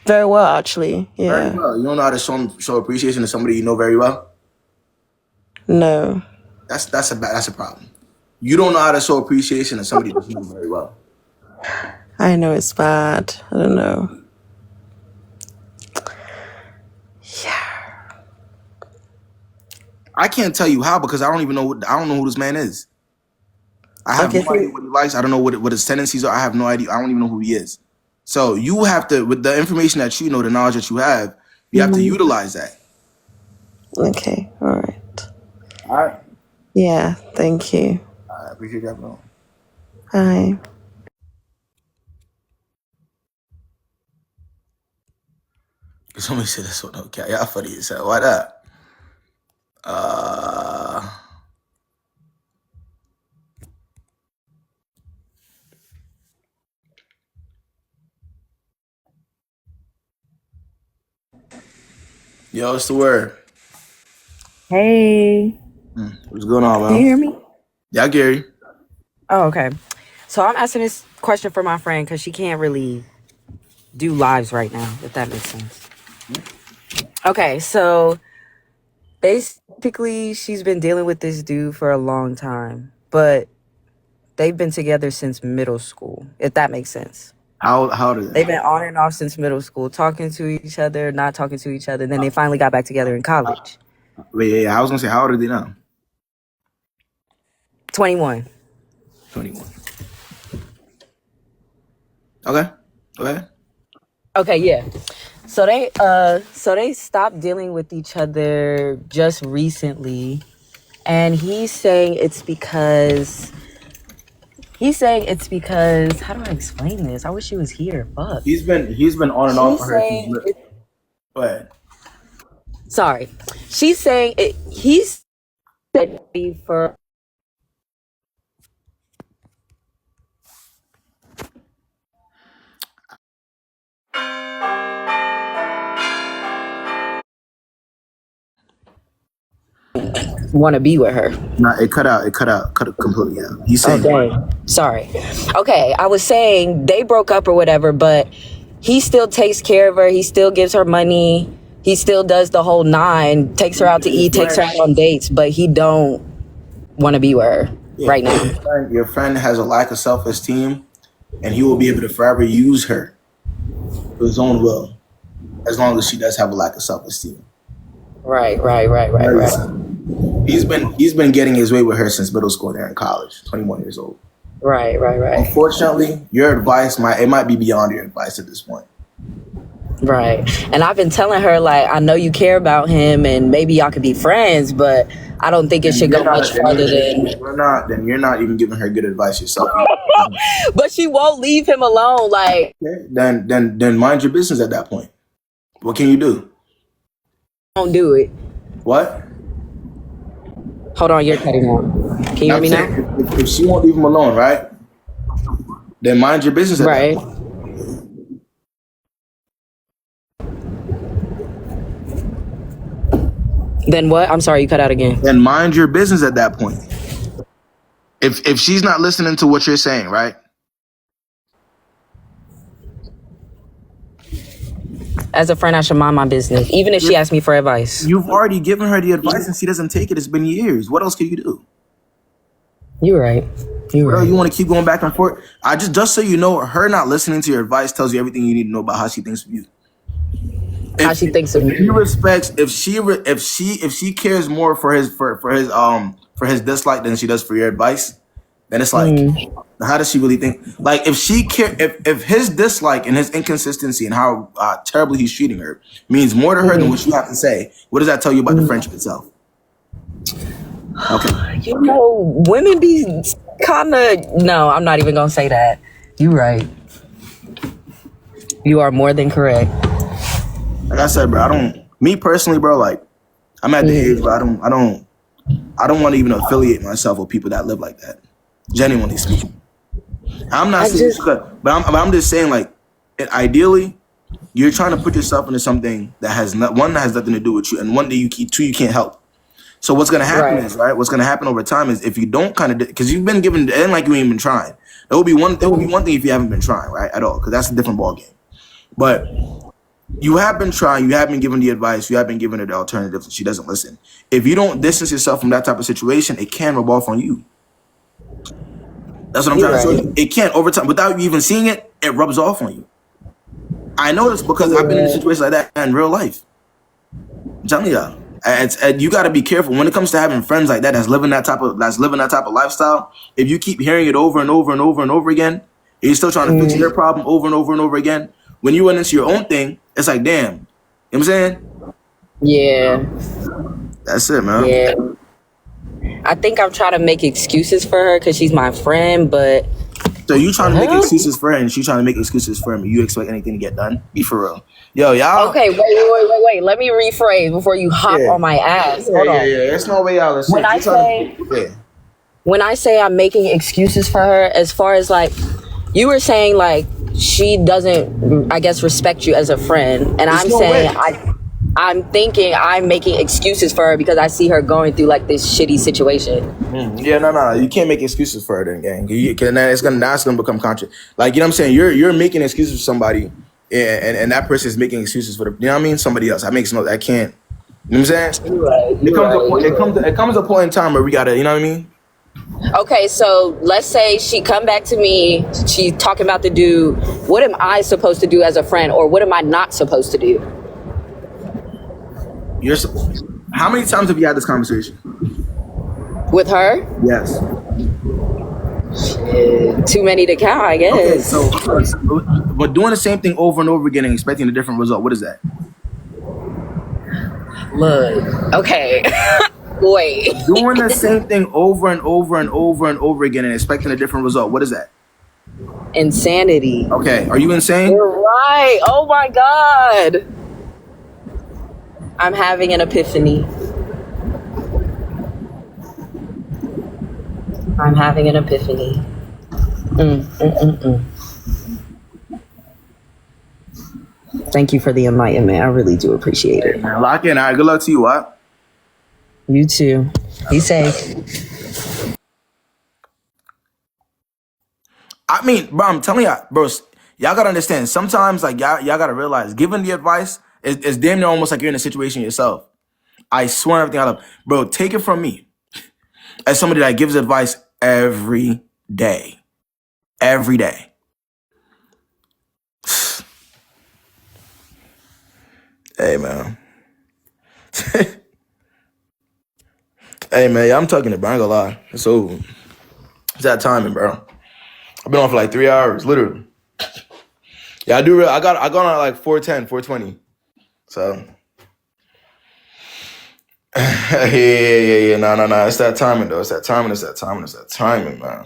Very well, actually. Very Yeah. well. You don't know how to show appreciation to somebody you know very well? No. That's a problem. You don't know how to show appreciation to somebody you know very well. I know it's bad. I don't know. I can't tell you how because I don't know who this man is. I have no idea what he likes. I don't know what his tendencies are. I have no idea. I don't even know who he is. So you have to, with the information that you know, the knowledge that you have to utilize that. Okay. All right. All right. Yeah. Thank you. I appreciate that, bro. Bye. Somebody said this one. Okay, y'all funny as hell. Why that? Yo, what's the word? Hey. What's going on, man? Can you hear me? Yeah, Gary. Oh, okay. So I'm asking this question for my friend because she can't really do lives right now, if that makes sense. Okay, so basically she's been dealing with this dude for a long time, but they've been together since middle school, if that makes sense. How old are they? They've been on and off since middle school, talking to each other, not talking to each other. Then they finally got back together in college. Wait, yeah. I was gonna say, how old are they now? 21. 21. Okay. Okay, yeah. So they stopped dealing with each other just recently, and he's saying it's because how do I explain this? I wish he was here. Fuck. He's been on and off She's for her saying since. Go ahead. Sorry. She's saying he's ready for want to be with her. No, it cut out completely out. He's saying, Sorry. Okay, I was saying they broke up or whatever, but he still takes care of her. He still gives her money. He still does the whole 9, takes her out to eat, takes her out on dates, but he don't want to be with her right now. Your friend has a lack of self-esteem, and he will be able to forever use her for his own will, as long as she does have a lack of self-esteem. Right. He's been getting his way with her since middle school. There in college, 21 years old. Right. Unfortunately, your advice might be beyond your advice at this point. Right. And I've been telling her, like, I know you care about him and maybe y'all could be friends, but I don't think it should go much farther than... Then you're not even giving her good advice yourself. But she won't leave him alone, like... Okay. Then mind your business at that point. What can you do? Don't do it. What? Hold on, you're cutting out. Can you hear me now? If she won't leave him alone, right? Then mind your business at that point. Then what? I'm sorry, you cut out again. Then mind your business at that point. If she's not listening to what you're saying, right? As a friend, I should mind my business, even if she asks me for advice. You've already given her the advice and she doesn't take it. It's been years. What else can you do? You're right. Bro, you want to keep going back and forth? I just so you know, her not listening to your advice tells you everything you need to know about how she thinks of you. How she thinks of me. If she respects, if she cares more for his dislike than she does for your advice, then it's like, how does she really think? Like, if his dislike and his inconsistency and how terribly he's treating her means more to her than what you have to say, what does that tell you about the friendship itself? Okay. You know, women be kind of... No, I'm not even going to say that. You're right. You are more than correct. Like I said, bro, me personally, bro, like, I'm at the age where I don't want to even affiliate myself with people that live like that. Genuinely speaking. I'm not saying, but I'm just saying, like, ideally, you're trying to put yourself into something that has nothing to do with you, and you can't help. So what's gonna happen is, right? What's gonna happen over time is, if you don't because you've been given, it ain't like you ain't been trying. There will be one thing if you haven't been trying, right, at all, because that's a different ball game. But you have been trying. You have been given the advice. You have been given her the alternatives, and she doesn't listen. If you don't distance yourself from that type of situation, it can rub off on you. That's what I'm trying to show you. It can't, over time, without you even seeing it, it rubs off on you. I know this because I've been in a situation like that in real life. I'm telling y'all, you got to be careful when it comes to having friends like that that's living that type of lifestyle. If you keep hearing it over and over and over and over again, and you're still trying to fix their problem over and over and over again, when you run into your own thing, it's like, damn. You know what I'm saying? Yeah. That's it, man. Yeah. I think I'm trying to make excuses for her because she's my friend, but... So you trying to make excuses for her and she trying to make excuses for him, and you expect anything to get done? Be for real. Yo, y'all... Okay, wait. Let me rephrase before you hop on my ass. Hold on. Yeah. There's no way y'all are saying. When I say I'm making excuses for her, as far as, like, you were saying, like, she doesn't, I guess, respect you as a friend. And I'm saying, I'm thinking I'm making excuses for her because I see her going through, like, this shitty situation. Yeah, no. You can't make excuses for her then, gang. That's gonna become conscious. Like, you know what I'm saying? You're making excuses for somebody, and that person is making excuses for you know what I mean? Somebody else. That can't. You know what I'm saying? It comes a point in time where we gotta, you know what I mean? Okay, so let's say she come back to me, she's talking about the dude. What am I supposed to do as a friend, or what am I not supposed to do? How many times have you had this conversation? With her? Yes. Too many to count, I guess. Okay, so but doing the same thing over and over again and expecting a different result, what is that? Look, okay. Wait. Doing the same thing over and over and over and over again and expecting a different result, what is that? Insanity. Okay, are you insane? You're right. Oh my God. I'm having an epiphany. I'm having an epiphany. Thank you for the enlightenment. I really do appreciate it. Man, lock in. All right, good luck to you, what? You too. Be safe. I mean, bro, I'm telling y'all, bro, y'all gotta understand. Sometimes, like, y'all gotta realize, giving the advice is damn near almost like you're in a situation yourself. I swear everything I love. Bro, take it from me. As somebody that gives advice every day. Every day. Hey, man. Hey, man, yeah, I'm tucking it, bro. I ain't gonna lie. It's over. It's that timing, bro. I've been on for like 3 hours, literally. Yeah, I do. I got on at like 4:10, 4:20. So, yeah. No. It's that timing, though. It's that timing, man.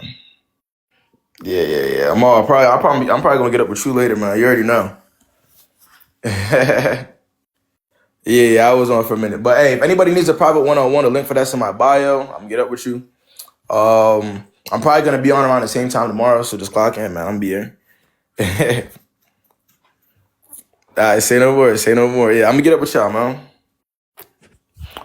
Yeah. I'm probably gonna get up with you later, man. You already know. Yeah, I was on for a minute. But hey, if anybody needs a private one-on-one, the link for that's in my bio. I'm gonna get up with you. I'm probably gonna be on around the same time tomorrow, so just clock in, man. I'm be here. All right, say no more. Yeah, I'm gonna get up with y'all, man.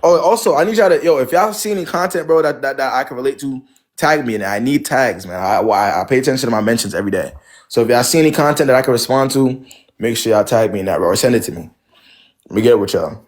Oh, also, I need y'all to, if y'all see any content, bro, that I can relate to, tag me in it. I need tags, man. I pay attention to my mentions every day. So if y'all see any content that I can respond to, make sure y'all tag me in that, bro, or send it to me. Let me get it with y'all.